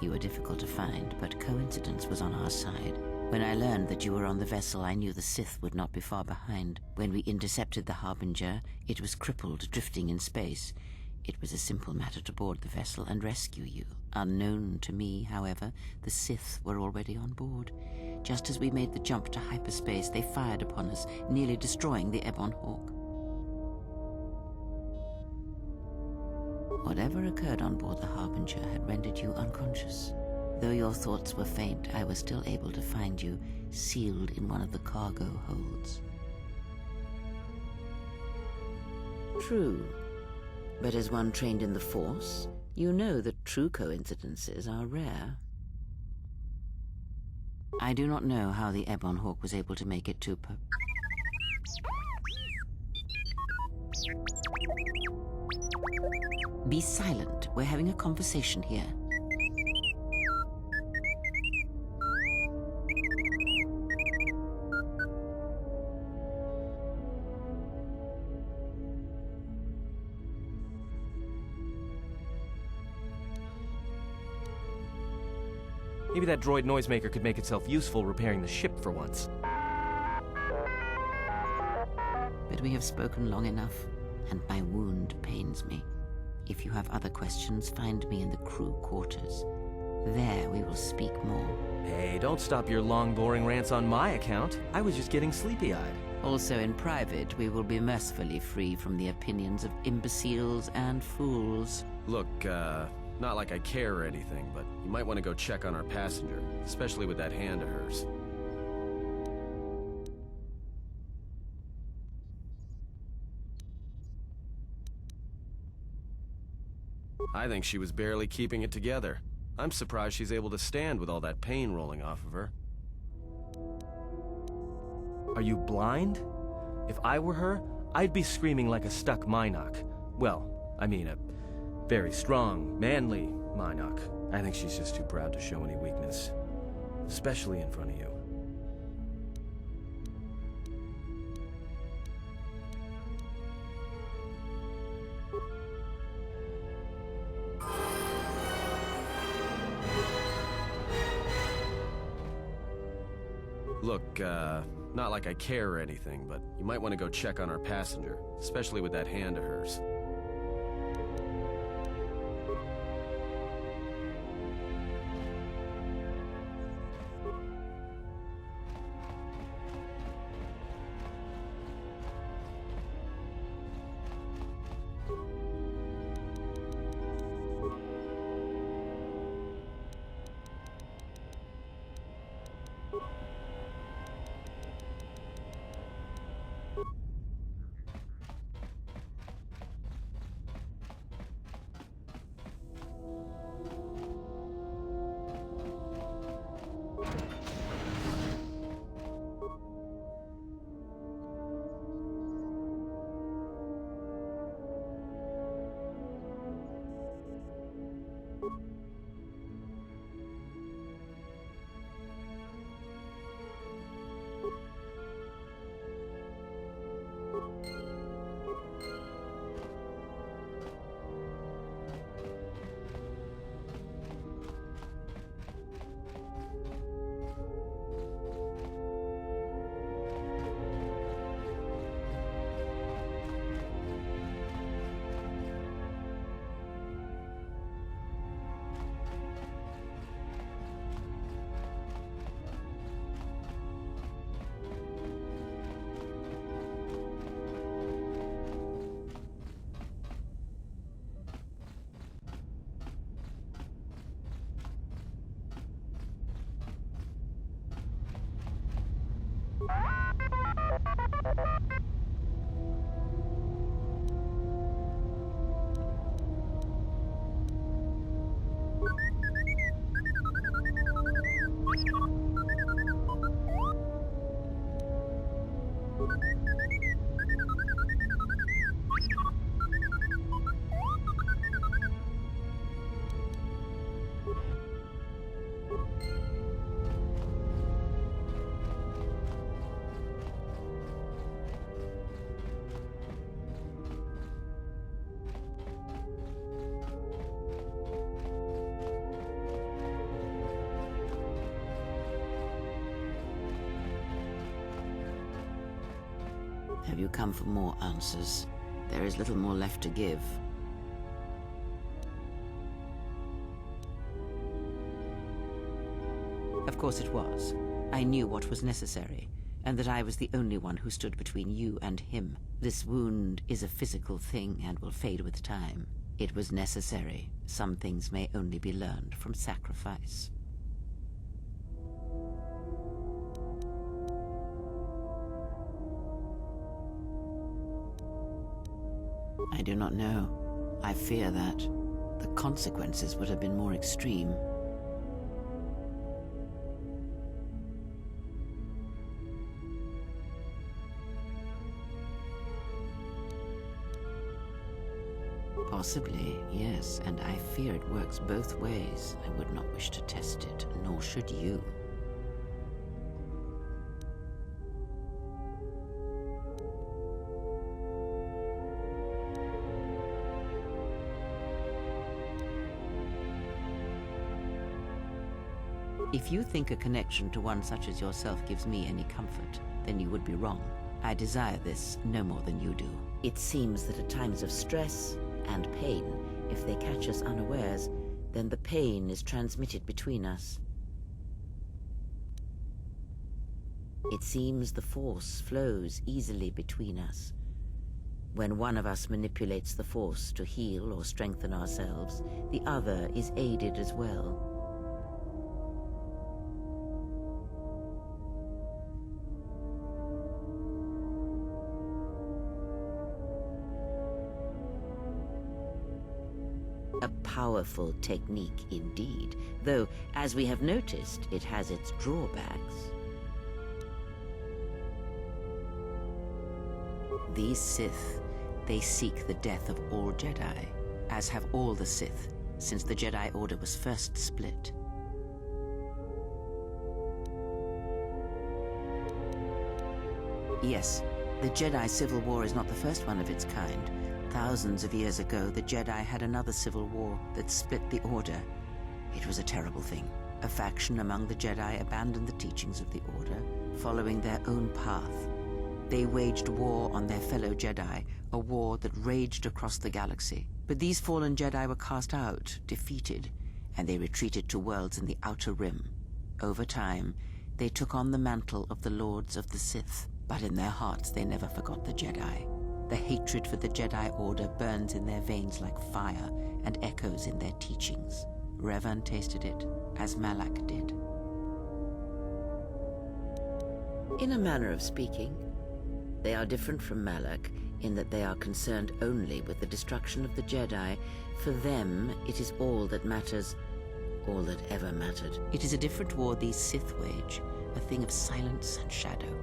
You were difficult to find, but coincidence was on our side. When I learned that you were on the vessel, I knew the Sith would not be far behind. When we intercepted the Harbinger, it was crippled, drifting in space. It was a simple matter to board the vessel and rescue you. Unknown to me, however, the Sith were already on board. Just as we made the jump to hyperspace, they fired upon us, nearly destroying the Ebon Hawk. Whatever occurred on board the Harbinger had rendered you unconscious. Though your thoughts were faint, I was still able to find you, sealed in one of the cargo holds. True. But as one trained in the Force, you know that true coincidences are rare. I do not know how the Ebon Hawk was able to make it to Be silent. We're having a conversation here. Maybe that droid noisemaker could make itself useful repairing the ship for once. But we have spoken long enough, and my wound pains me. If you have other questions, find me in the crew quarters. There we will speak more. Hey, don't stop your long, boring rants on my account. I was just getting sleepy-eyed. Also in private, we will be mercifully free from the opinions of imbeciles and fools. Look, not like I care or anything, but you might want to go check on our passenger, especially with that hand of hers. I think she was barely keeping it together. I'm surprised she's able to stand with all that pain rolling off of her. Are you blind? If I were her, I'd be screaming like a stuck Minoc. Well, I mean a very strong, manly Minoc. I think she's just too proud to show any weakness. Especially in front of you. Look, not like I care or anything, but you might want to go check on our passenger, especially with that hand of hers. Have you come for more answers? There is little more left to give. Of course it was. I knew what was necessary, and that I was the only one who stood between you and him. This wound is a physical thing and will fade with time. It was necessary. Some things may only be learned from sacrifice. I do not know. I fear that the consequences would have been more extreme. Possibly, yes, and I fear it works both ways. I would not wish to test it, nor should you. If you think a connection to one such as yourself gives me any comfort, then you would be wrong. I desire this no more than you do. It seems that at times of stress and pain, if they catch us unawares, then the pain is transmitted between us. It seems the Force flows easily between us. When one of us manipulates the Force to heal or strengthen ourselves, the other is aided as well. A powerful technique indeed, though, as we have noticed, it has its drawbacks. These Sith, they seek the death of all Jedi, as have all the Sith, since the Jedi Order was first split. Yes, the Jedi Civil War is not the first one of its kind. Thousands of years ago, the Jedi had another civil war that split the Order. It was a terrible thing. A faction among the Jedi abandoned the teachings of the Order, following their own path. They waged war on their fellow Jedi, a war that raged across the galaxy. But these fallen Jedi were cast out, defeated, and they retreated to worlds in the Outer Rim. Over time, they took on the mantle of the Lords of the Sith, but in their hearts they never forgot the Jedi. The hatred for the Jedi Order burns in their veins like fire and echoes in their teachings. Revan tasted it, as Malak did. In a manner of speaking, they are different from Malak in that they are concerned only with the destruction of the Jedi. For them, it is all that matters, all that ever mattered. It is a different war these Sith wage, a thing of silence and shadow.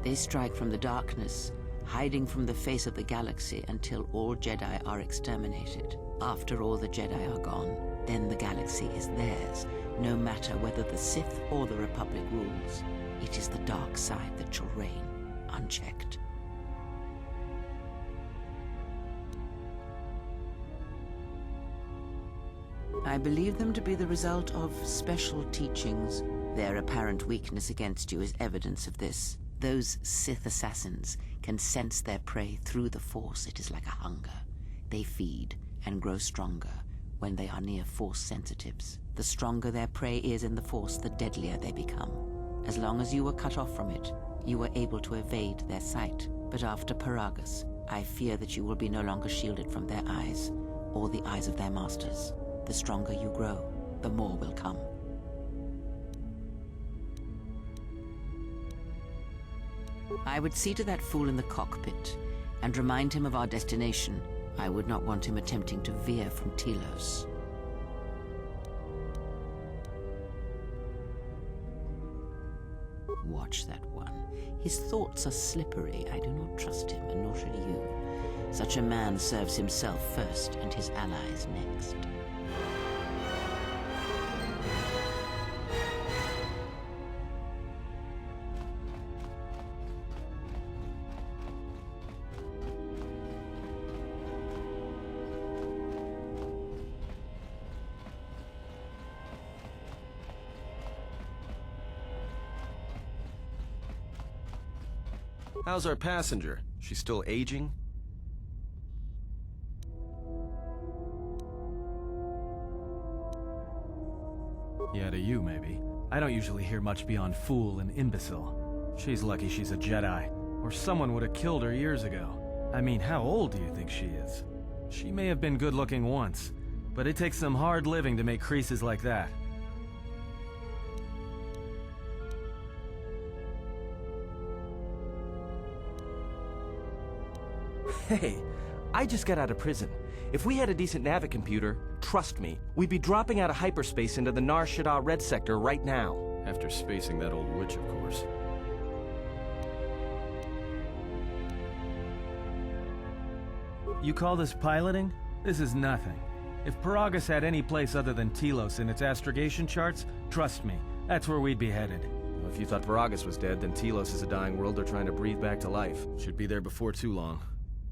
They strike from the darkness, hiding from the face of the galaxy until all Jedi are exterminated. After all the Jedi are gone, then the galaxy is theirs, no matter whether the Sith or the Republic rules. It is the dark side that shall reign, unchecked. I believe them to be the result of special teachings. Their apparent weakness against you is evidence of this. Those Sith assassins can sense their prey through the Force. It is like a hunger. They feed and grow stronger when they are near Force sensitives. The stronger their prey is in the Force, the deadlier they become. As long as you were cut off from it, you were able to evade their sight. But after Paragus, I fear that you will be no longer shielded from their eyes, or the eyes of their masters. The stronger you grow, the more will come. I would see to that fool in the cockpit and remind him of our destination. I would not want him attempting to veer from Telos. Watch that one. His thoughts are slippery. I do not trust him, and nor should you. Such a man serves himself first and his allies next. How's our passenger? She's still aging? Yeah, to you, maybe. I don't usually hear much beyond fool and imbecile. She's lucky she's a Jedi, or someone would have killed her years ago. I mean, how old do you think she is? She may have been good-looking once, but it takes some hard living to make creases like that. Hey, I just got out of prison. If we had a decent navicomputer, trust me, we'd be dropping out of hyperspace into the Nar Shaddaa Red Sector right now. After spacing that old witch, of course. You call this piloting? This is nothing. If Paragus had any place other than Telos in its astrogation charts, trust me, that's where we'd be headed. Well, if you thought Paragus was dead, then Telos is a dying world they're trying to breathe back to life. Should be there before too long.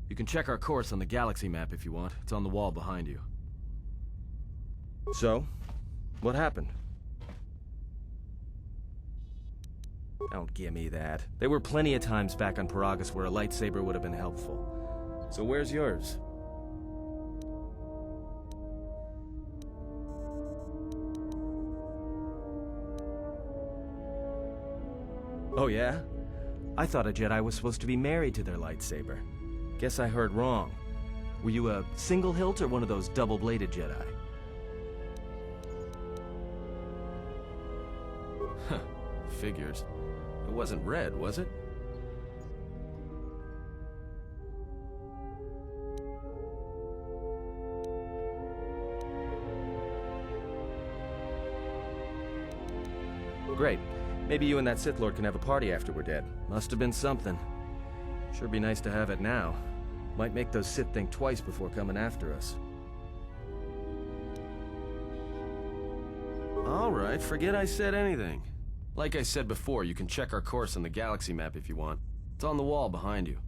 You can check our course on the galaxy map if you want. It's on the wall behind you. So, what happened? Don't give me that. There were plenty of times back on Paragus where a lightsaber would have been helpful. So where's yours? Oh yeah? I thought a Jedi was supposed to be married to their lightsaber. Guess I heard wrong. Were you a single hilt or one of those double-bladed Jedi? Huh, figures. It wasn't red, was it? Great. Maybe you and that Sith Lord can have a party after we're dead. Must have been something. Sure be nice to have it now. Might make those Sith think twice before coming after us. Alright, forget I said anything. Like I said before, you can check our course on the galaxy map if you want. It's on the wall behind you.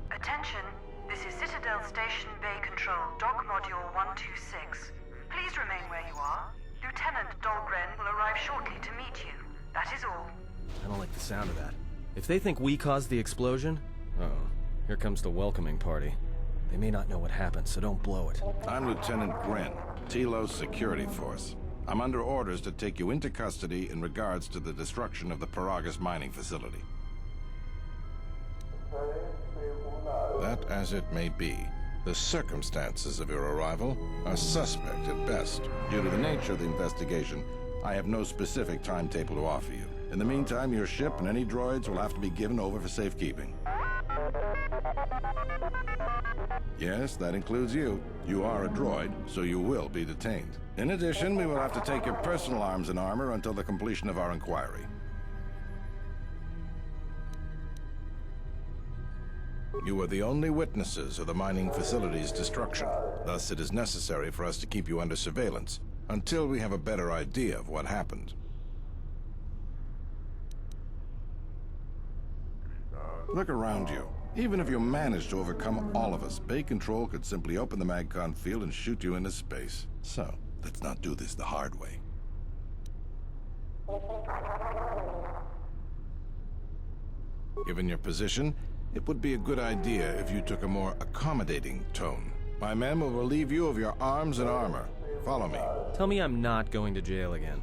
Attention, this is Citadel Station Bay Control, Dock Module 126. Please remain where you are. Lieutenant Dahlgren will arrive shortly to meet you. That is all. I don't like the sound of that. If they think we caused the explosion... Uh-oh. Here comes the welcoming party. They may not know what happened, so don't blow it. I'm Lieutenant Grin, Telos Security Force. I'm under orders to take you into custody in regards to the destruction of the Paragus mining facility. That as it may be, the circumstances of your arrival are suspect at best. Due to the nature of the investigation, I have no specific timetable to offer you. In the meantime, your ship and any droids will have to be given over for safekeeping. Yes, that includes you. You are a droid, so you will be detained. In addition, we will have to take your personal arms and armor until the completion of our inquiry. You are the only witnesses of the mining facility's destruction. Thus, it is necessary for us to keep you under surveillance until we have a better idea of what happened. Look around you. Even if you managed to overcome all of us, Bay Control could simply open the MagCon field and shoot you into space. So, let's not do this the hard way. Given your position, it would be a good idea if you took a more accommodating tone. My men will relieve you of your arms and armor. Follow me. Tell me I'm not going to jail again.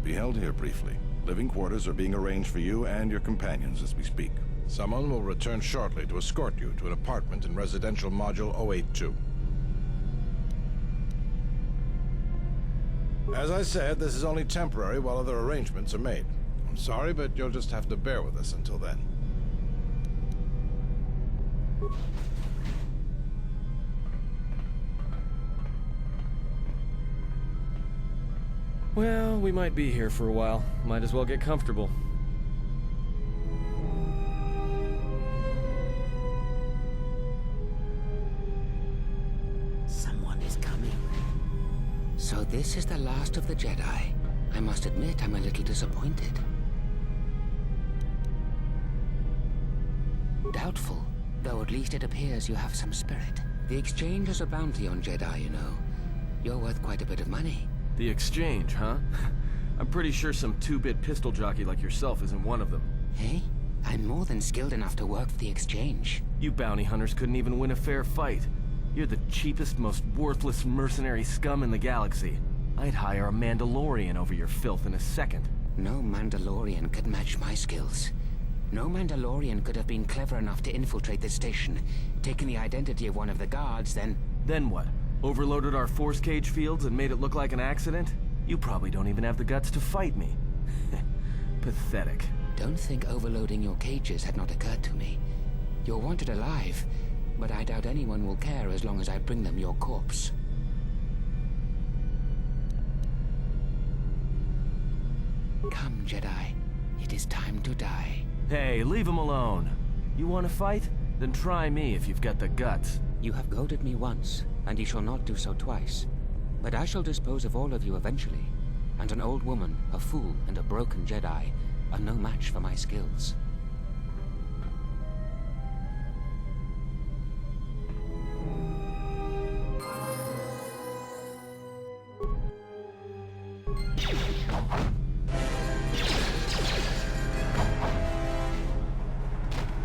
Be held here briefly. Living quarters are being arranged for you and your companions as we speak. Someone will return shortly to escort you to an apartment in residential module 082. As I said, this is only temporary while other arrangements are made. I'm sorry, but you'll just have to bear with us until then. Well, we might be here for a while. Might as well get comfortable. Someone is coming. So this is the last of the Jedi. I must admit, I'm a little disappointed. Doubtful, though at least it appears you have some spirit. The Exchange has a bounty on Jedi, you know. You're worth quite a bit of money. The Exchange, huh? I'm pretty sure some two-bit pistol jockey like yourself isn't one of them. Hey? I'm more than skilled enough to work for the Exchange. You bounty hunters couldn't even win a fair fight. You're the cheapest, most worthless mercenary scum in the galaxy. I'd hire a Mandalorian over your filth in a second. No Mandalorian could match my skills. No Mandalorian could have been clever enough to infiltrate this station, taken the identity of one of the guards, then... Then what? Overloaded our force cage fields and made it look like an accident? You probably don't even have the guts to fight me. Pathetic. Don't think overloading your cages had not occurred to me. You're wanted alive, but I doubt anyone will care as long as I bring them your corpse. Come, Jedi. It is time to die. Hey, leave him alone. You want to fight? Then try me if you've got the guts. You have goaded me once, and you shall not do so twice. But I shall dispose of all of you eventually. And an old woman, a fool, and a broken Jedi are no match for my skills.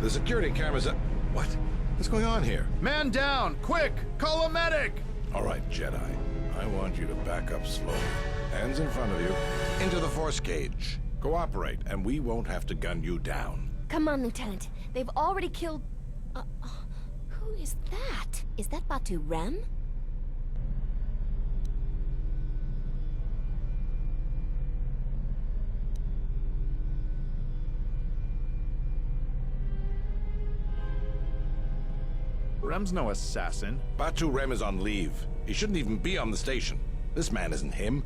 The security cameras are... What? What's going on here? Man down! Quick! Call a medic! All right, Jedi. I want you to back up slowly. Hands in front of you. Into the force cage. Cooperate, and we won't have to gun you down. Come on, Lieutenant. They've already killed... who is that? Is that Batu Rem? Rem's no assassin. Batu Rem is on leave. He shouldn't even be on the station. This man isn't him.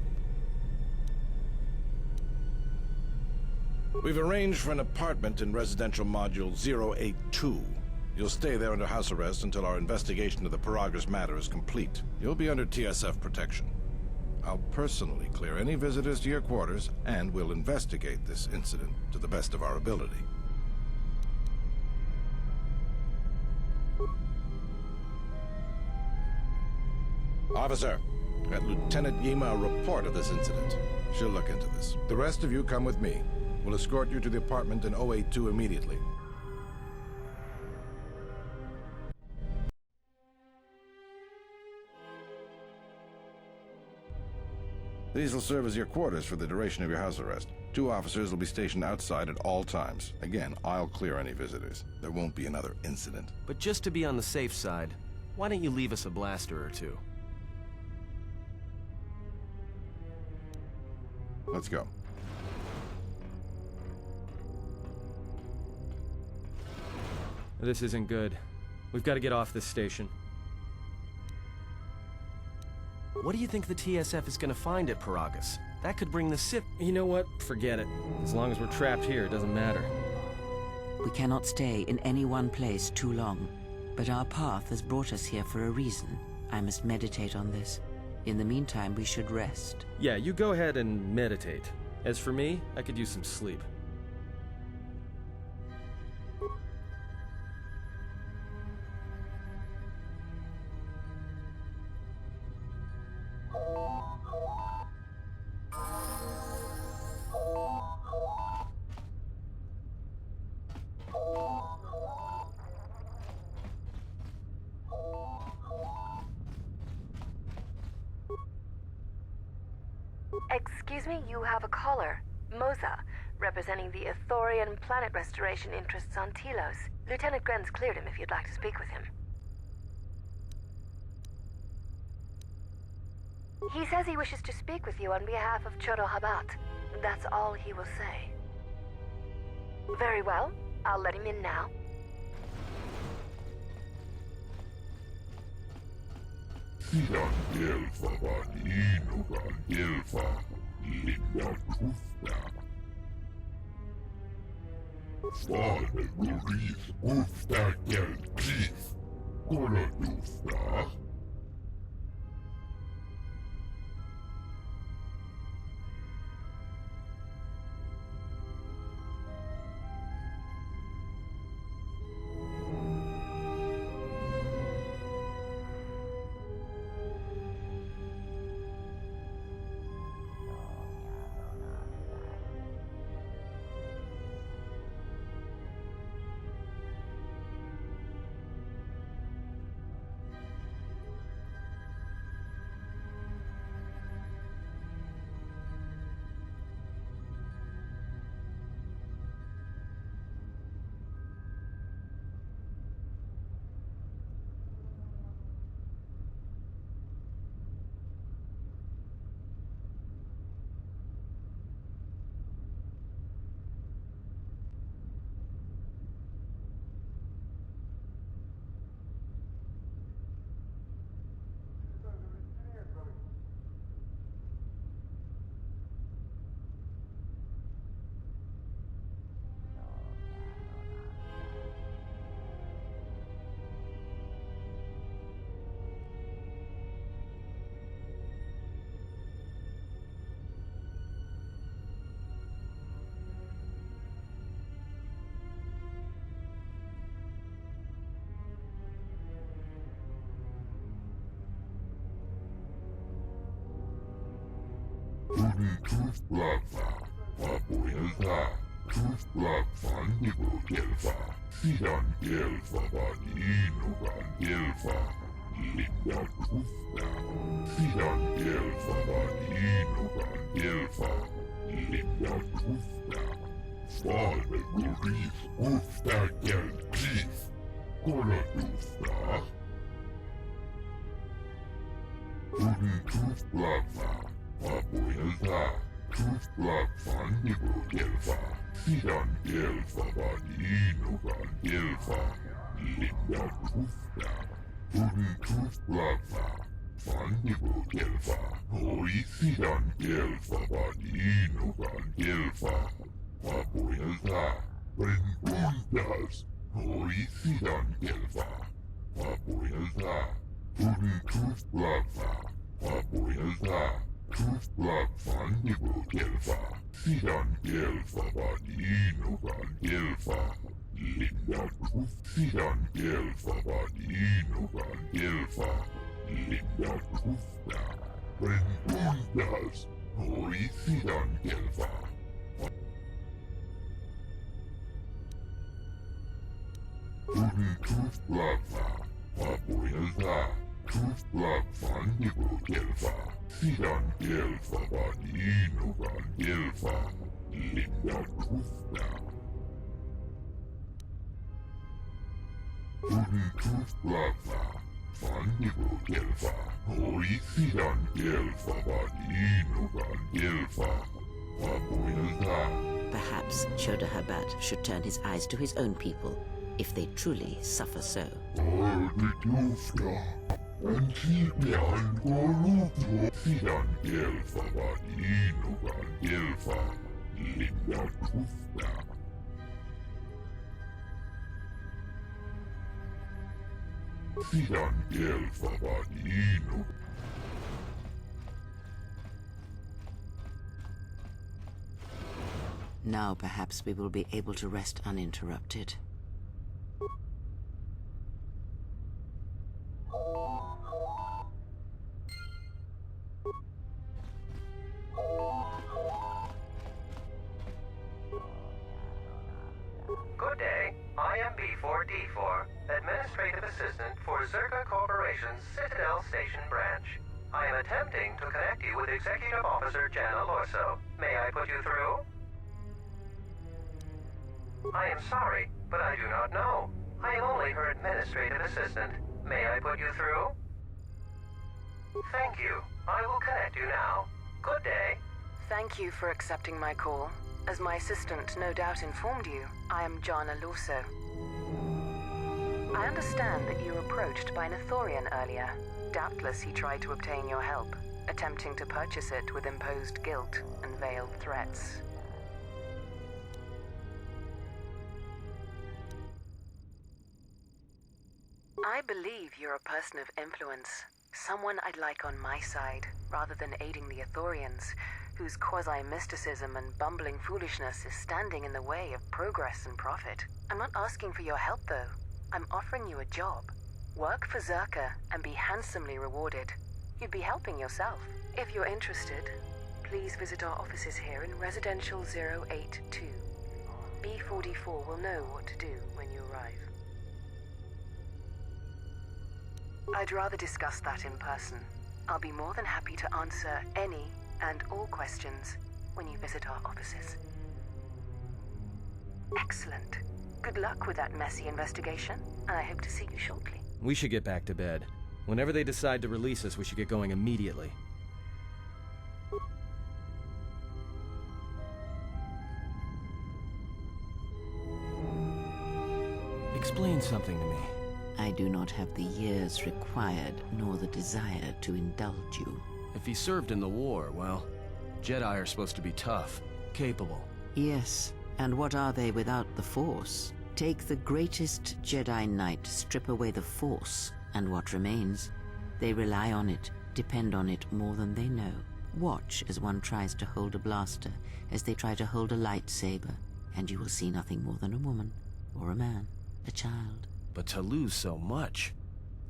We've arranged for an apartment in residential module 082. You'll stay there under house arrest until our investigation of the Paragas matter is complete. You'll be under TSF protection. I'll personally clear any visitors to your quarters, and we'll investigate this incident to the best of our ability. Officer, got Lieutenant Yima a report of this incident. She'll look into this. The rest of you come with me. We'll escort you to the apartment in 082 immediately. These will serve as your quarters for the duration of your house arrest. 2 officers will be stationed outside at all times. Again, I'll clear any visitors. There won't be another incident. But just to be on the safe side, why don't you leave us a blaster or 2? Let's go. This isn't good. We've got to get off this station. What do you think the TSF is going to find at Paragas? That could bring the Sith... You know what? Forget it. As long as we're trapped here, it doesn't matter. We cannot stay in any one place too long. But our path has brought us here for a reason. I must meditate on this. In the meantime, we should rest. Yeah, you go ahead and meditate. As for me, I could use some sleep. Excuse me, you have a caller. Moza, representing the Ithorian planet restoration interests on Telos. Lieutenant Grenz cleared him if you'd like to speak with him. He says he wishes to speak with you on behalf of Choro Habat. That's all he will say. Very well. I'll let him in now. Perhaps Chodahabat should turn his eyes to his own people, if they truly suffer so. Now perhaps we will be able to rest uninterrupted. Good day. I am B4D4, Administrative Assistant for Zerka Corporation's Citadel Station branch. I am attempting to connect you with Executive Officer Jana Lorso. May I put you through? I am sorry, but I do not know. I am only her administrative assistant. May I put you through? Thank you. I will connect you now. Good day. Thank you for accepting my call. As my assistant no doubt informed you, I am Jana Lorso. I understand that you were approached by an Ithorian earlier. Doubtless he tried to obtain your help, attempting to purchase it with imposed guilt and veiled threats. I believe you're a person of influence, someone I'd like on my side, rather than aiding the Ithorians, whose quasi-mysticism and bumbling foolishness is standing in the way of progress and profit. I'm not asking for your help, though. I'm offering you a job. Work for Zerka and be handsomely rewarded. You'd be helping yourself. If you're interested, please visit our offices here in Residential 082. B44 will know what to do when you arrive. I'd rather discuss that in person. I'll be more than happy to answer any and all questions when you visit our offices. Excellent. Good luck with that messy investigation, and I hope to see you shortly. We should get back to bed. Whenever they decide to release us, we should get going immediately. Explain something to me. I do not have the years required, nor the desire to indulge you. If he served in the war, well, Jedi are supposed to be tough, capable. Yes, and what are they without the Force? Take the greatest Jedi Knight, strip away the Force, and what remains? They rely on it, depend on it more than they know. Watch as one tries to hold a blaster, as they try to hold a lightsaber, and you will see nothing more than a woman, or a man, a child. But to lose so much,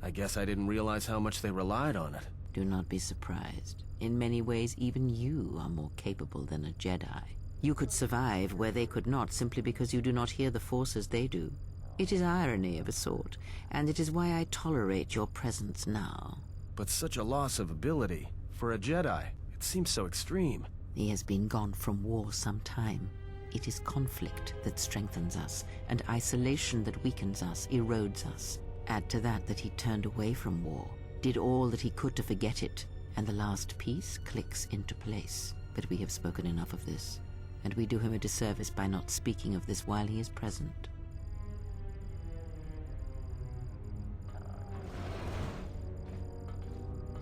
I guess I didn't realize how much they relied on it. Do not be surprised. In many ways, even you are more capable than a Jedi. You could survive where they could not simply because you do not hear the Force as they do. It is irony of a sort, and it is why I tolerate your presence now. But such a loss of ability. For a Jedi, it seems so extreme. He has been gone from war some time. It is conflict that strengthens us, and isolation that weakens us, erodes us. Add to that he turned away from war, did all that he could to forget it, and the last piece clicks into place. But we have spoken enough of this, and we do him a disservice by not speaking of this while he is present.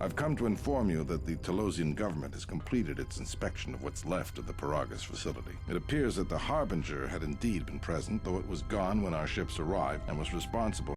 I've come to inform you that the Telosian government has completed its inspection of what's left of the Paragas facility. It appears that the Harbinger had indeed been present, though it was gone when our ships arrived and was responsible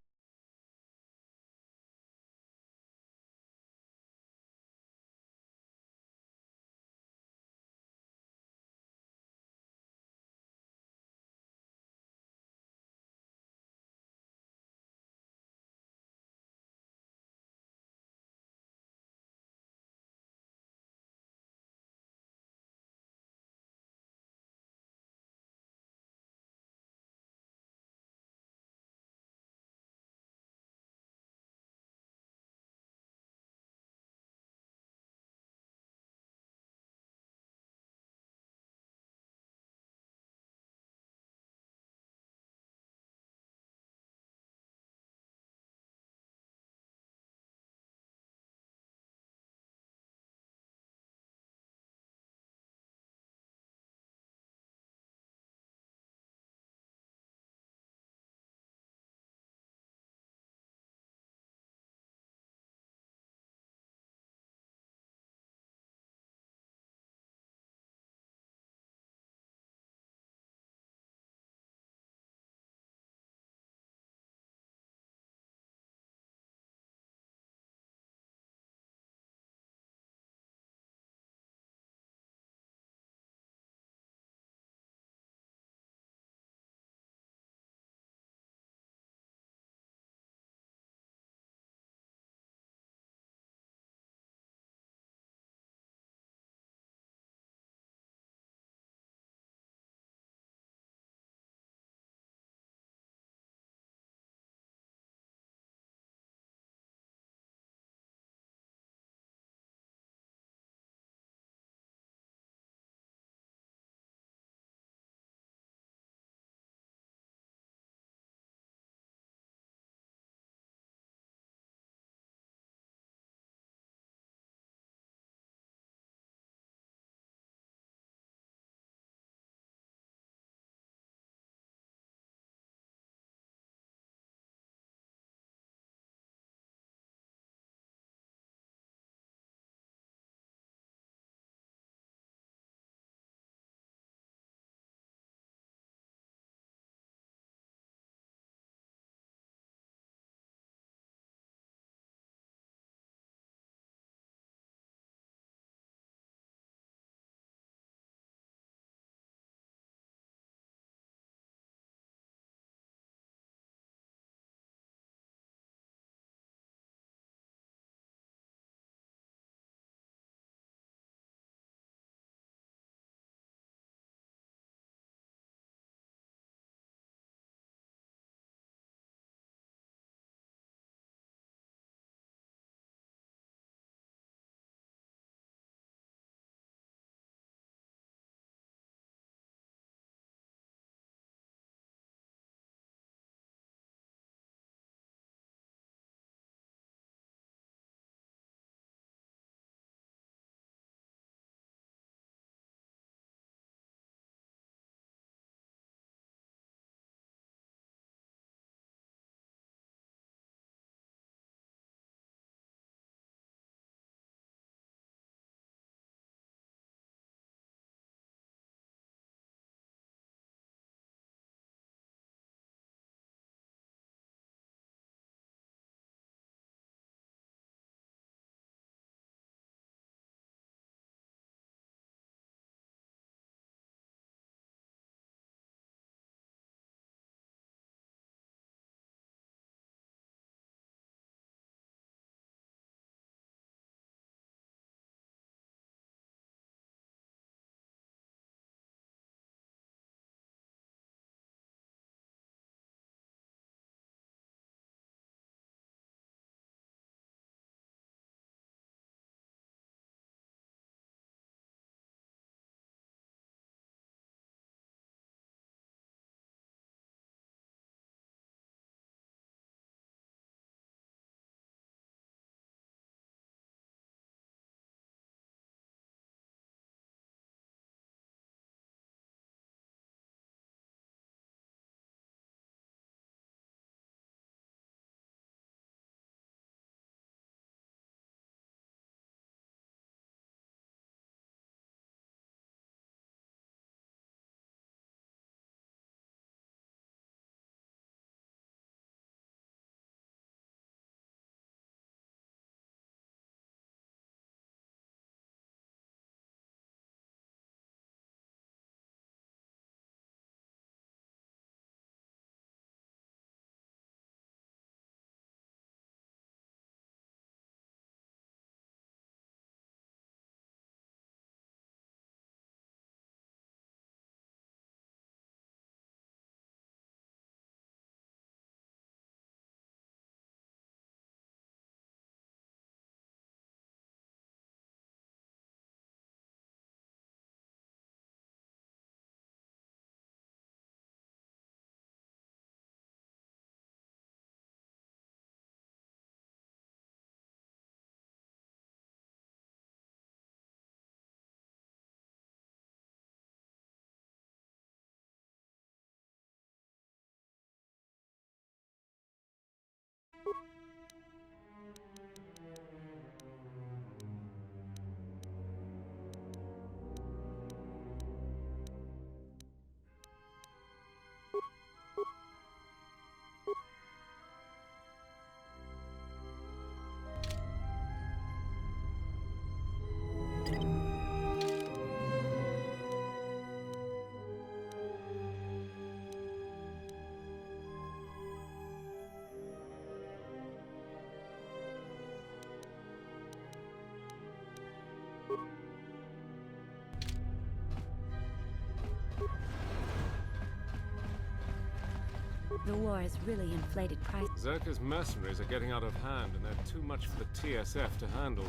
The war has really inflated prices. Zerka's mercenaries are getting out of hand, and they're too much for the TSF to handle.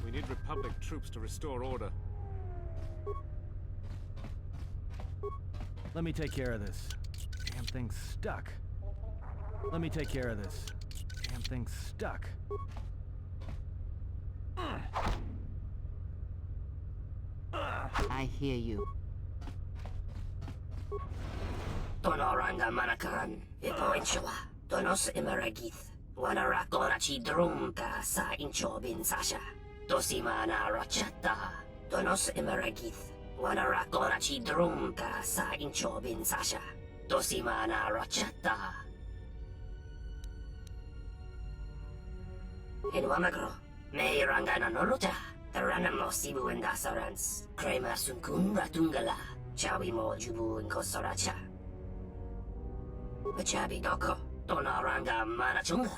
We need Republic troops to restore order. Let me take care of this. Damn thing's stuck. Let me take care of this. Damn thing's stuck. I hear you. Tonoranga Manakan, Ipoinchua, Donos Imeragith, Wanarakorachi Drumka sa Inchobin Sasha, Dosimana Rochata, Donos Imeragith, Wanarakorachi Drumka sa Inchobin Sasha, Dosimana Rochata. In Wamagro, May Rangana Noruta, Taranamo Sibu and Dasarans, Kramer Sunkun Ratungala, Chawi Mo Jubu and Kosoracha. Chabi Doko, Tonoranga Manachunga.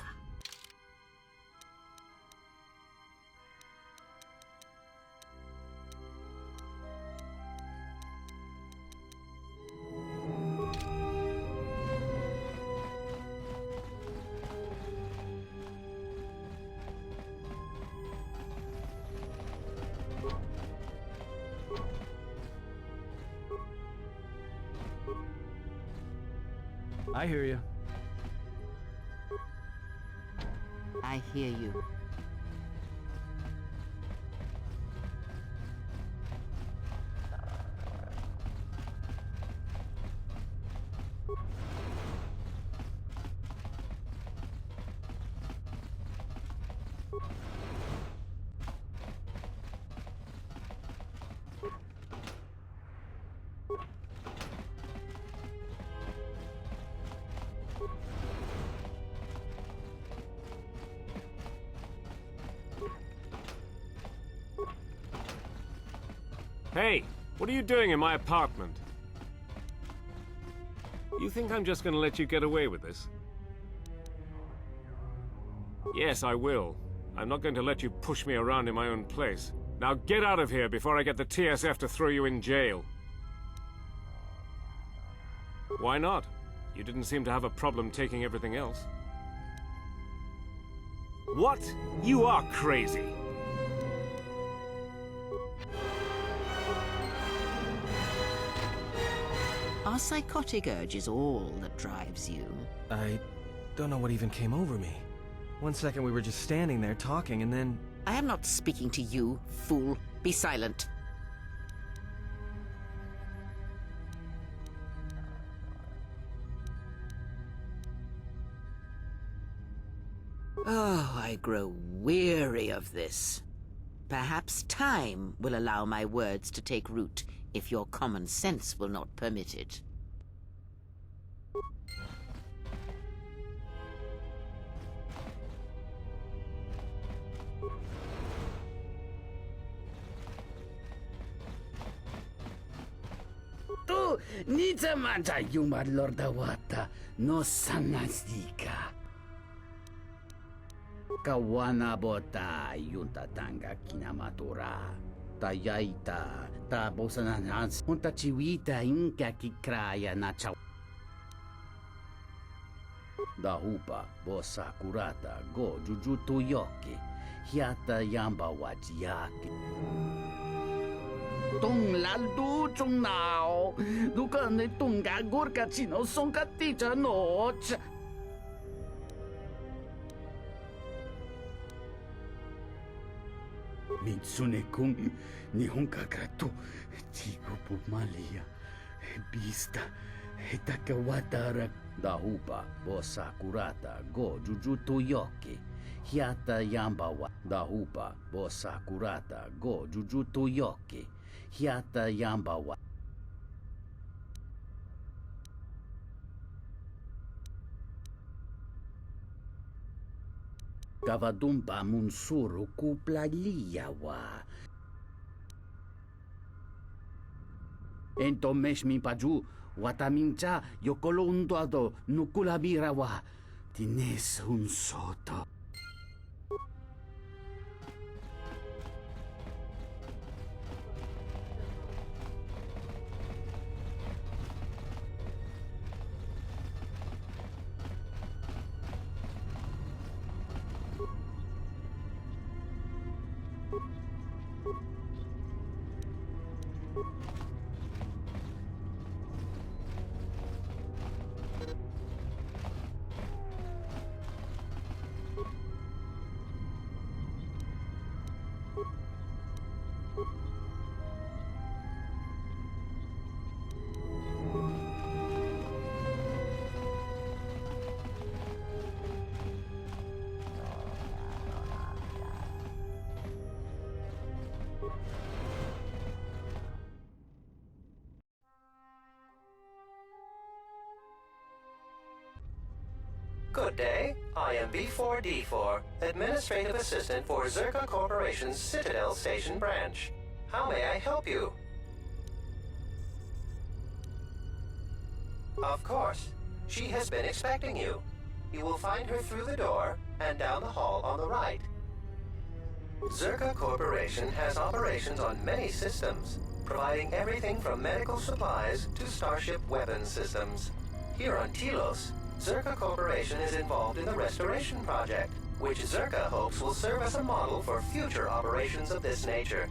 I hear you. I hear you. Hey, what are you doing in my apartment? You think I'm just gonna let you get away with this? Yes, I will. I'm not going to let you push me around in my own place. Now get out of here before I get the TSF to throw you in jail. Why not? You didn't seem to have a problem taking everything else. What? You are crazy! Our psychotic urge is all that drives you. I don't know what even came over me. One second we were just standing there talking, and then... I am not speaking to you, fool. Be silent. Oh, I grow weary of this. Perhaps time will allow my words to take root if your common sense will not permit it. Tu nizamanta yuma lordawata no sanasika. Kawana bota yunta tanga kinamatura. Tayaita ta bosanans unta chiwita inka kikraya na chaw. Da hupa bosa kurata go jujutu yoki hiata yamba wajiaki. Tung laldu chung nao duka ne tunga gorka chino sonka ticha noch. Mitsune-kun, Nihon Kakrato, Chico Pumalia, Bista, Takawatara, Dahupa, Bosa Kurata, Go Jujutu Yoki, Hiata Yambawa, Dahupa, Bosa Kurata, Go Jujutu Yoki, Hiata Yambawa. Kavadumpa munsuru kuplaliawa. Entomesh mi paju, watamincha yokolundoado nukulabirawa. Tines un soto. Good day. I am B4D4, Administrative Assistant for Zerka Corporation's Citadel Station branch. How may I help you? Of course. She has been expecting you. You will find her through the door and down the hall on the right. Zerka Corporation has operations on many systems, providing everything from medical supplies to starship weapons systems. Here on Telos, Zerka Corporation is involved in the restoration project, which Zerka hopes will serve as a model for future operations of this nature.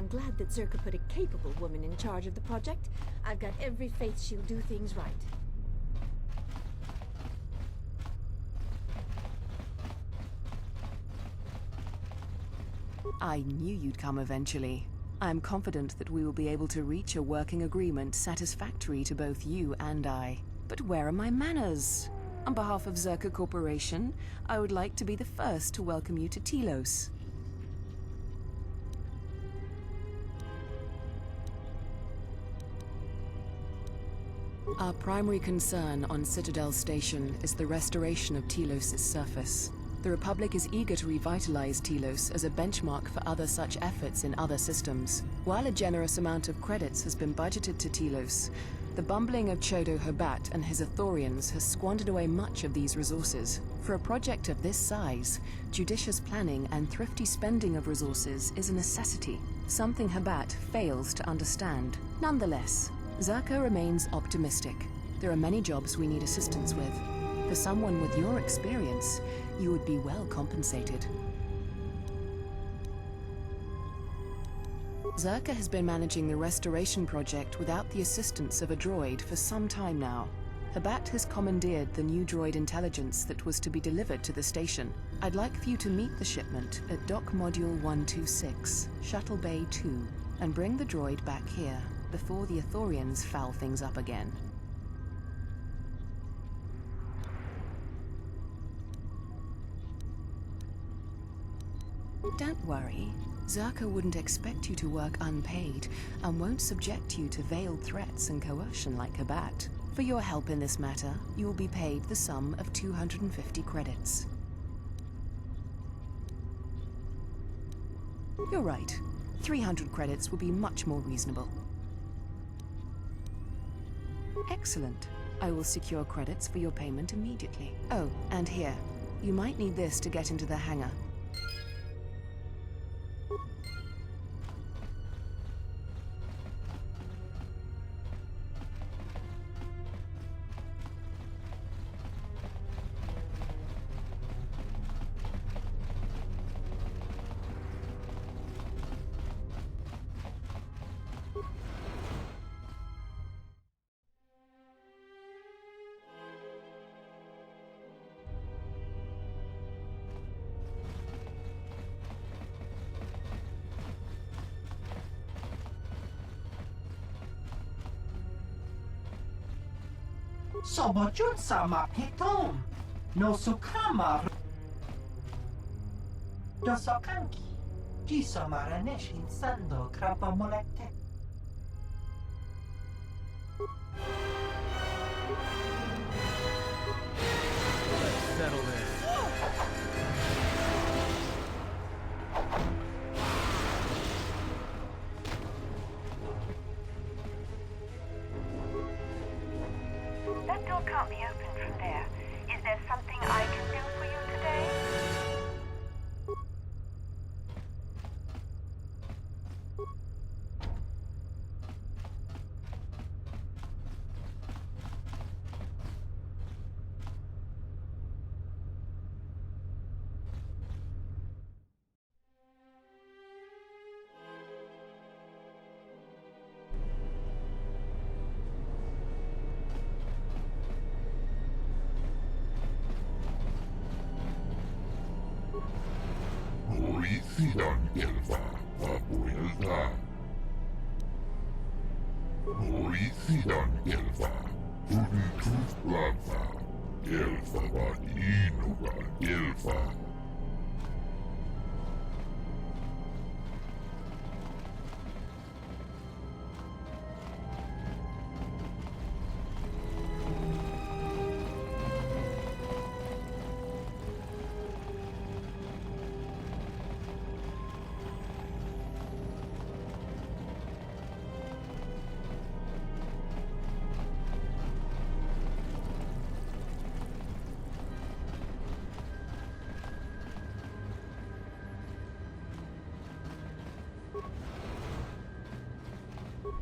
I'm glad that Zerka put a capable woman in charge of the project. I've got every faith she'll do things right. I knew you'd come eventually. I'm confident that we will be able to reach a working agreement satisfactory to both you and I. But where are my manners? On behalf of Zerka Corporation, I would like to be the first to welcome you to Telos. Our primary concern on Citadel Station is the restoration of Telos' surface. The Republic is eager to revitalize Telos as a benchmark for other such efforts in other systems. While a generous amount of credits has been budgeted to Telos, the bumbling of Chodo Habat and his Ithorians has squandered away much of these resources. For a project of this size, judicious planning and thrifty spending of resources is a necessity, something Habat fails to understand. Nonetheless, Zerka remains optimistic. There are many jobs we need assistance with. For someone with your experience, you would be well compensated. Zerka has been managing the restoration project without the assistance of a droid for some time now. Habat has commandeered the new droid intelligence that was to be delivered to the station. I'd like for you to meet the shipment at Dock Module 126, Shuttle Bay 2, and bring the droid back here before the Ithorians foul things up again. Don't worry. Zerka wouldn't expect you to work unpaid and won't subject you to veiled threats and coercion like Habat. For your help in this matter, you will be paid the sum of 250 credits. You're right. 300 credits would be much more reasonable. Excellent. I will secure credits for your payment immediately. Oh, and here. You might need this to get into the hangar. Sobojun sama pitom. No sukama. Dosokanki. Jiso maranesh insando krapa molekte. Let's settle this. Sidon Elfa Vapuilta. Hori Sidon Elfa Tudentuf Lava Elfa va Inuga Elfa.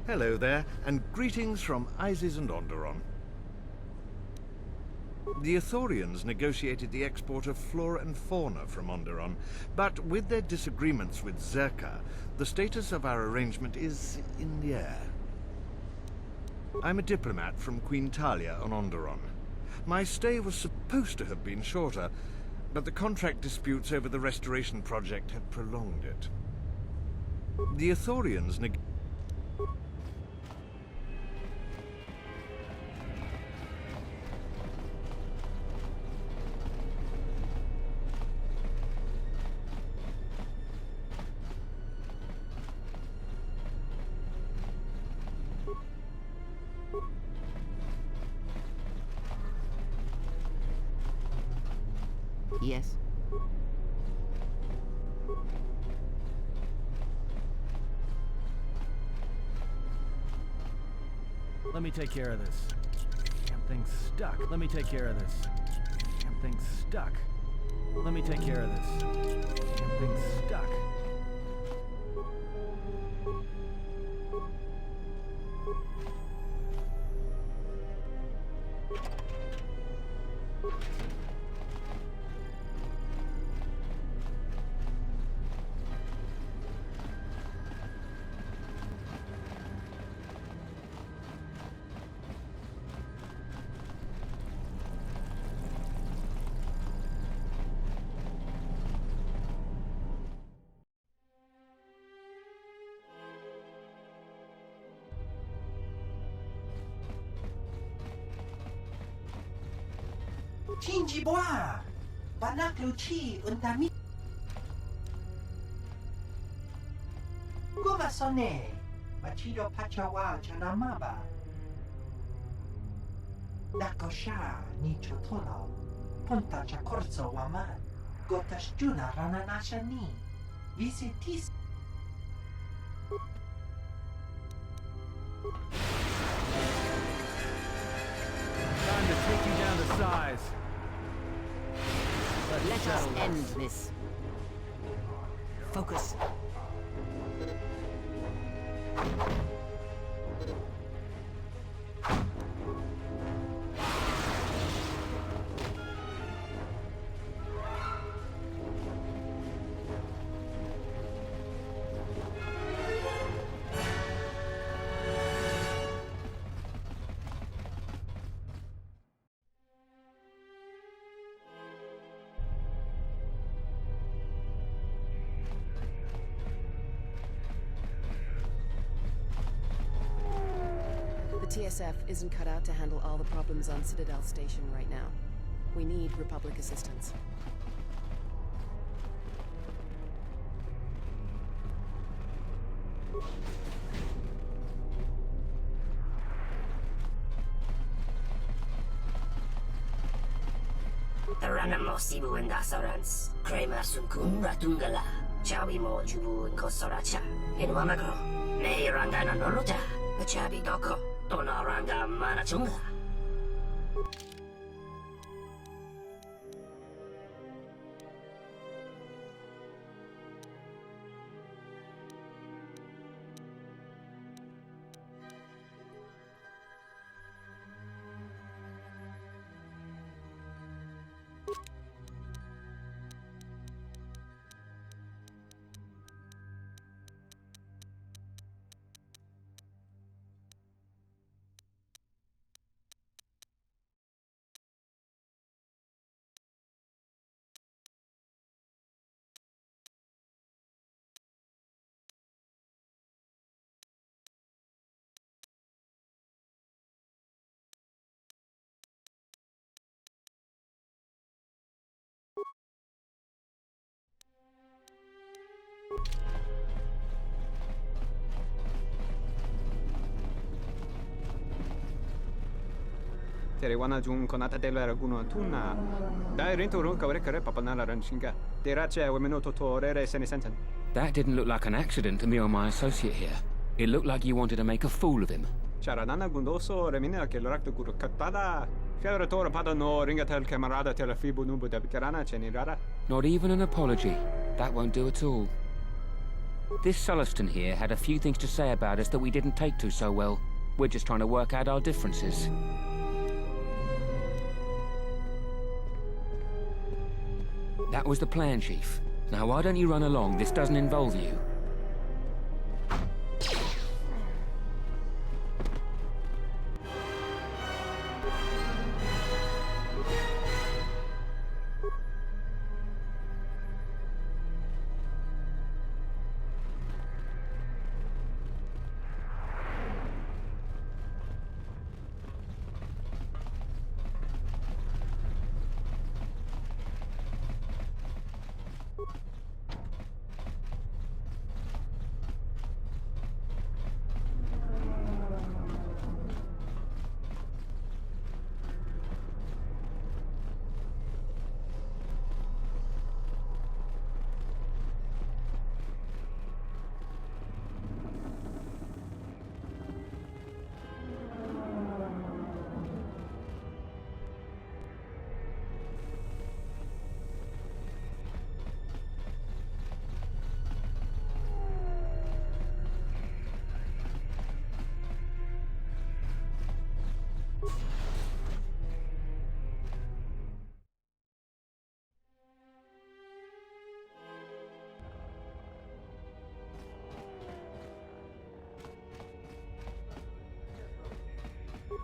Hello there, and greetings from Isis and Onderon. The Ithorians negotiated the export of flora and fauna from Onderon, but with their disagreements with Zerka, the status of our arrangement is in the air. I'm a diplomat from Queen Talia on Onderon. My stay was supposed to have been shorter, but the contract disputes over the restoration project have prolonged it. The Ithorians Yes? Let me take care of this. Damn thing's stuck. Let me take care of this. Damn thing's stuck. Let me take care of this. Damn thing's stuck. Cinji boa, banak luci untami. Gova sone, machido pachawa chanamaba. Dakosha ni chotono, ponta chakorzo waman, gotashjuna rananasha ni, visitis. Time to take you down to size. Let us end this. Focus. The TSF isn't cut out to handle all the problems on Citadel Station right now. We need Republic assistance. Taranamo Sibu and Asarans, Kramer Sunkun Ratungala, Chawi Mo Jubu and Kosoracha, in Wamagro, May Rangana Noruta, the Chabi Doko, Dona Ranga Manachunga. Terewana jung konata delera guno tuna. Dai rinto runka rekare papanala ranshinga. Derache wemenoto torere senesensen. That didn't look like an accident to me or my associate here. It looked like you wanted to make a fool of him. Charanana gundoso remina che l'orakto guru katpada. Fiora tora pada no ringatel camarada telefibu nubu de bicarana cenirara. Not even an apology. That won't do at all. This Sulluston here had a few things to say about us that we didn't take to so well. We're just trying to work out our differences. That was the plan, Chief. Now why don't you run along? This doesn't involve you.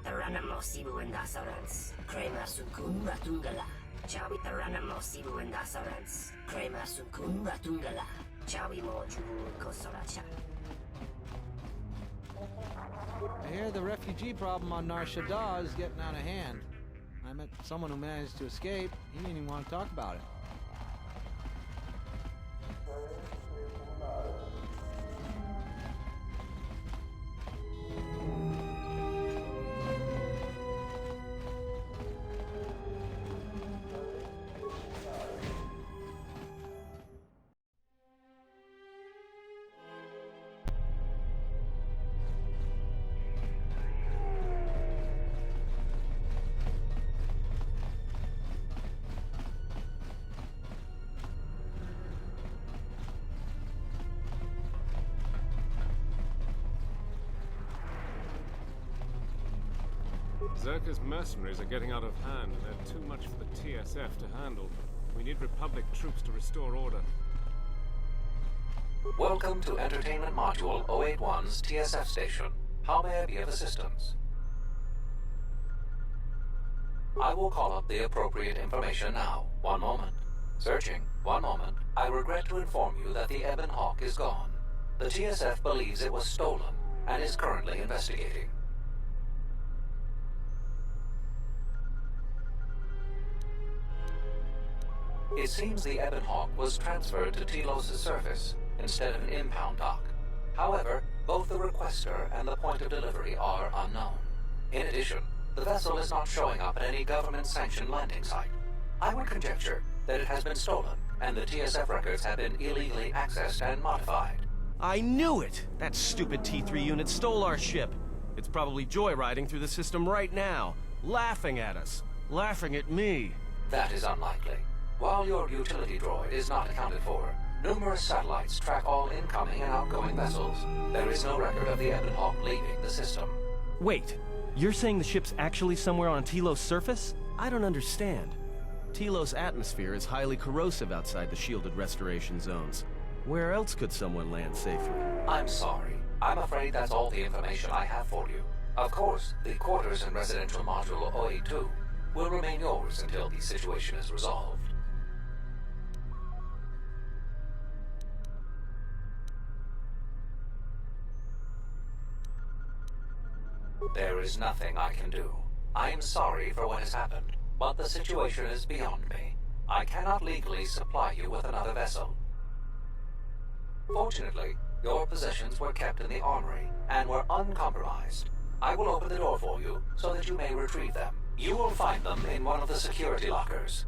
Taranamo Sibu and Asarans, Kramer Sunkun Ratungala, Chawi Taranamo Sibu and Asarans, Kramer Sunkun Ratungala, Chawi Mojubu Kosoracha. I hear the refugee problem on Nar Shaddaa is getting out of hand. I met someone who managed to escape. He didn't even want to talk about it. Zerka's mercenaries are getting out of hand, and they're too much for the TSF to handle. We need Republic troops to restore order. Welcome to Entertainment Module 081's TSF station. How may I be of assistance? I will call up the appropriate information now. One moment. Searching. One moment. I regret to inform you that the Ebon Hawk is gone. The TSF believes it was stolen and is currently investigating. It seems the Ebon Hawk was transferred to Telos' surface instead of an impound dock. However, both the requester and the point of delivery are unknown. In addition, the vessel is not showing up at any government-sanctioned landing site. I would conjecture that it has been stolen, and the TSF records have been illegally accessed and modified. I knew it! That stupid T3 unit stole our ship. It's probably joyriding through the system right now, laughing at us, laughing at me. That is unlikely. While your utility droid is not accounted for, numerous satellites track all incoming and outgoing vessels. There is no record of the Ebon Hawk leaving the system. Wait, you're saying the ship's actually somewhere on Telos' surface? I don't understand. Telos' atmosphere is highly corrosive outside the shielded restoration zones. Where else could someone land safely? I'm sorry. I'm afraid that's all the information I have for you. Of course, the quarters in Residential Module 082 will remain yours until the situation is resolved. There is nothing I can do. I am sorry for what has happened, but the situation is beyond me. I cannot legally supply you with another vessel. Fortunately, your possessions were kept in the armory and were uncompromised. I will open the door for you so that you may retrieve them. You will find them in one of the security lockers.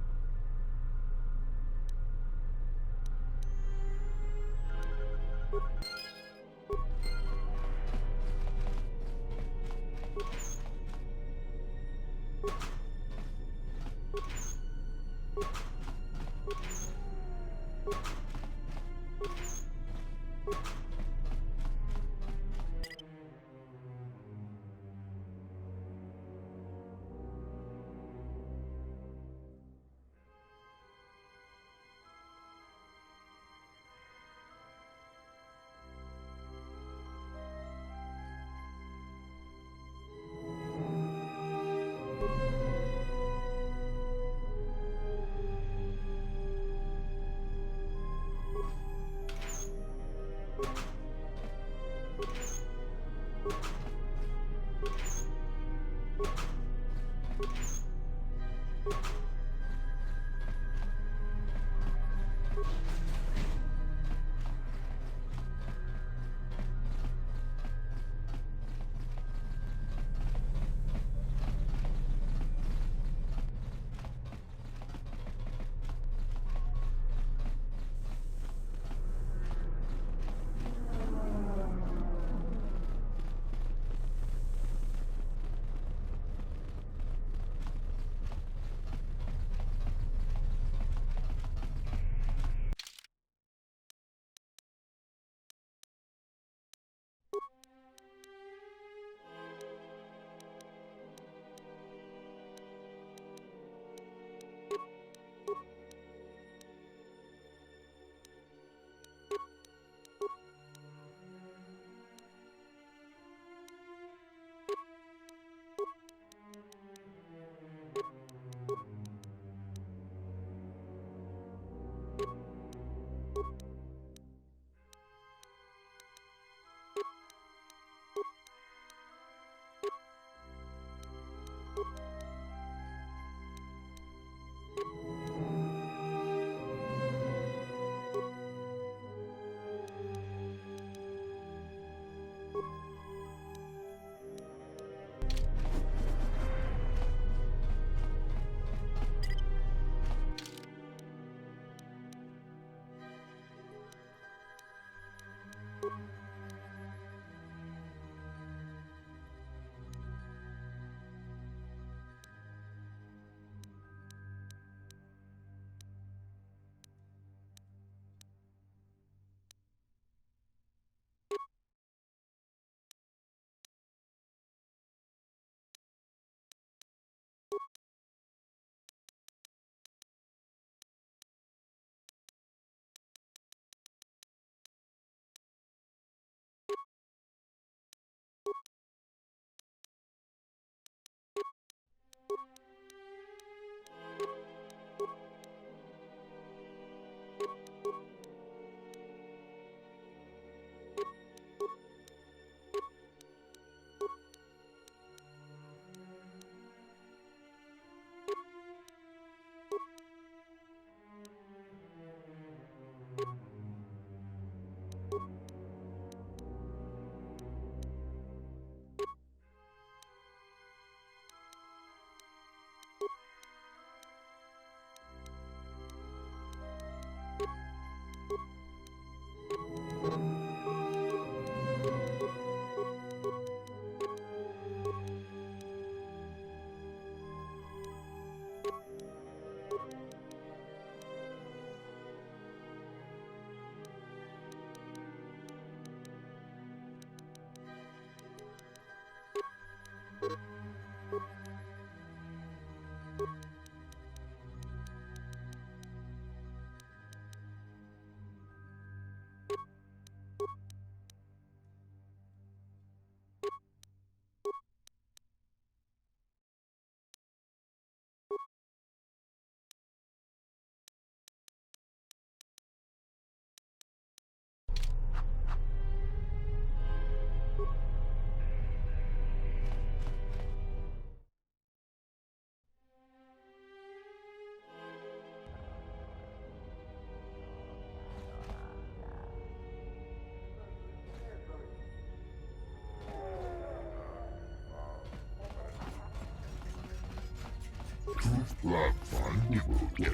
Club Fundible Gel.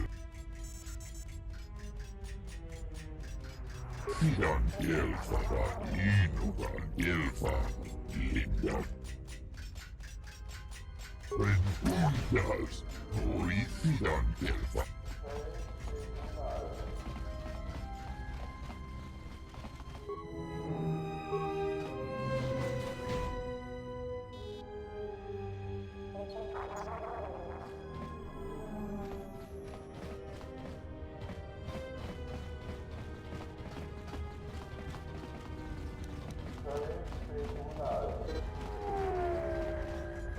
Sidan Gelfa Inugan Gelfa Linda. Renundas Ori Sidan Gelfa.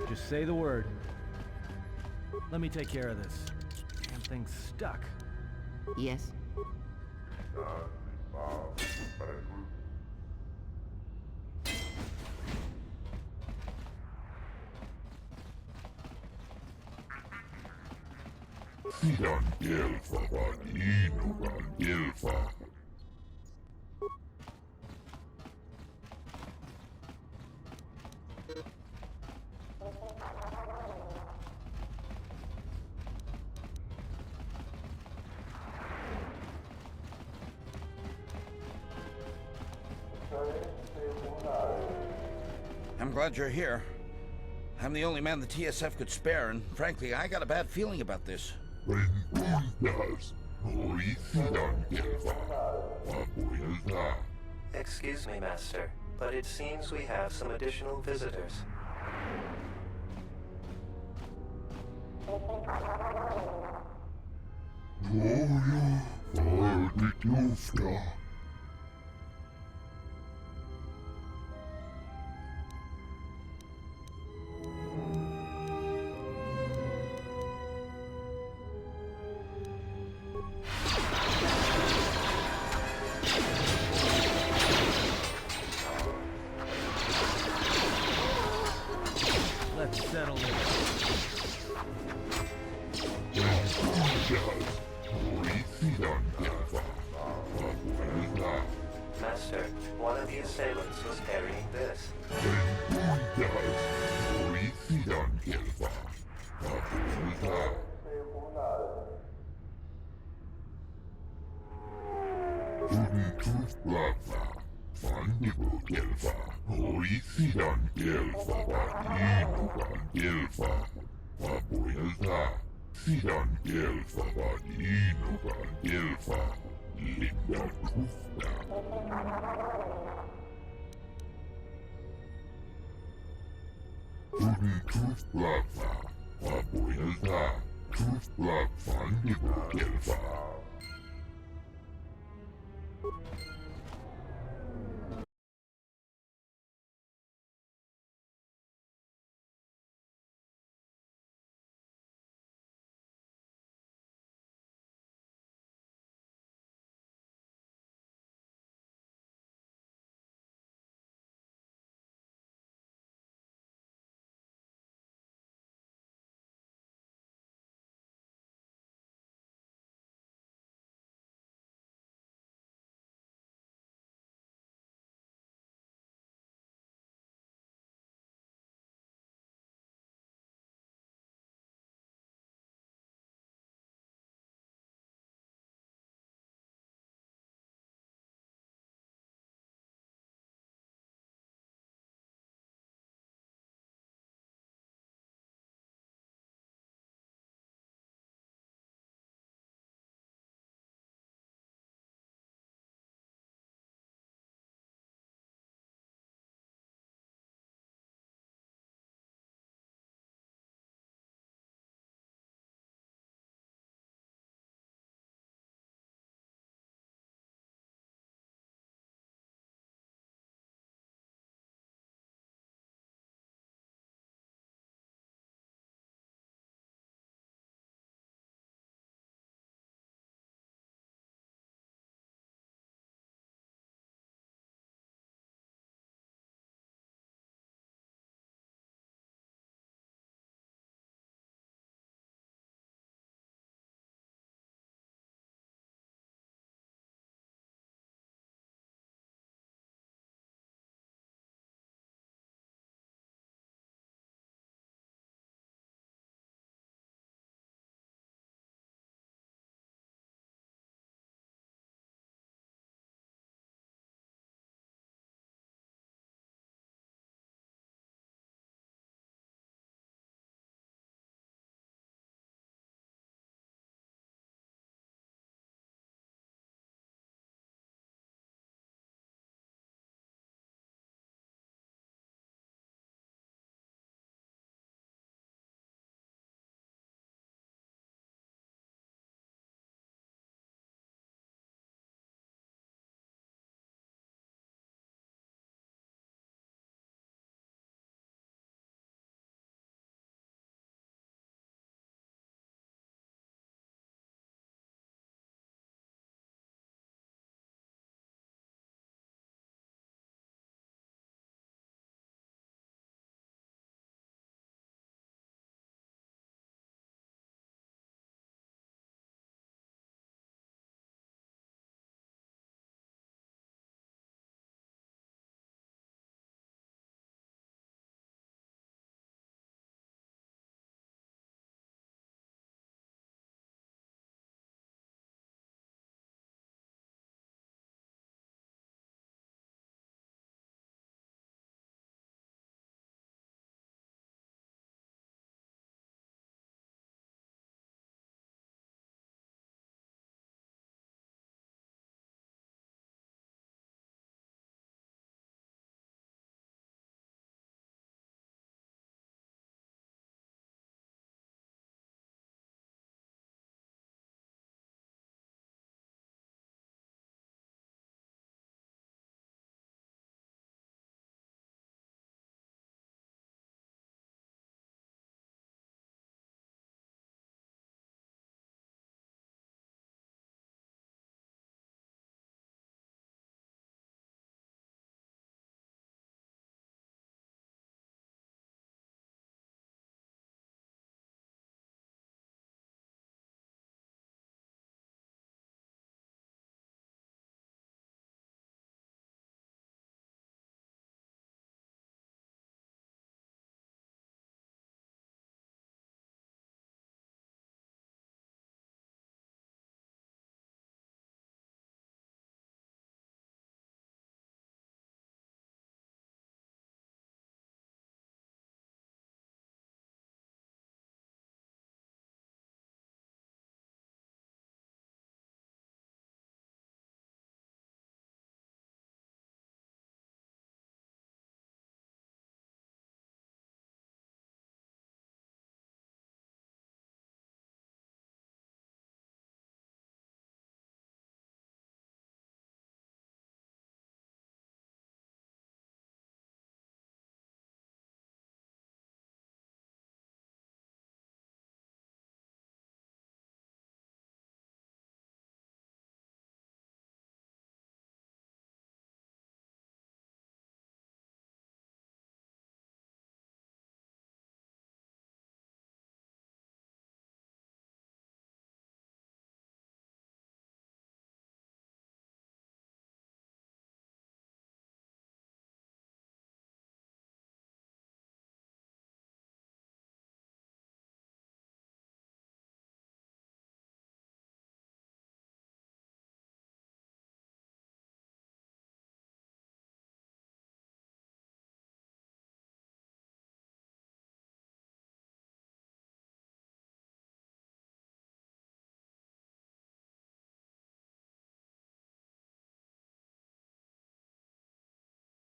Just say the word. Let me take care of this. Damn thing's stuck. Yes? Sidan Gelfa Inugan Gelfa. I'm glad you're here. I'm the only man the TSF could spare, and frankly, I got a bad feeling about this. Excuse me, Master, but it seems we have some additional visitors. Let's settle this. Master, one of the assailants was carrying this. Fundible Gelfa, Orisidan Gelfa, Inugan Gelfa, Papuelta, Sidan Gelfa, Inugan Gelfa, Linda Tufta. Tufta, Papuelta, Tufta, Fundible Gelfa.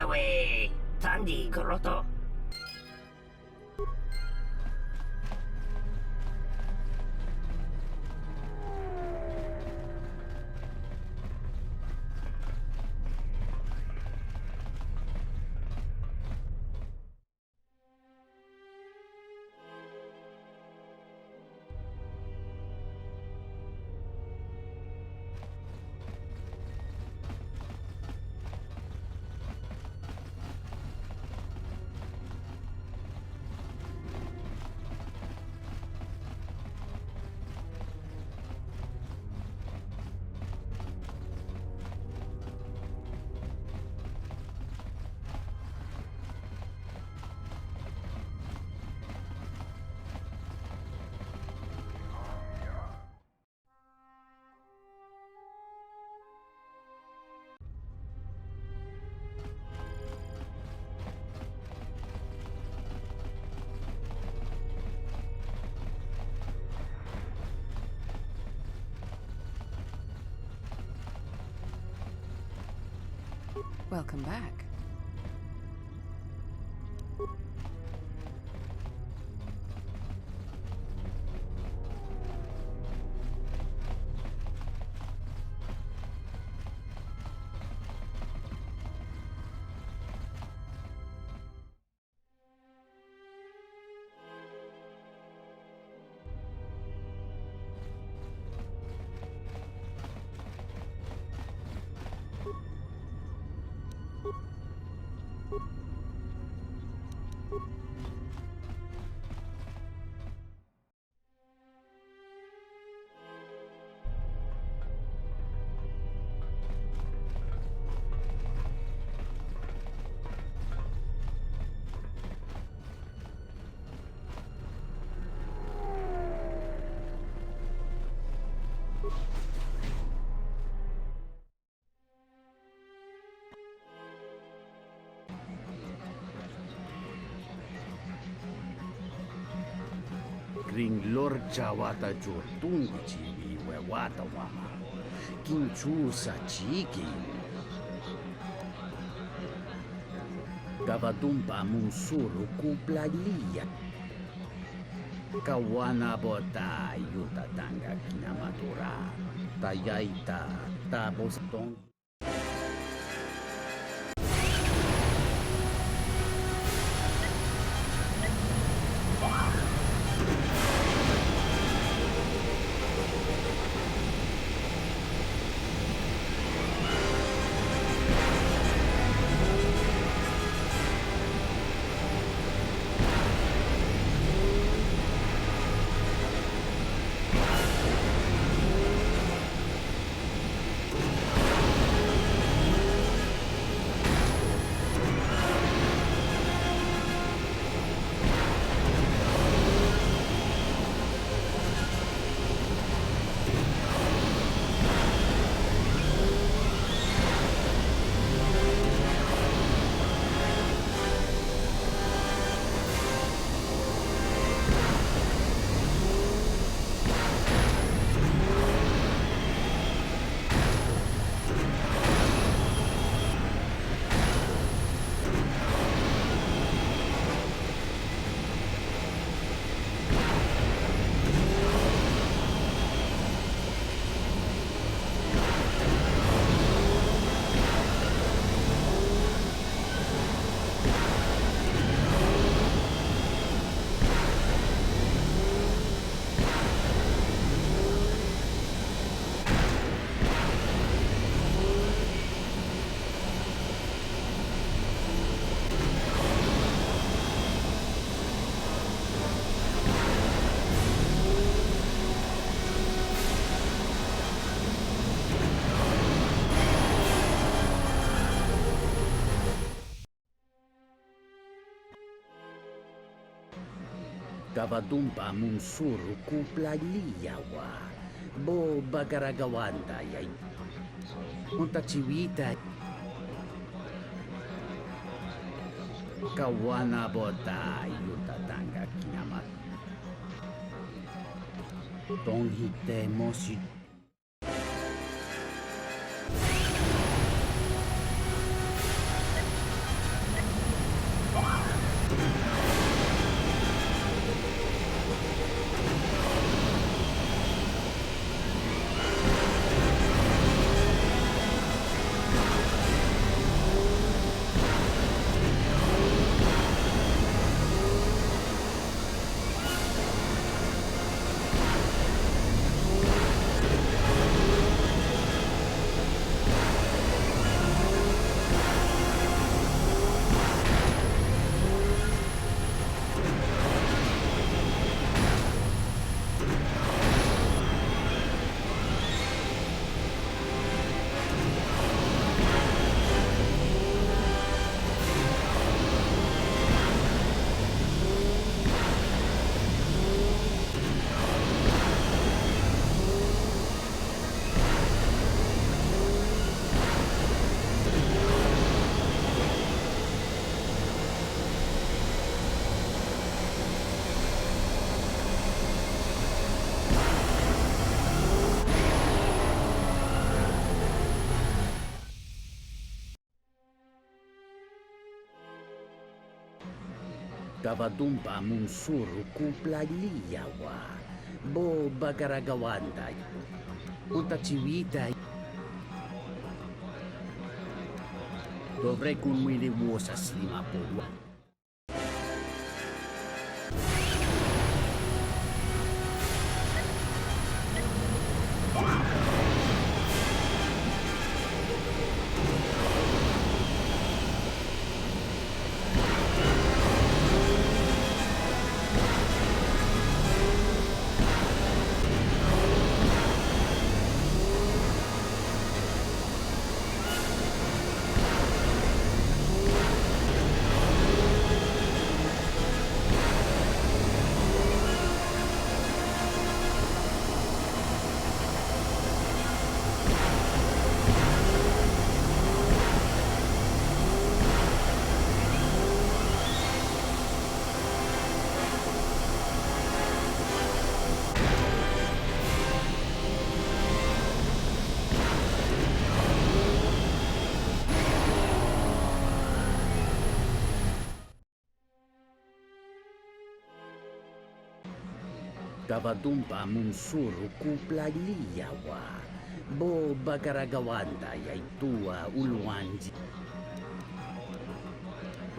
Away! Tandi Goroto. Welcome back. Ring Lord Jawata Jortungu Chibi Wewata Wama Kinchu Sachiki Gavadumpa Munsuru Kuplalia Kawana Bota Yutatanga Kinamatura Tayaita Tabostong Gavadumpa Munsuru Kuplalia Wa Bo Bagaragawanda Yay Untachiwita Kawana Bota Yutatanga Kinamat Donghite Mosi Kavadumpa munsuru kuplaliyawa. Bo bagaragawanda. Utachiwita. Dovrei kunmili wuosa slimapulwa. Kavadumpa munsuru kuplaliyawa. Bo bagaragawanda yaitua uluanji.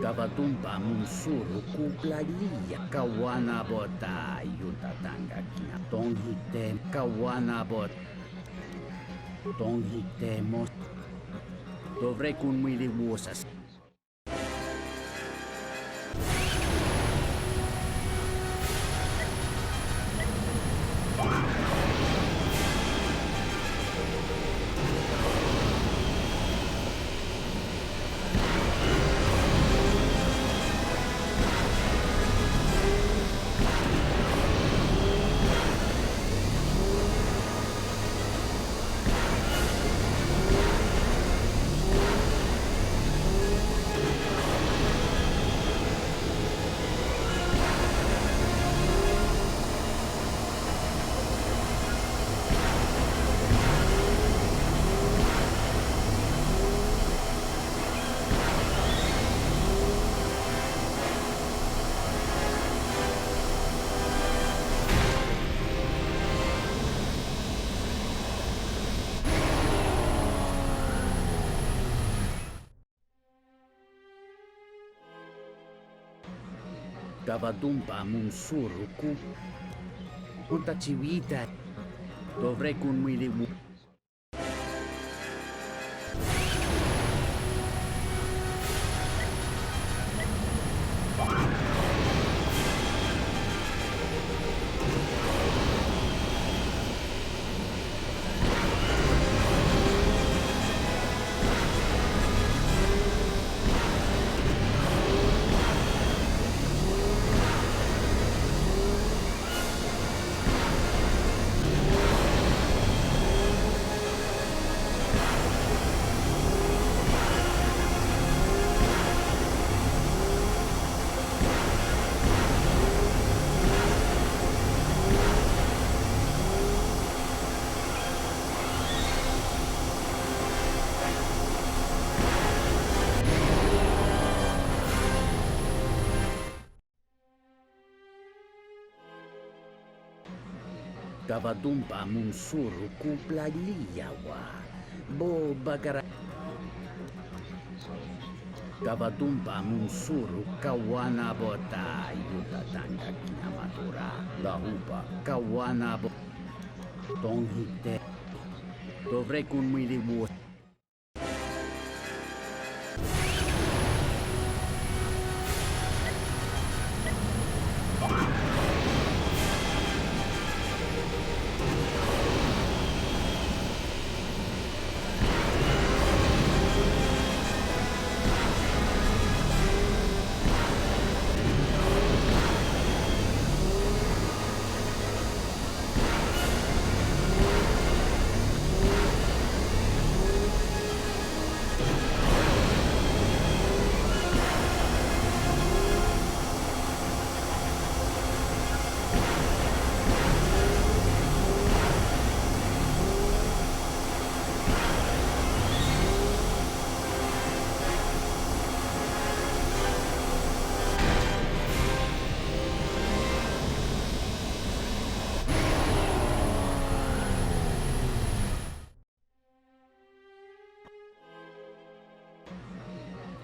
Kavadumpa munsuru kuplaliya. Kawana bota yutatanga kina. Tonghite kawana bot. Tonghite mos. Dovrei kunmili wuosas. Kavadumpa munsuru ku. Utachiwita. Dovrei kunmili wuosas. Kavadumpa munsuru kuplaliyawa. Bo bagara. Kavadumpa munsuru kawana bota yutatanga kinamatura. Lahupa kawana bo. Tonghite. Dovrei kunmili wuosas.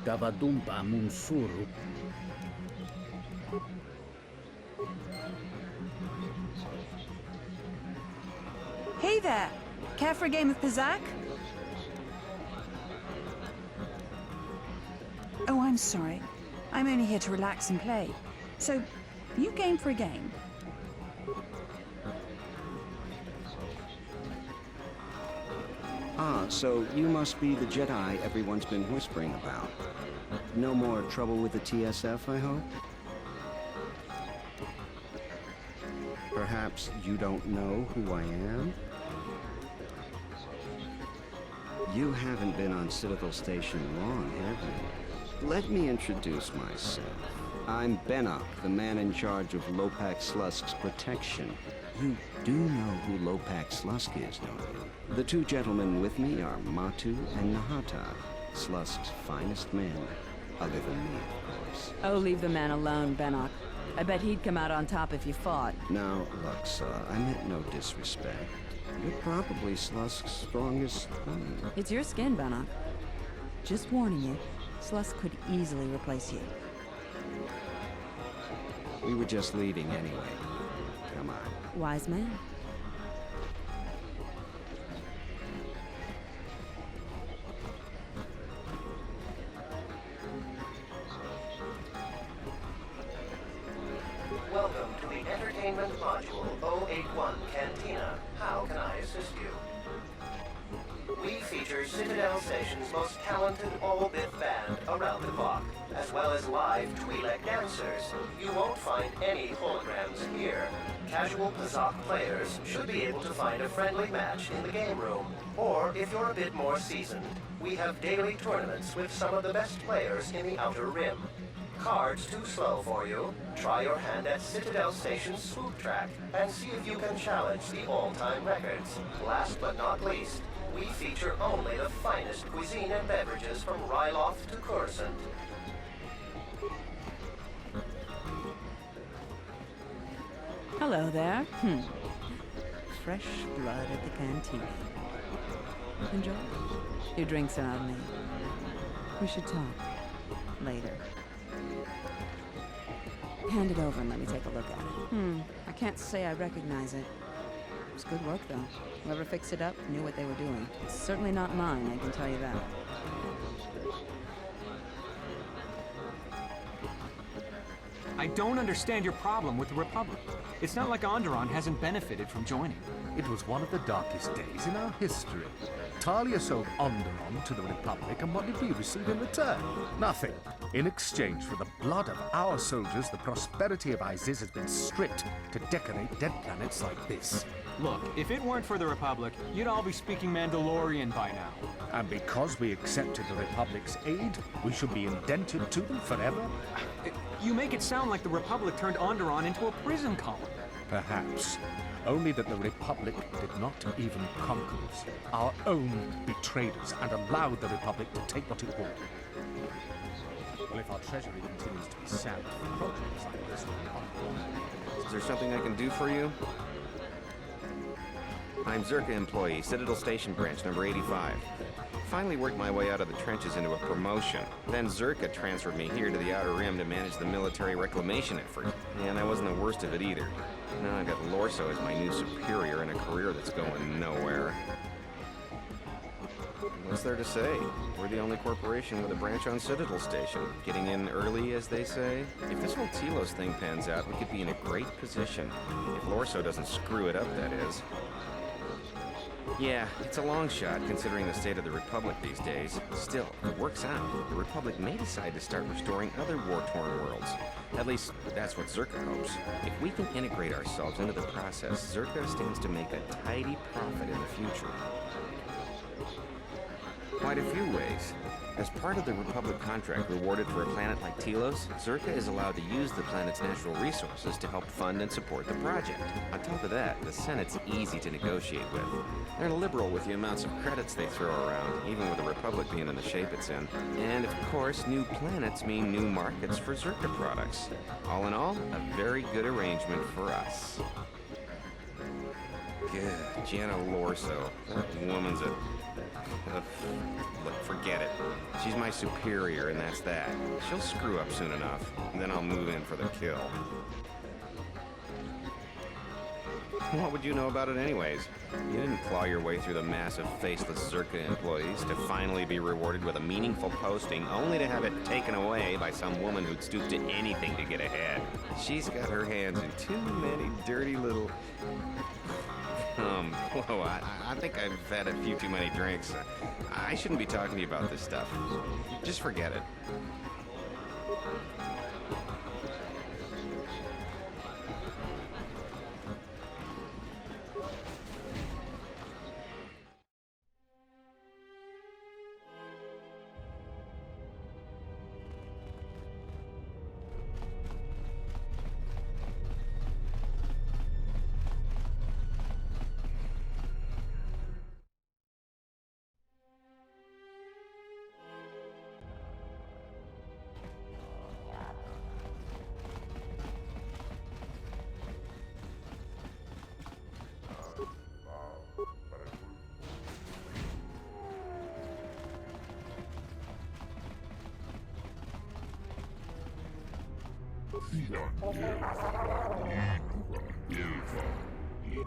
Gavadumpa Munsuru. Hey there! Care for a game of Pizzac? Oh, I'm sorry. I'm only here to relax and play. So, you game for a game? Ah, so you must be the Jedi everyone's been whispering about. No more trouble with the TSF, I hope? Perhaps you don't know who I am? You haven't been on Citadel Station long, have you? Let me introduce myself. I'm Bennock, the man in charge of Lopak Slusk's protection. You do know who Lopak Slusk is, don't you? The two gentlemen with me are Matu and Nahata, Slusk's finest men, other than me, of course. Oh, leave the man alone, Bennock. I bet he'd come out on top if you fought. Now, look, I meant no disrespect. You're probably Slusk's strongest friend. It's your skin, Bennock. Just warning you, Slusk could easily replace you. We were just leaving anyway. Come on. Wise man. Welcome to the Entertainment Module 081 Cantina. How can I assist you? We feature Citadel Station's most talented all-bit band around the clock, as well as live Twi'lek dancers. You won't find any holograms here. Casual Pazak players should be able to find a friendly match in the game room. Or, if you're a bit more seasoned, we have daily tournaments with some of the best players in the Outer Rim. Cards too slow for you? Try your hand at Citadel Station's Swoop Track and see if you can challenge the all-time records. Last but not least, we feature only the finest cuisine and beverages from Ryloth to Coruscant. Hello there. Fresh blood at the cantina. Enjoy. Your drinks are on me. We should talk. Later. Hand it over and let me take a look at it. I can't say I recognize it. It's good work, though. Whoever fixed it up knew what they were doing. It's certainly not mine, I can tell you that. I don't understand your problem with the Republic. It's not like Onderon hasn't benefited from joining. It was one of the darkest days in our history. Talia sold Onderon to the Republic, and what did we receive in return? Nothing. In exchange for the blood of our soldiers, the prosperity of Iziz has been stripped to decorate dead planets like this. Look, if it weren't for the Republic, you'd all be speaking Mandalorian by now. And because we accepted the Republic's aid, we should be indented to them forever? You make it sound like the Republic turned Onderon into a prison colony. Perhaps. Only that the Republic did not even conquer us. Our own betrayed us and allowed the Republic to take what it wanted. Well, if our treasury continues to be sapped for projects like this, is there something I can do for you? I'm Zerka employee, Citadel Station branch number 85. Finally worked my way out of the trenches into a promotion. Then Zerka transferred me here to the Outer Rim to manage the military reclamation effort. And I wasn't the worst of it either. Now I've got Lorso as my new superior in a career that's going nowhere. What's there to say? We're the only corporation with a branch on Citadel Station. Getting in early, as they say. If this whole Telos thing pans out, we could be in a great position. If Lorso doesn't screw it up, that is. Yeah, it's a long shot considering the state of the Republic these days. Still, if it works out, the Republic may decide to start restoring other war-torn worlds. At least, that's what Zerka hopes. If we can integrate ourselves into the process, Zerka stands to make a tidy profit in the future. Quite a few ways. As part of the Republic contract rewarded for a planet like Telos, Zerka is allowed to use the planet's natural resources to help fund and support the project. On top of that, the Senate's easy to negotiate with. They're liberal with the amounts of credits they throw around, even with the Republic being in the shape it's in. And of course, new planets mean new markets for Zerka products. All in all, a very good arrangement for us. Good, Gianna Lorso. That woman's a... Look, forget it. She's my superior, and that's that. She'll screw up soon enough, and then I'll move in for the kill. What would you know about it anyways? You didn't claw your way through the mass of faceless Zerka employees to finally be rewarded with a meaningful posting, only to have it taken away by some woman who'd stoop to anything to get ahead. She's got her hands in too many dirty little... Whoa, I think I've had a few too many drinks. I shouldn't be talking to you about this stuff. Just forget it.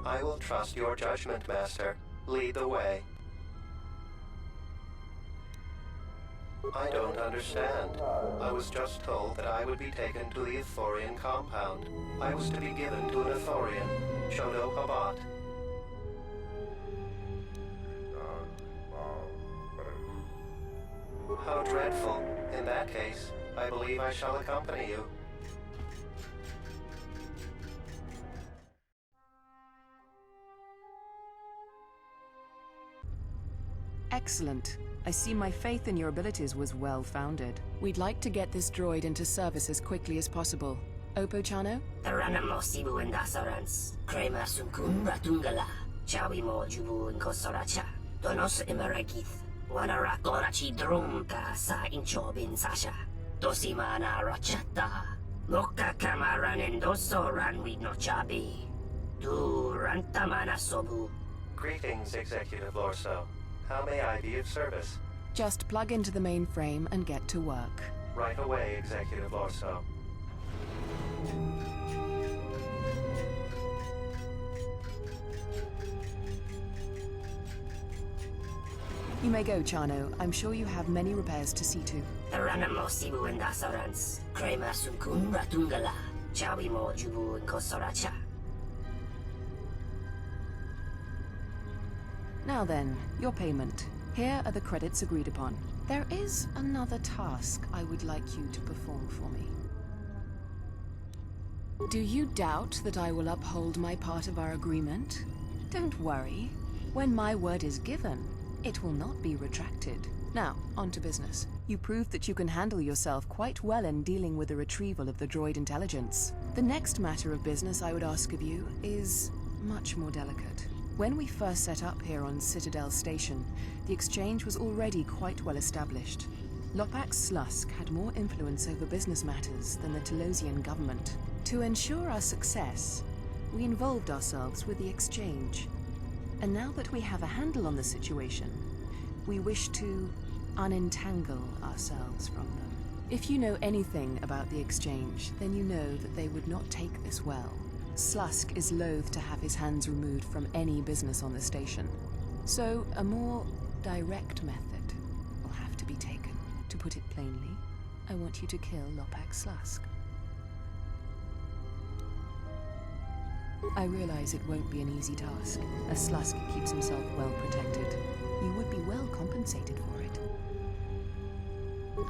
I will trust your judgment, Master. Lead the way. I don't understand. I was just told that I would be taken to the Ithorian compound. I was to be given to an Ithorian, Shodo Habat. How dreadful. In that case, I believe I shall accompany you. Excellent. I see my faith in your abilities was well-founded. We'd like to get this droid into service as quickly as possible. Opo-chano? Taranamo sibu indasarans. Krema sunkun ratungala. Chawi mo jubu inkosoracha. Donos imaragith. Wanarakorachi drumka sa inchobin sasha. Dosimana rachata. Moka kamaran endosoran no chabi. Du rantamana sobu. Greetings, Executive Lorso. How may I be of service? Just plug into the mainframe and get to work. Right away, Executive Lorso. You may go, Chano. I'm sure you have many repairs to see to. Taranamo sibu indasarans. Krema sunkun ratungala. Chawi mo jubu inkosoracha. Now then, your payment. Here are the credits agreed upon. There is another task I would like you to perform for me. Do you doubt that I will uphold my part of our agreement? Don't worry. When my word is given, it will not be retracted. Now, on to business. You proved that you can handle yourself quite well in dealing with the retrieval of the droid intelligence. The next matter of business I would ask of you is much more delicate. When we first set up here on Citadel Station, the exchange was already quite well established. Lopax Slusk had more influence over business matters than the Telosian government. To ensure our success, we involved ourselves with the exchange. And now that we have a handle on the situation, we wish to unentangle ourselves from them. If you know anything about the exchange, then you know that they would not take this well. Slusk is loath to have his hands removed from any business on the station. So, a more direct method will have to be taken. To put it plainly, I want you to kill Lopax Slusk. I realize it won't be an easy task, as Slusk keeps himself well protected. You would be well compensated for it.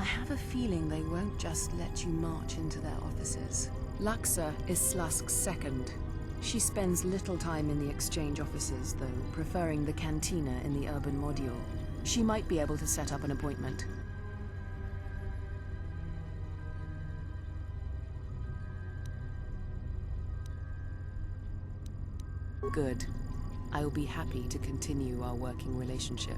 I have a feeling they won't just let you march into their offices. Luxa is Slusk's second. She spends little time in the exchange offices, though, preferring the cantina in the urban module. She might be able to set up an appointment. Good. I will be happy to continue our working relationship.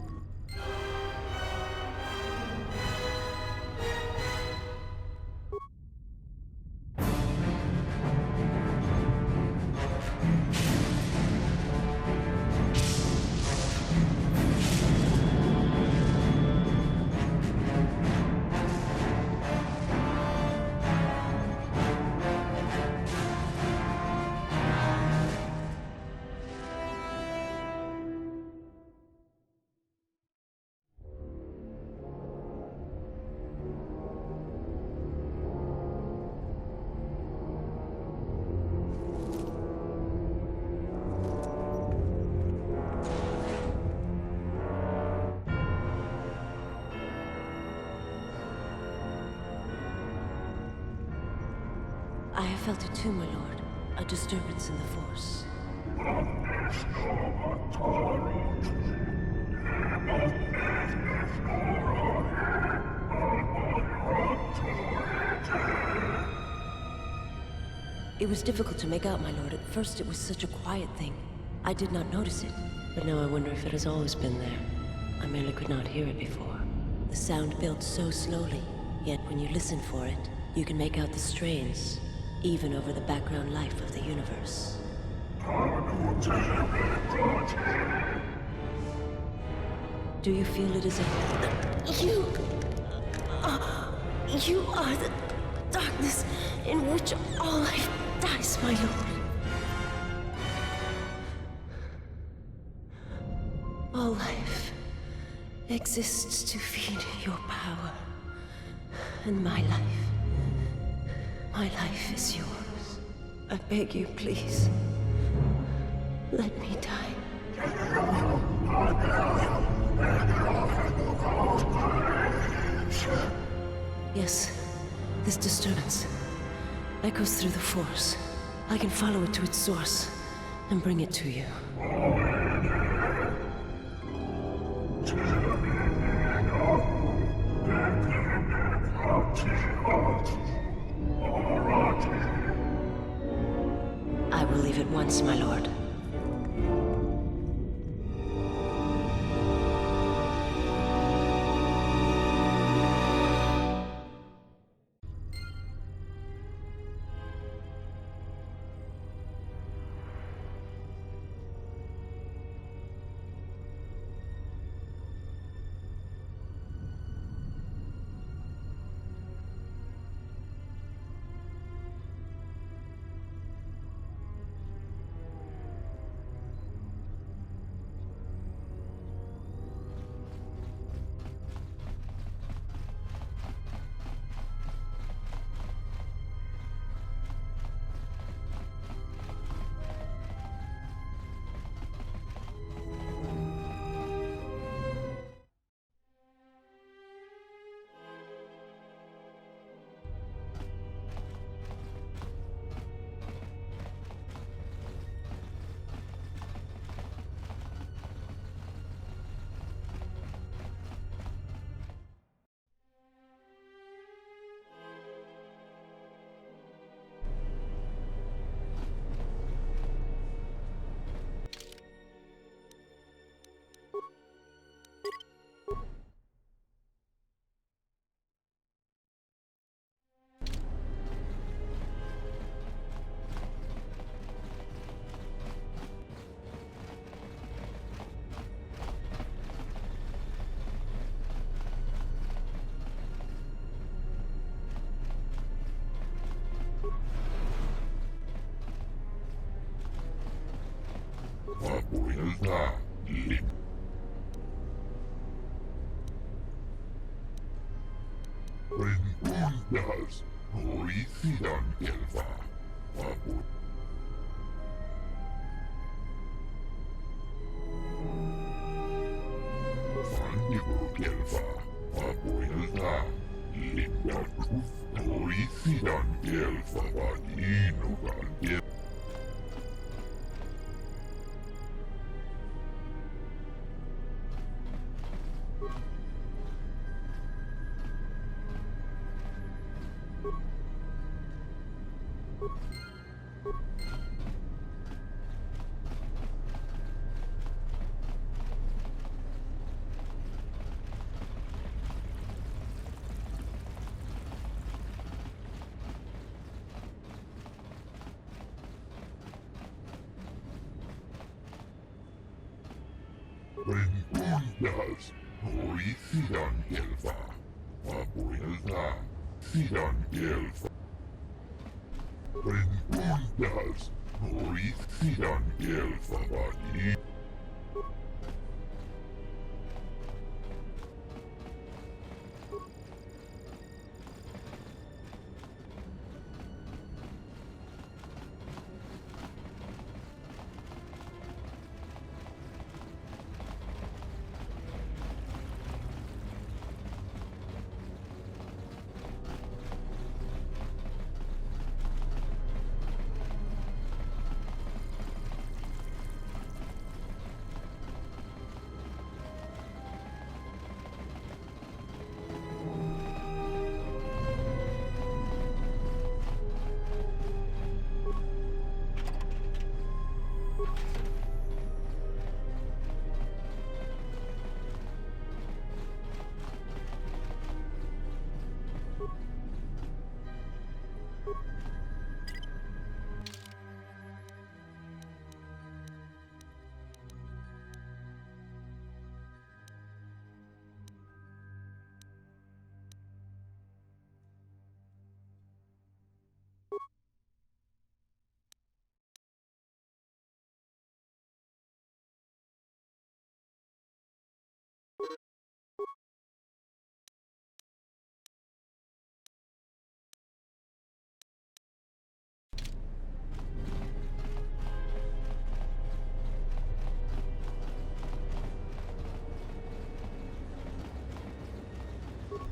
I have felt it too, my lord. A disturbance in the Force. It was difficult to make out, my lord. At first it was such a quiet thing. I did not notice it. But now I wonder if it has always been there. I merely could not hear it before. The sound built so slowly, yet when you listen for it, you can make out the strains, even over the background life of the universe. Do you feel it is a... You are the darkness in which all life dies, my lord. All life exists to feed your power. And my life is yours. I beg you, please. Let me die. Yes, this disturbance echoes through the Force. I can follow it to its source and bring it to you. I will leave at once, my lord.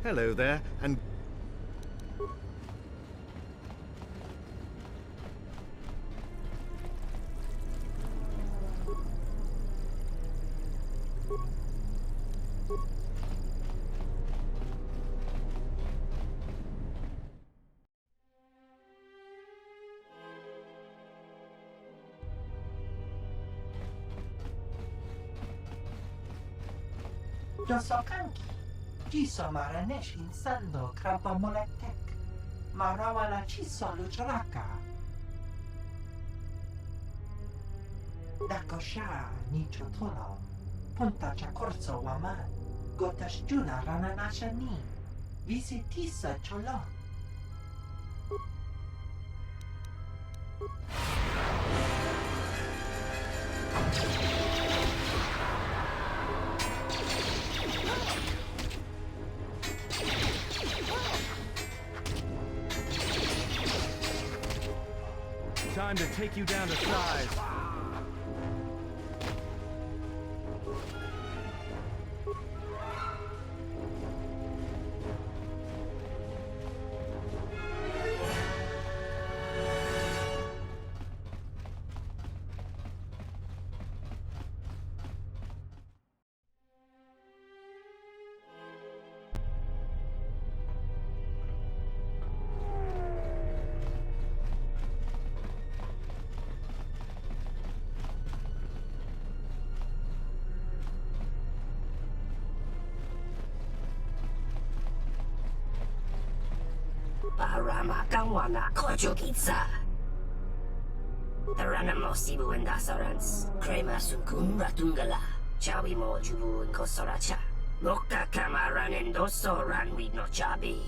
Hello there, and... Yosokanki, Jiso Maranesh Insando Krampa Molektek, Marawana Chiso Lucharaka. Dakosha Nicho Tono, Punta Chakorso Waman, Gotashjuna Rananashani, Visitisa Cholon. Time to take you down to size. Paramakawana Kojukitsa. Taranamo Sibu and Dasarans, Krema Sunkun Ratungala, Chawi Mo Jubu and Kosoracha, Moka Kamaran and Doso Ran with no Chabi,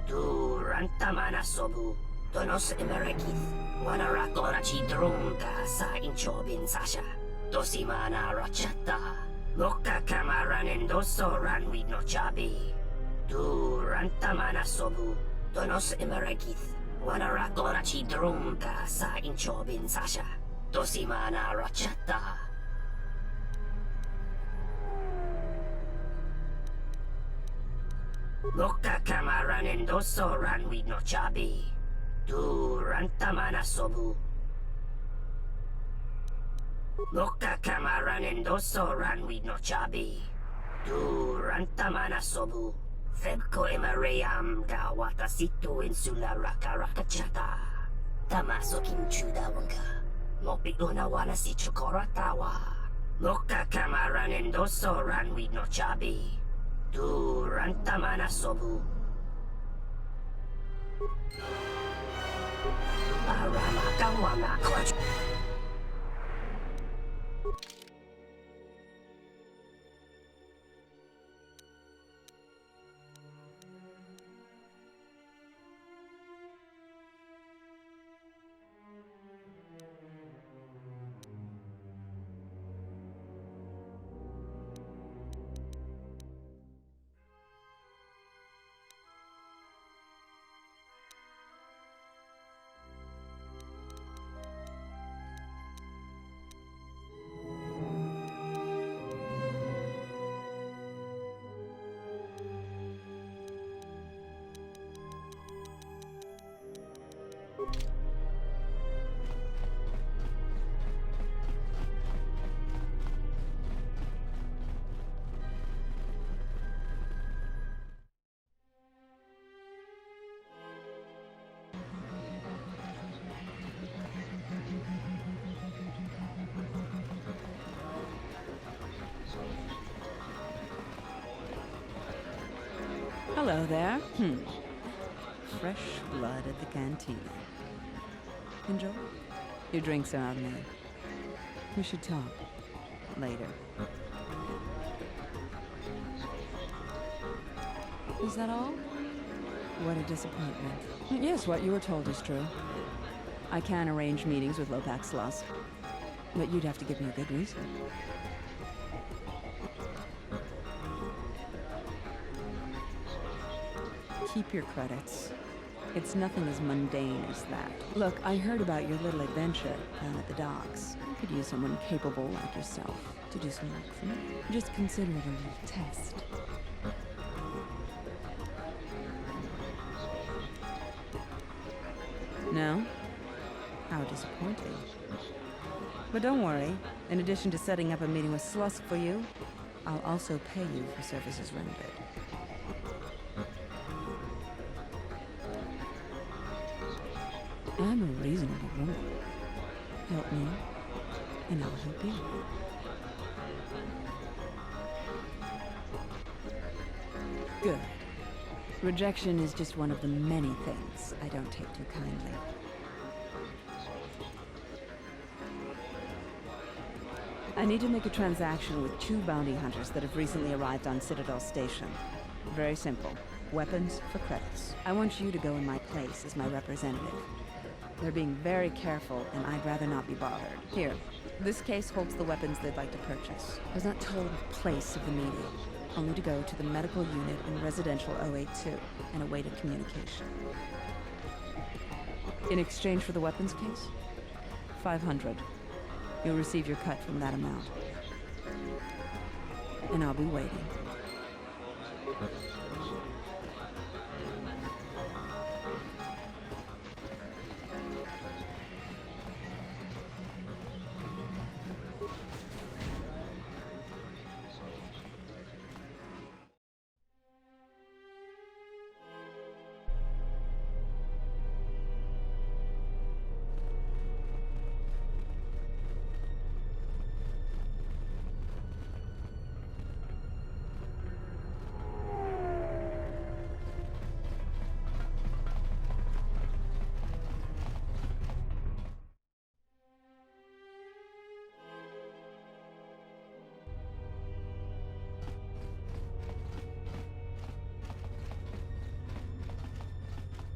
Du Rantamana Sobu, Donos Emerekith, Wanarakorachi Drunga Sa Inchobin Sasha, Dosimana Rachata, Moka Kamaran and Doso Ran with no Chabi, Du Rantamana Sobu, Donos Emerekith, Wanarakorachi Drunga Sa Inchobin Sasha, Dosimana Rachata. Moka Kamaran and Doso Ran with no Chabi, Du Rantamana Sobu. Moka Kamaran and Doso Ran with no Chabi, Du Rantamana Sobu. Febko Emarayam da Watasitu Insula Rakarakachata. Tamaso Kinchuda Wanga. Mopi Unawana si Chukoratawa. Moka Kamaran and Doso Ran with no Chabi. Du Rantamana Sobu. Paramakawana Koch. Hello there. Fresh blood at the cantina. Enjoy. Your drinks are out now. We should talk. Later. Is that all? What a disappointment. Yes, what you were told is true. I can arrange meetings with Lopax Lusk, but you'd have to give me a good reason. Keep your credits. It's nothing as mundane as that. Look, I heard about your little adventure down at the docks. I could use someone capable like yourself to do some work for me. Just consider it a little test. No? How disappointing. But don't worry. In addition to setting up a meeting with Slusk for you, I'll also pay you for services rendered. I'm a reasonable woman. Help me, and I'll help you. Good. Rejection is just one of the many things I don't take too kindly. I need to make a transaction with 2 bounty hunters that have recently arrived on Citadel Station. Very simple. Weapons for credits. I want you to go in my place as my representative. They're being very careful, and I'd rather not be bothered. Here, this case holds the weapons they'd like to purchase. I was not told the place of the meeting, only to go to the medical unit in residential 082 and await a communication. In exchange for the weapons case, 500. You'll receive your cut from that amount. And I'll be waiting.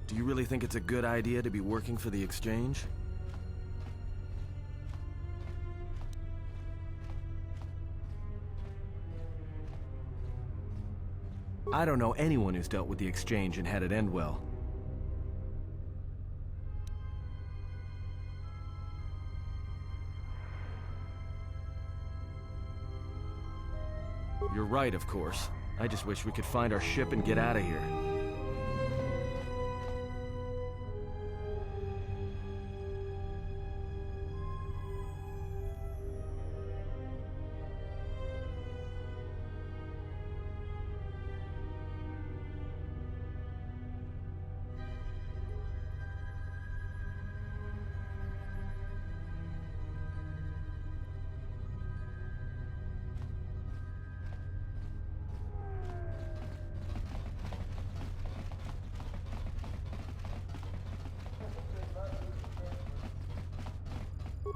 Do you really think it's a good idea to be working for the Exchange? I don't know anyone who's dealt with the Exchange and had it end well. You're right, of course. I just wish we could find our ship and get out of here.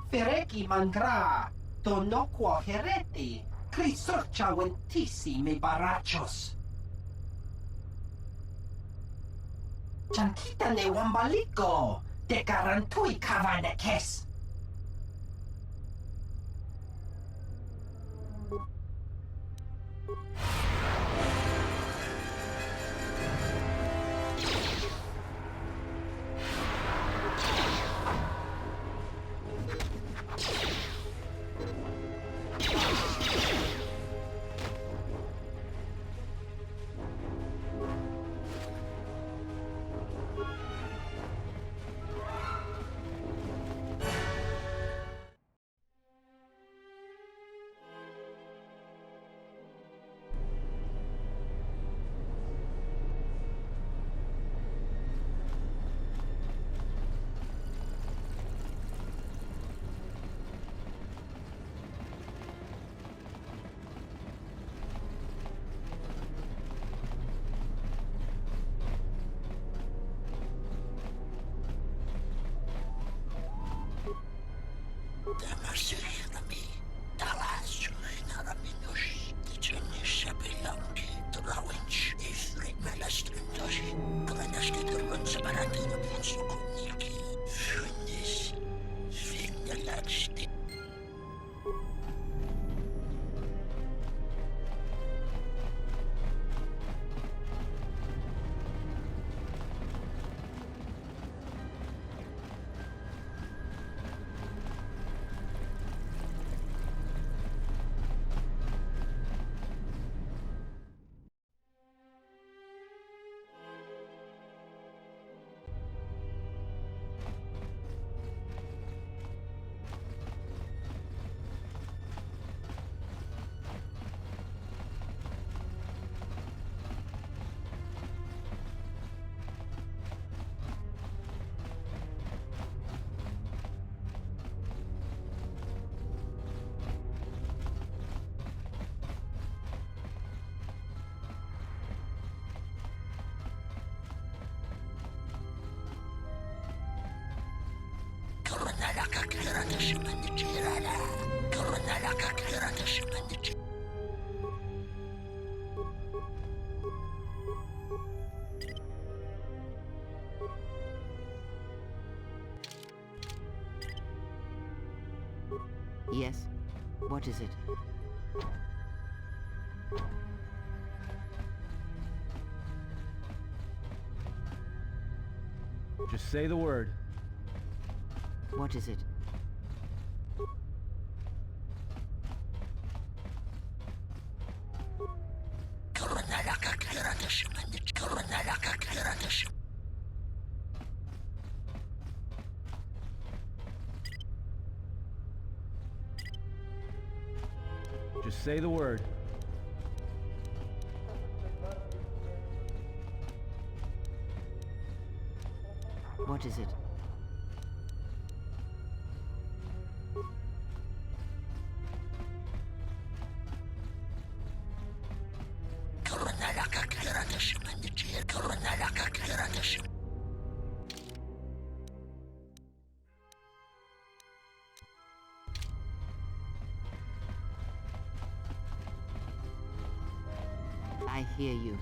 Fereki mangra, donoquo hereti, crisorcia ventissimi barachos. Chantita ne wambalico, de garantui cavaneques. Yes? What is it? Just say the word. What is it? Just say the word. What is it? I hear you.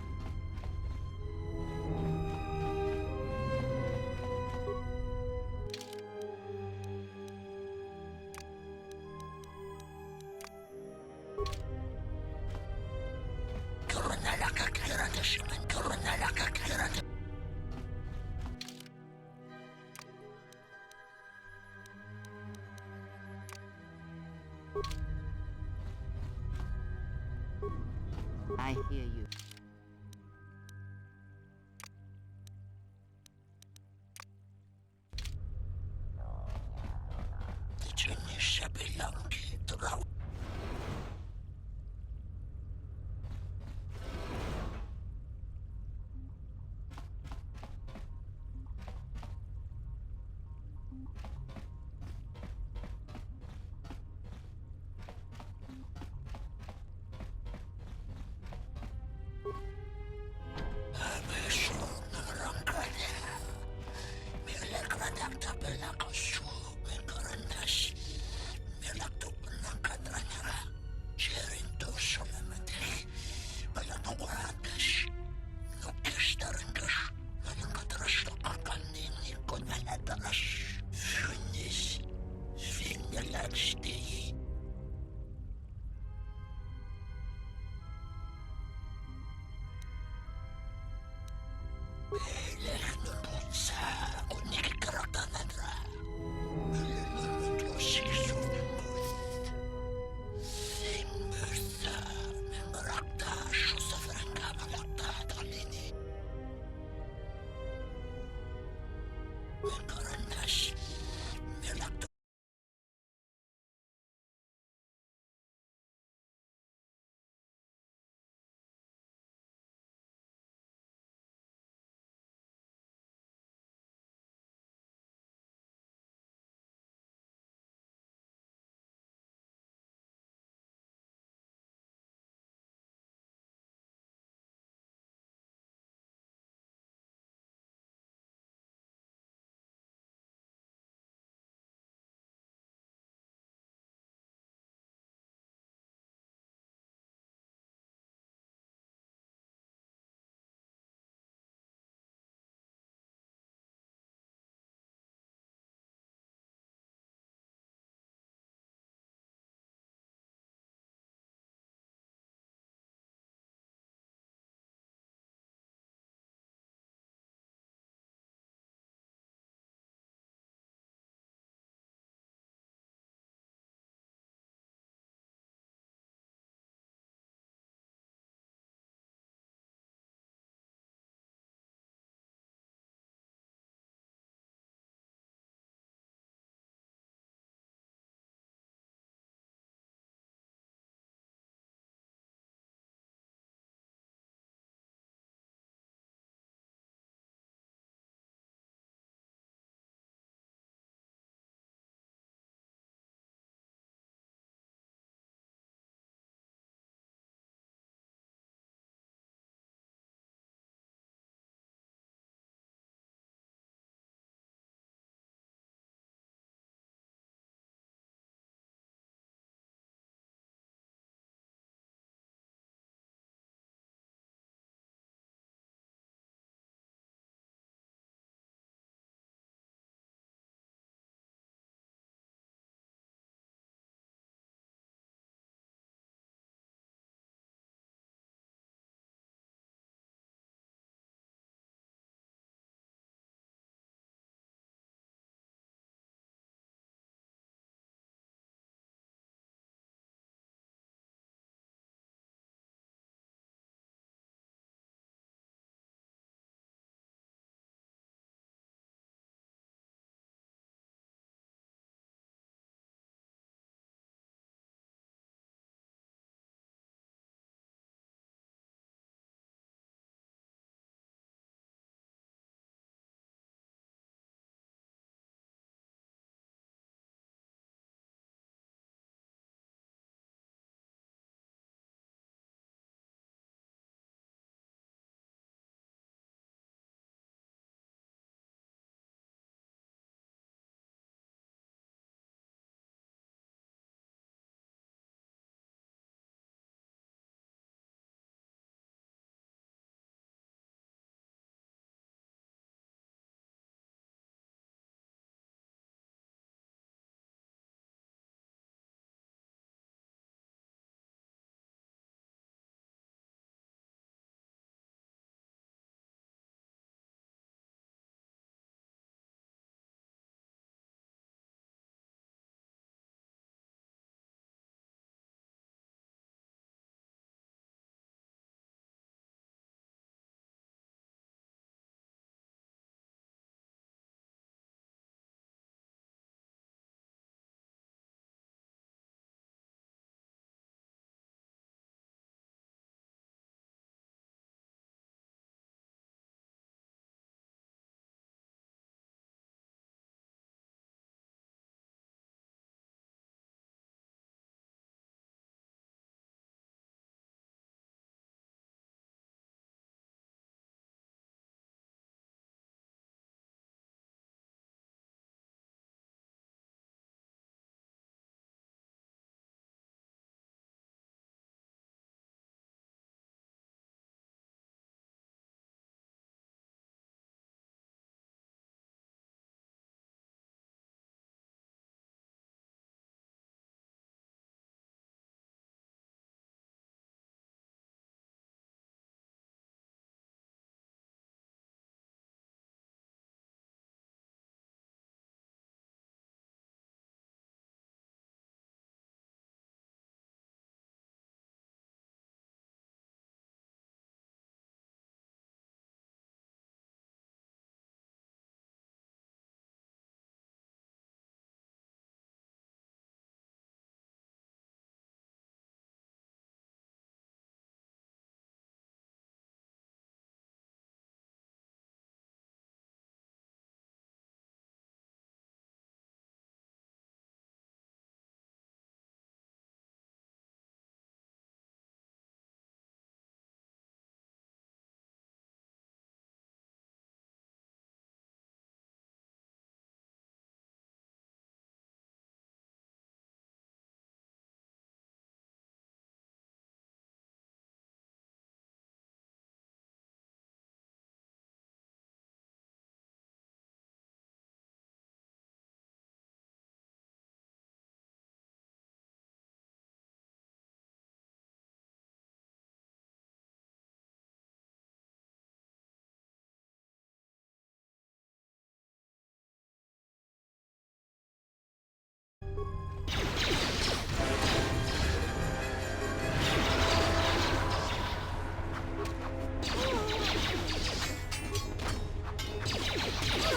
I hear you.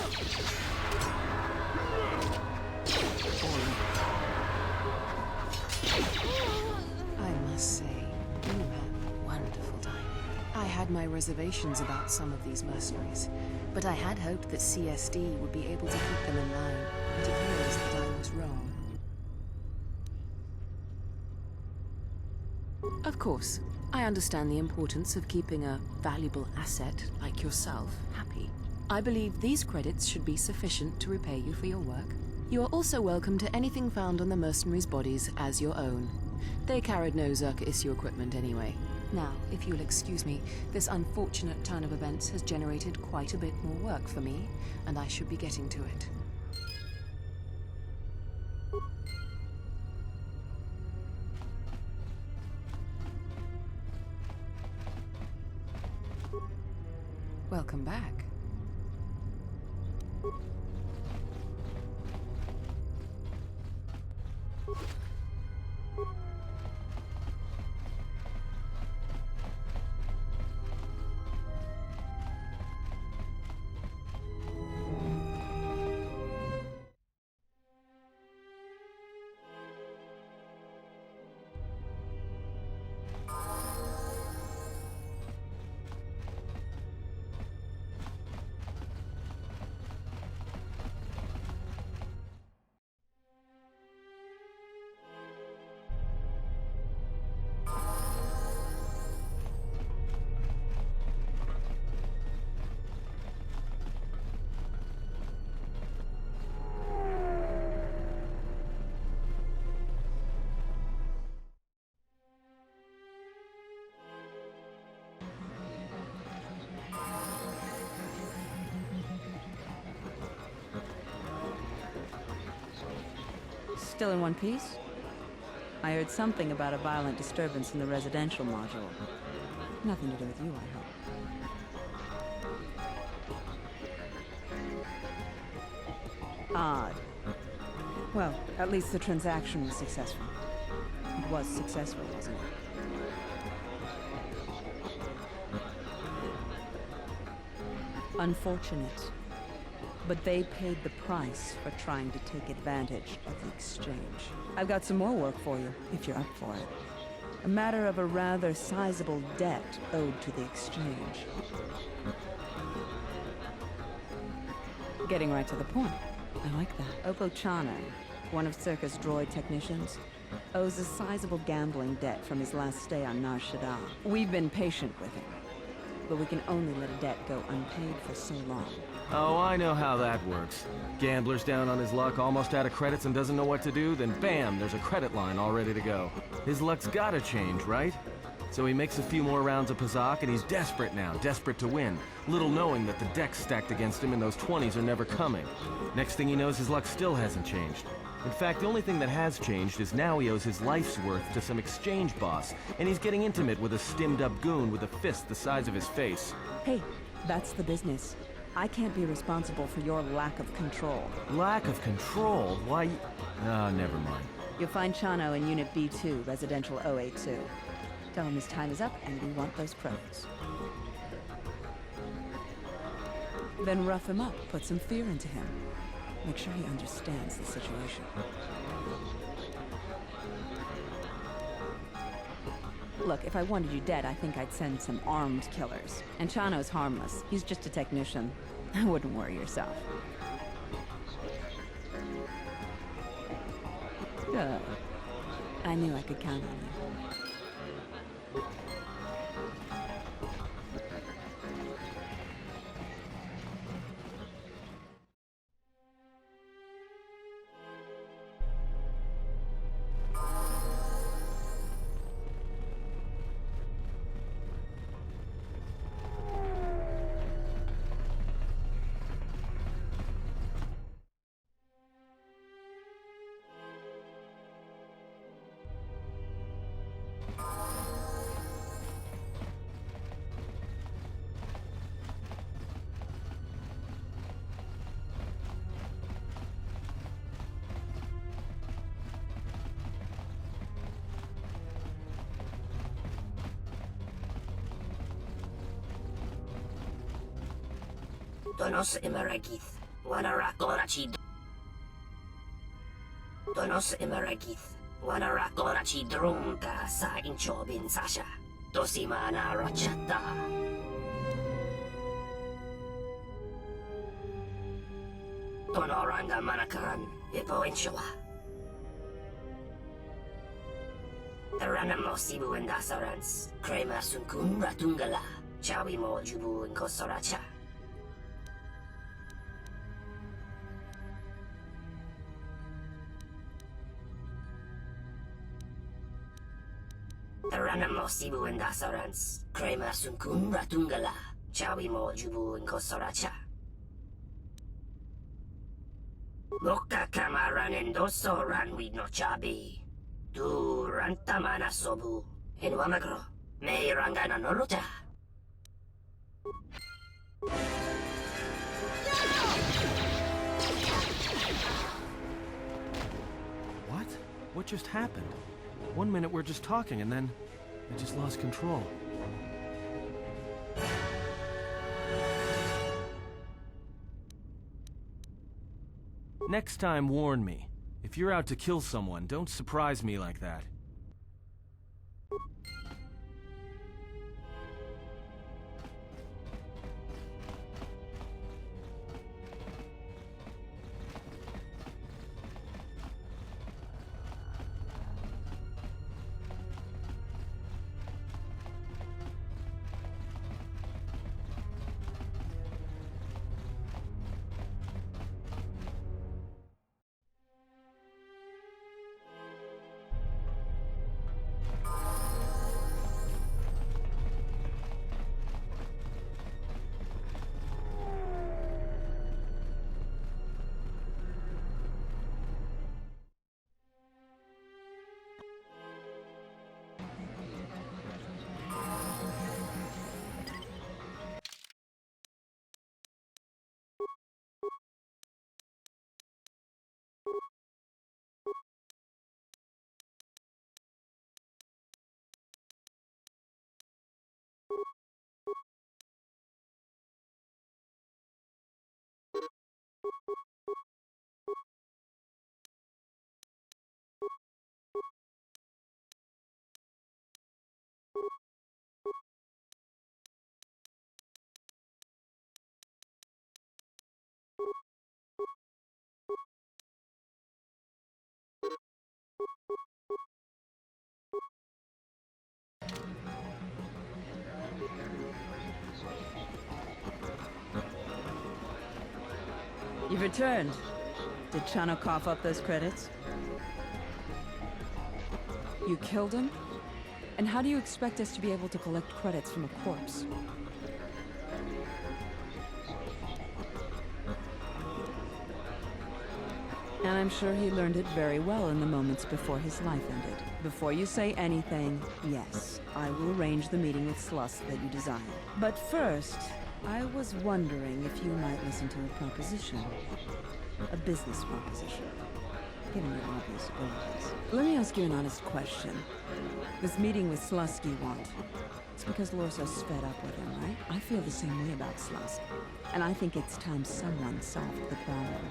I must say, you had a wonderful time. I had my reservations about some of these mercenaries, but I had hoped that CSD would be able to keep them in line. It appears that I was wrong. Of course, I understand the importance of keeping a valuable asset like yourself happy. I believe these credits should be sufficient to repay you for your work. You are also welcome to anything found on the mercenaries' bodies as your own. They carried no Zerka issue equipment anyway. Now, if you'll excuse me, this unfortunate turn of events has generated quite a bit more work for me, and I should be getting to it. Welcome back. Still in one piece? I heard something about a violent disturbance in the residential module. Nothing to do with you, I hope. Odd. Well, at least the transaction was successful. It was successful, wasn't it? Unfortunate. But they paid the price for trying to take advantage of the exchange. I've got some more work for you, if you're up for it. A matter of a rather sizable debt owed to the exchange. Getting right to the point. I like that. Oppo Chano, one of Circus droid technicians, owes a sizable gambling debt from his last stay on Nar Shaddaa. We've been patient with him, but we can only let a debt go unpaid for so long. Oh, I know how that works. Gambler's down on his luck, almost out of credits and doesn't know what to do, then bam, there's a credit line all ready to go. His luck's gotta change, right? So he makes a few more rounds of Pazak and he's desperate now, desperate to win. Little knowing that the deck's stacked against him and those 20s are never coming. Next thing he knows, his luck still hasn't changed. In fact, the only thing that has changed is now he owes his life's worth to some exchange boss, and he's getting intimate with a stimmed-up goon with a fist the size of his face. Hey, that's the business. I can't be responsible for your lack of control. Lack of control? Why? Ah, never mind. You'll find Chano in Unit B2, Residential 082. Tell him his time is up and we want those credits. Then rough him up, put some fear into him. Make sure he understands the situation. Look, if I wanted you dead, I think I'd send some armed killers. And Chano's harmless. He's just a technician. I wouldn't worry yourself. Good. I knew I could count on you. Donos Imaragith, Wanarakorachi Donos Emeragith. Wanarakorachi Drunka sa Inchobin Sasha. Dosimana Rachata. Tonoranga Manakan. Ipo Inchoa. Taranamo Sibu and Dasarans. Krema Sunkun Ratungala. Chawi Mo Jubu and Kosoracha. Taranamo Sibu and Dasarans. Krema Sunkun Ratungala. Chawi Mo Jubu and Kosoracha. Boka Kamaran and Dosoran with no chabi. Tu Rantamana Sobu. In Wamagro. May Rangana Norota. What? What just happened? One minute we're just talking, and then I just lost control. Next time, warn me. If you're out to kill someone, don't surprise me like that. You've returned. Did Chano cough up those credits? You killed him? And how do you expect us to be able to collect credits from a corpse? And I'm sure he learned it very well in the moments before his life ended. Before you say anything, yes, I will arrange the meeting with Slusk that you desire. But first, I was wondering if you might listen to a proposition. A business proposition. Given your obvious abilities. Let me ask you an honest question. This meeting with Slusk you want. It's because Lorso's fed up with him, right? I feel the same way about Slusk. And I think it's time someone solved the problem.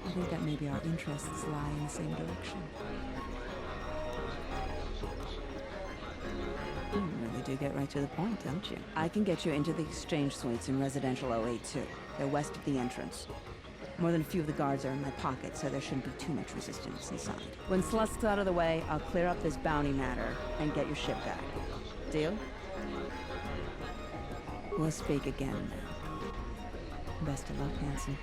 I think that maybe our interests lie in the same direction. You really do get right to the point, don't you? I can get you into the exchange suites in Residential 082. They're west of the entrance. More than a few of the guards are in my pocket, so there shouldn't be too much resistance inside. When Slusk's out of the way, I'll clear up this bounty matter and get your ship back. Deal? We'll speak again then. Best of luck, Hanson.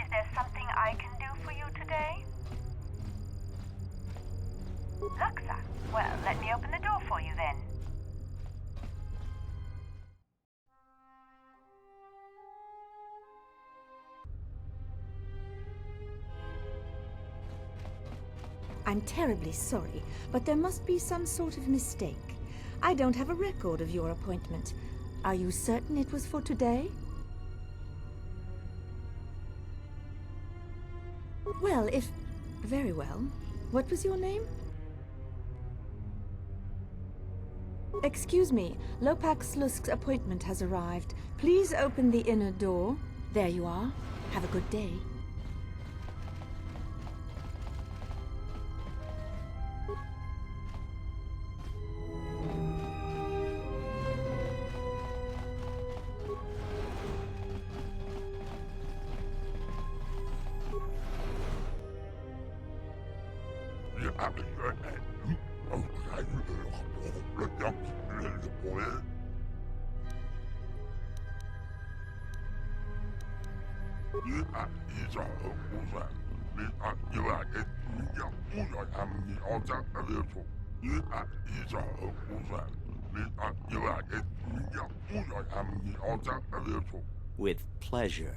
Is there something I can do for you today? Luxa. Well, let me open the door for you then. I'm terribly sorry, but there must be some sort of mistake. I don't have a record of your appointment. Are you certain it was for today? Well, if... Very well. What was your name? Excuse me. Lopak Slusk's appointment has arrived. Please open the inner door. There you are. Have a good day. With pleasure.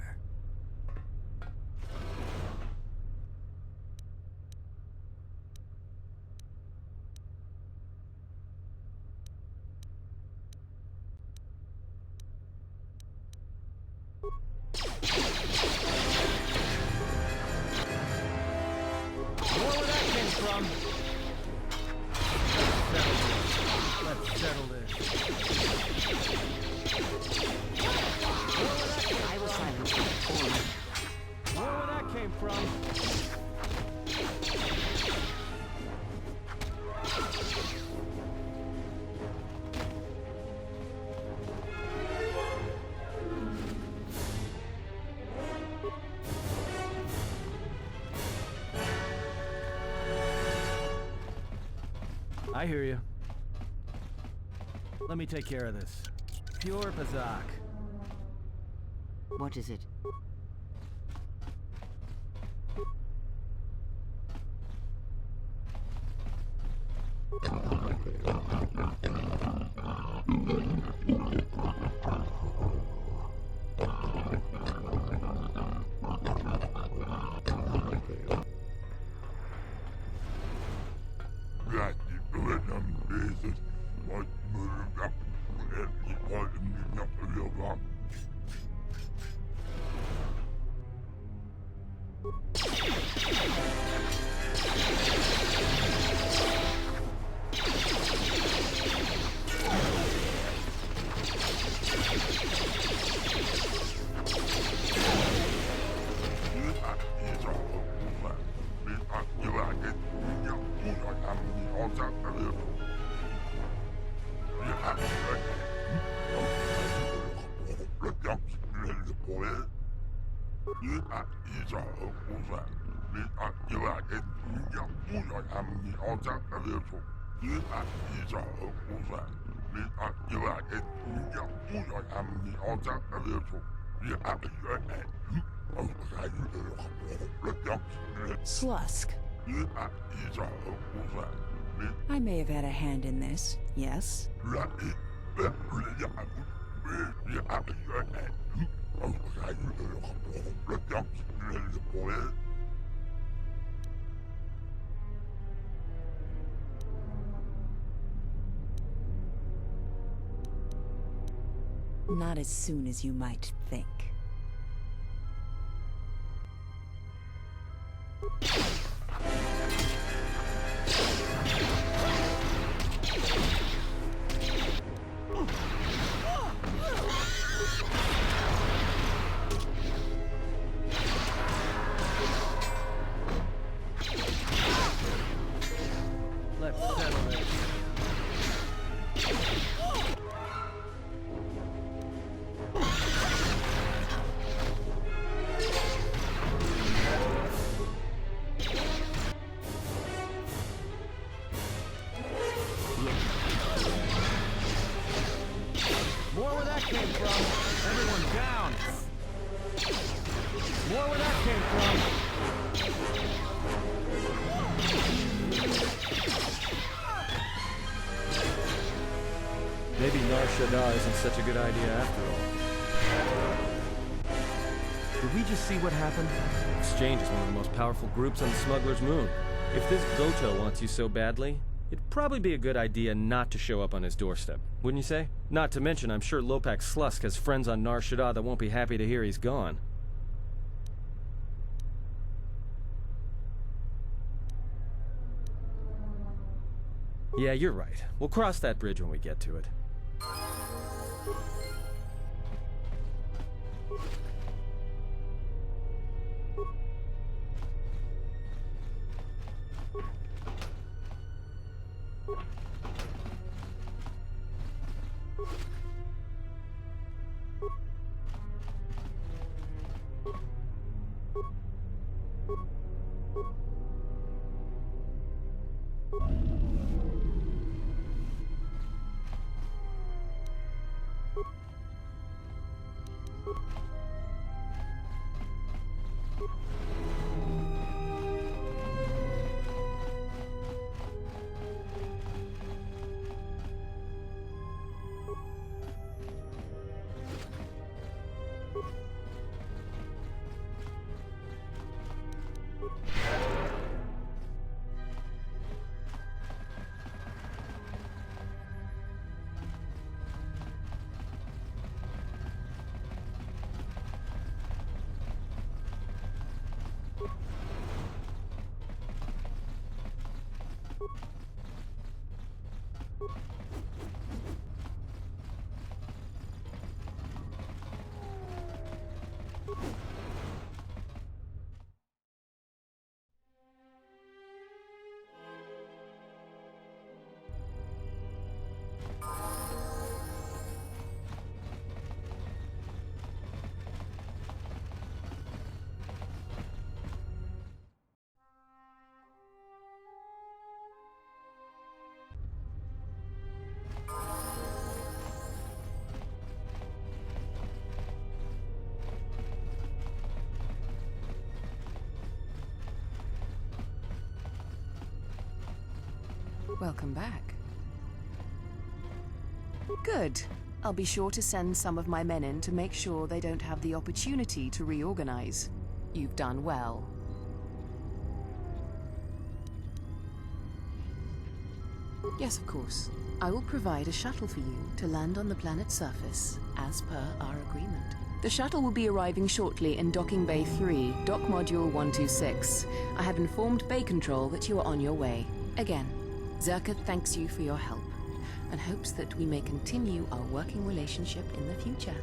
Let's settle this. I was silent. Where that came from? I hear you. Let me take care of this. Pure Pazak. What is it? Slusk. I may have had a hand in this, yes? Not as soon as you might think. Let's settle this. More where that came from. Everyone down. More where that came Shaddaa isn't such a good idea after all. Did we just see what happened? Exchange is one of the most powerful groups on the Smuggler's Moon. If this Goto wants you so badly, it'd probably be a good idea not to show up on his doorstep, wouldn't you say? Not to mention, I'm sure Lopak Slusk has friends on Nar Shaddaa that won't be happy to hear he's gone. Yeah, you're right. We'll cross that bridge when we get to it. Welcome back. Good. I'll be sure to send some of my men in to make sure they don't have the opportunity to reorganize. You've done well. Yes, of course. I will provide a shuttle for you to land on the planet's surface, as per our agreement. The shuttle will be arriving shortly in Docking Bay 3, Dock Module 126. I have informed Bay Control that you are on your way. Again, Zerka thanks you for your help, and hopes that we may continue our working relationship in the future.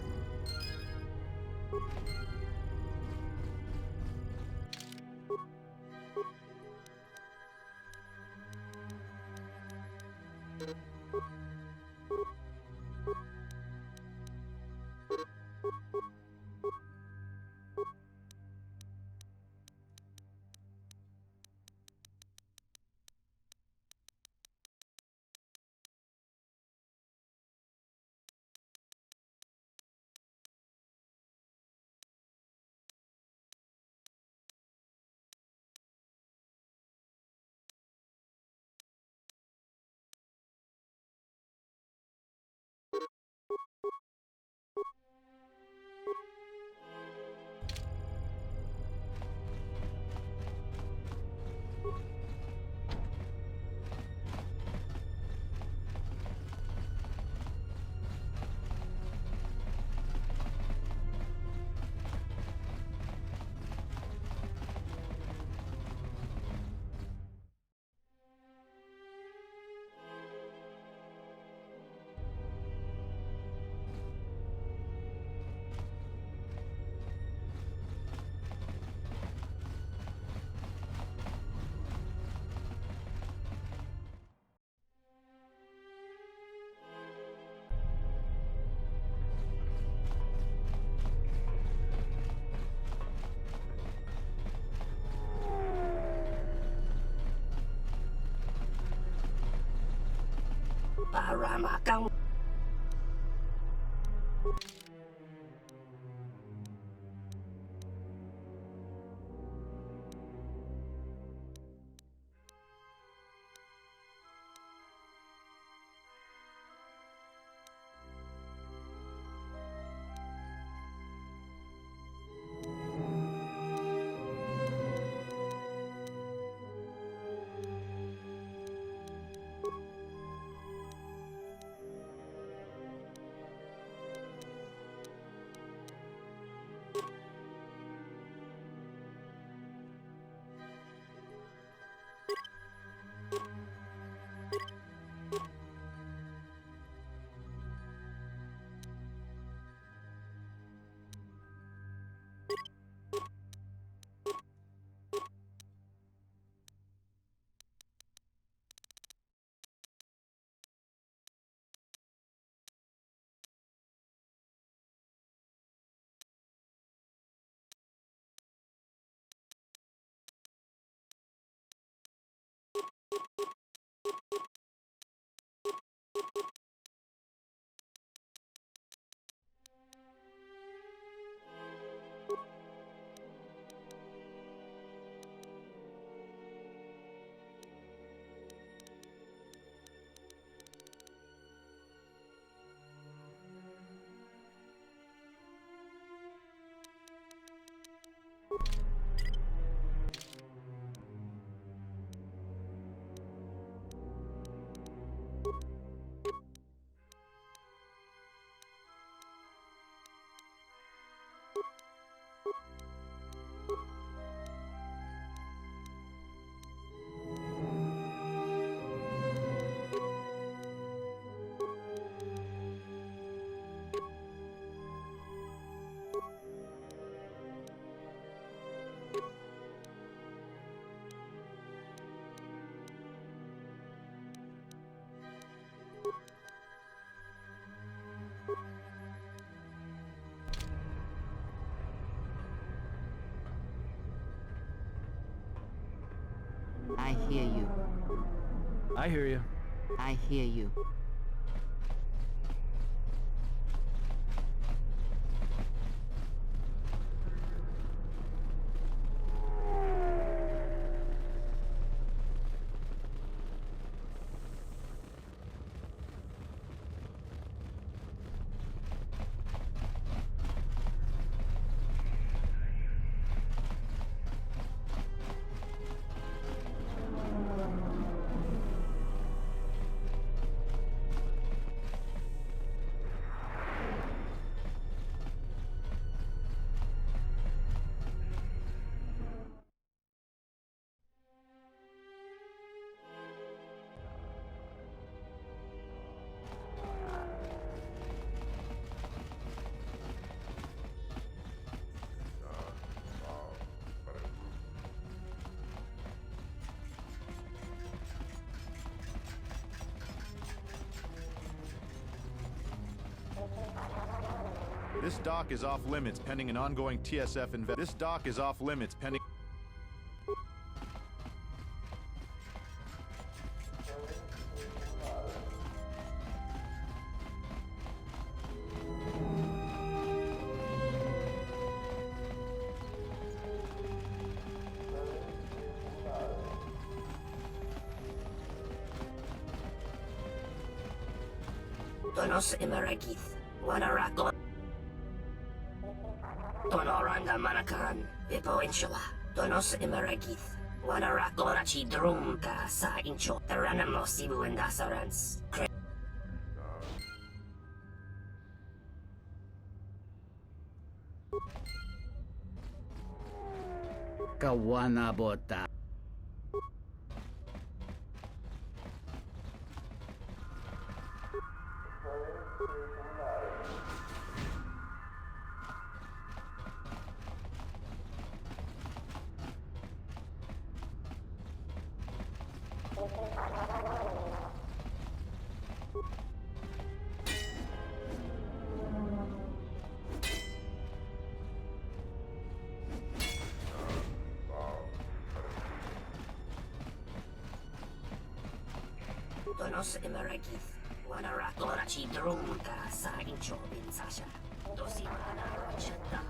Para makan. I hear you. I hear you. I hear you. This dock is off limits pending an ongoing TSF investigation. This dock is off limits pending. Donos Imaragith, Wanarakon. Donoranga Manakan, Vipo Inshawa. Donos Imaragith, Wanarakorachi Drumka sa Incho. Taranamo Sibu and Dasarans. Kawanabota. Donos Imaragith, Wanarakorachi Drumka sa Incho bin Sasha. Dosimana Rachata.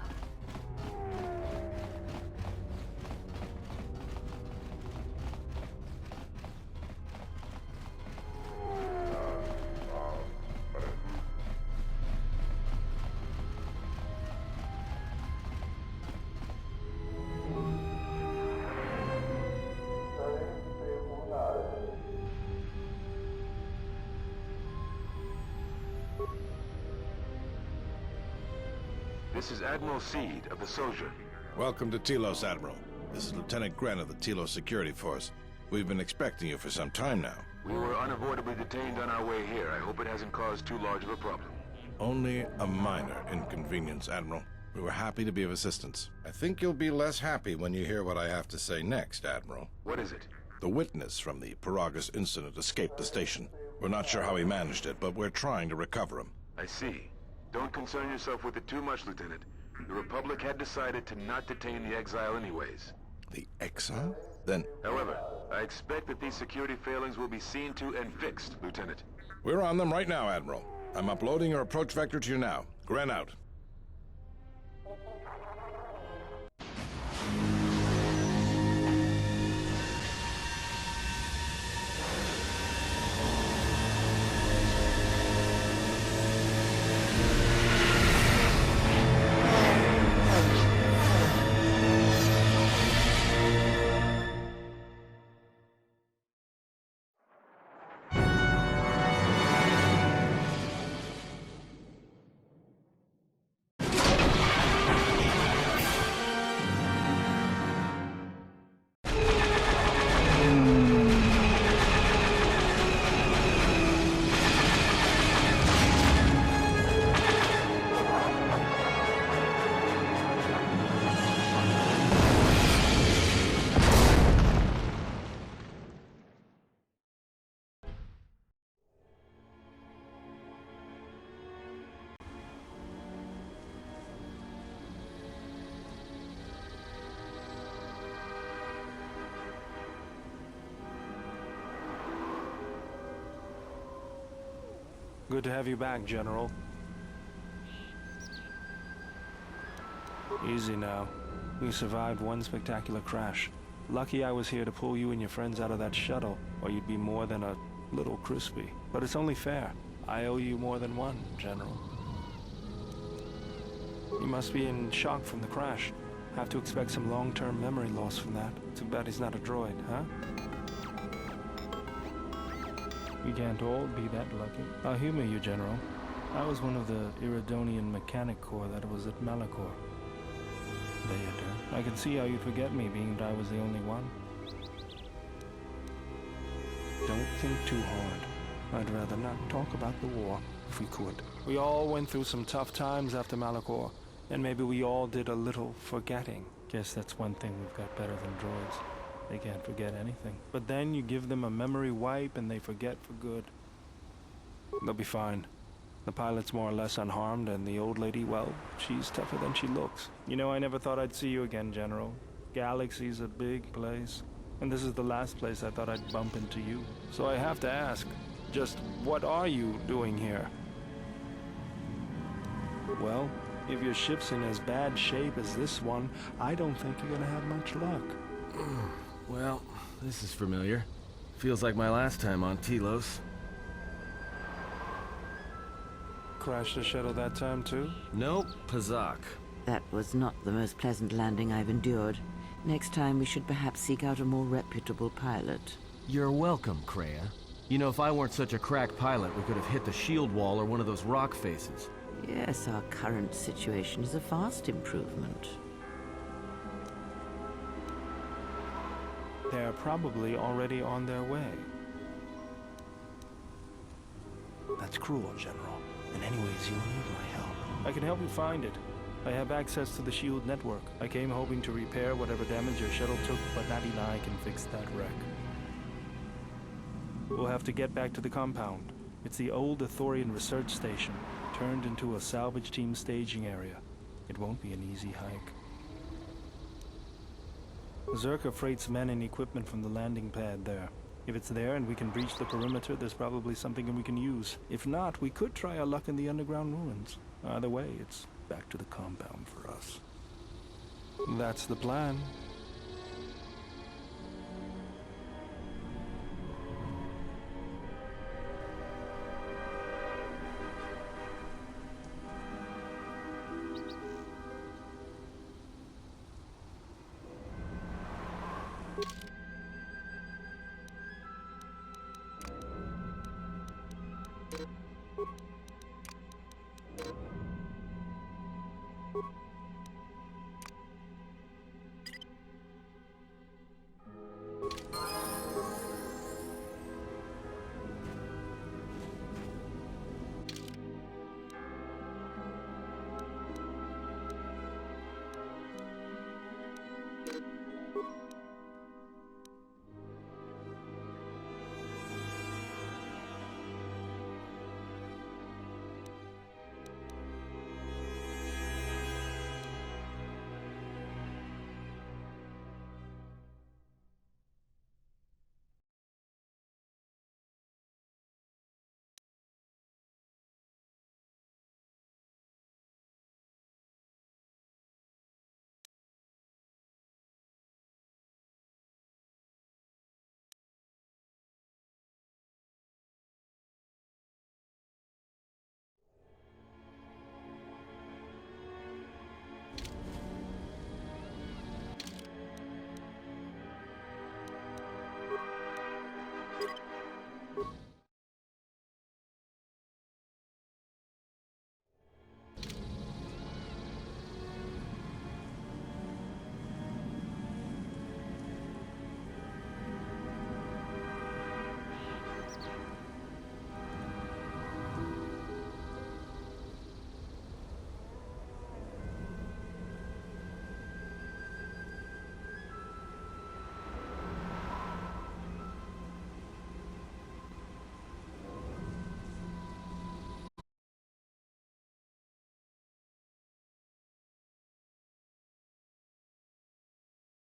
This is Admiral Seed of the Sojourn. Welcome to Telos, Admiral. This is Lieutenant Grant of the Telos Security Force. We've been expecting you for some time now. We were unavoidably detained on our way here. I hope it hasn't caused too large of a problem. Only a minor inconvenience, Admiral. We were happy to be of assistance. I think you'll be less happy when you hear what I have to say next, Admiral. What is it? The witness from the Paragus incident escaped the station. We're not sure how he managed it, but we're trying to recover him. I see. Don't concern yourself with it too much, Lieutenant. The Republic had decided to not detain the exile anyways. The exile? Then... However, I expect that these security failings will be seen to and fixed, Lieutenant. We're on them right now, Admiral. I'm uploading your approach vector to you now. Grant out. Good to have you back, General. Easy now. We survived one spectacular crash. Lucky I was here to pull you and your friends out of that shuttle, or you'd be more than a little crispy. But it's only fair. I owe you more than one, General. You must be in shock from the crash. Have to expect some long-term memory loss from that. Too bad he's not a droid, huh? We can't all be that lucky. I'll humor you, General. I was one of the Iridonian Mechanic Corps that was at Malachor. There you do. I can see how you'd forget me, being that I was the only one. Don't think too hard. I'd rather not talk about the war, if we could. We all went through some tough times after Malachor, and maybe we all did a little forgetting. Guess that's one thing we've got better than droids. They can't forget anything. But then you give them a memory wipe and they forget for good. They'll be fine. The pilot's more or less unharmed, and the old lady, well, she's tougher than she looks. You know, I never thought I'd see you again, General. Galaxy's a big place, and this is the last place I thought I'd bump into you. So I have to ask, just what are you doing here? Well, if your ship's in as bad shape as this one, I don't think you're gonna have much luck. Well, this is familiar. Feels like my last time on Telos. Crashed the shuttle that time, too? Nope, Pazak. That was not the most pleasant landing I've endured. Next time we should perhaps seek out a more reputable pilot. You're welcome, Kreia. You know, if I weren't such a crack pilot, we could have hit the shield wall or one of those rock faces. Yes, our current situation is a vast improvement. They're probably already on their way. That's cruel, General. In any ways, you'll need my help. I can help you find it. I have access to the SHIELD network. I came hoping to repair whatever damage your shuttle took, but not even I can fix that wreck. We'll have to get back to the compound. It's the old Athorian research station, turned into a salvage team staging area. It won't be an easy hike. Zerka freights men and equipment from the landing pad there. If it's there and we can breach the perimeter, there's probably something we can use. If not, we could try our luck in the underground ruins. Either way, it's back to the compound for us. That's the plan.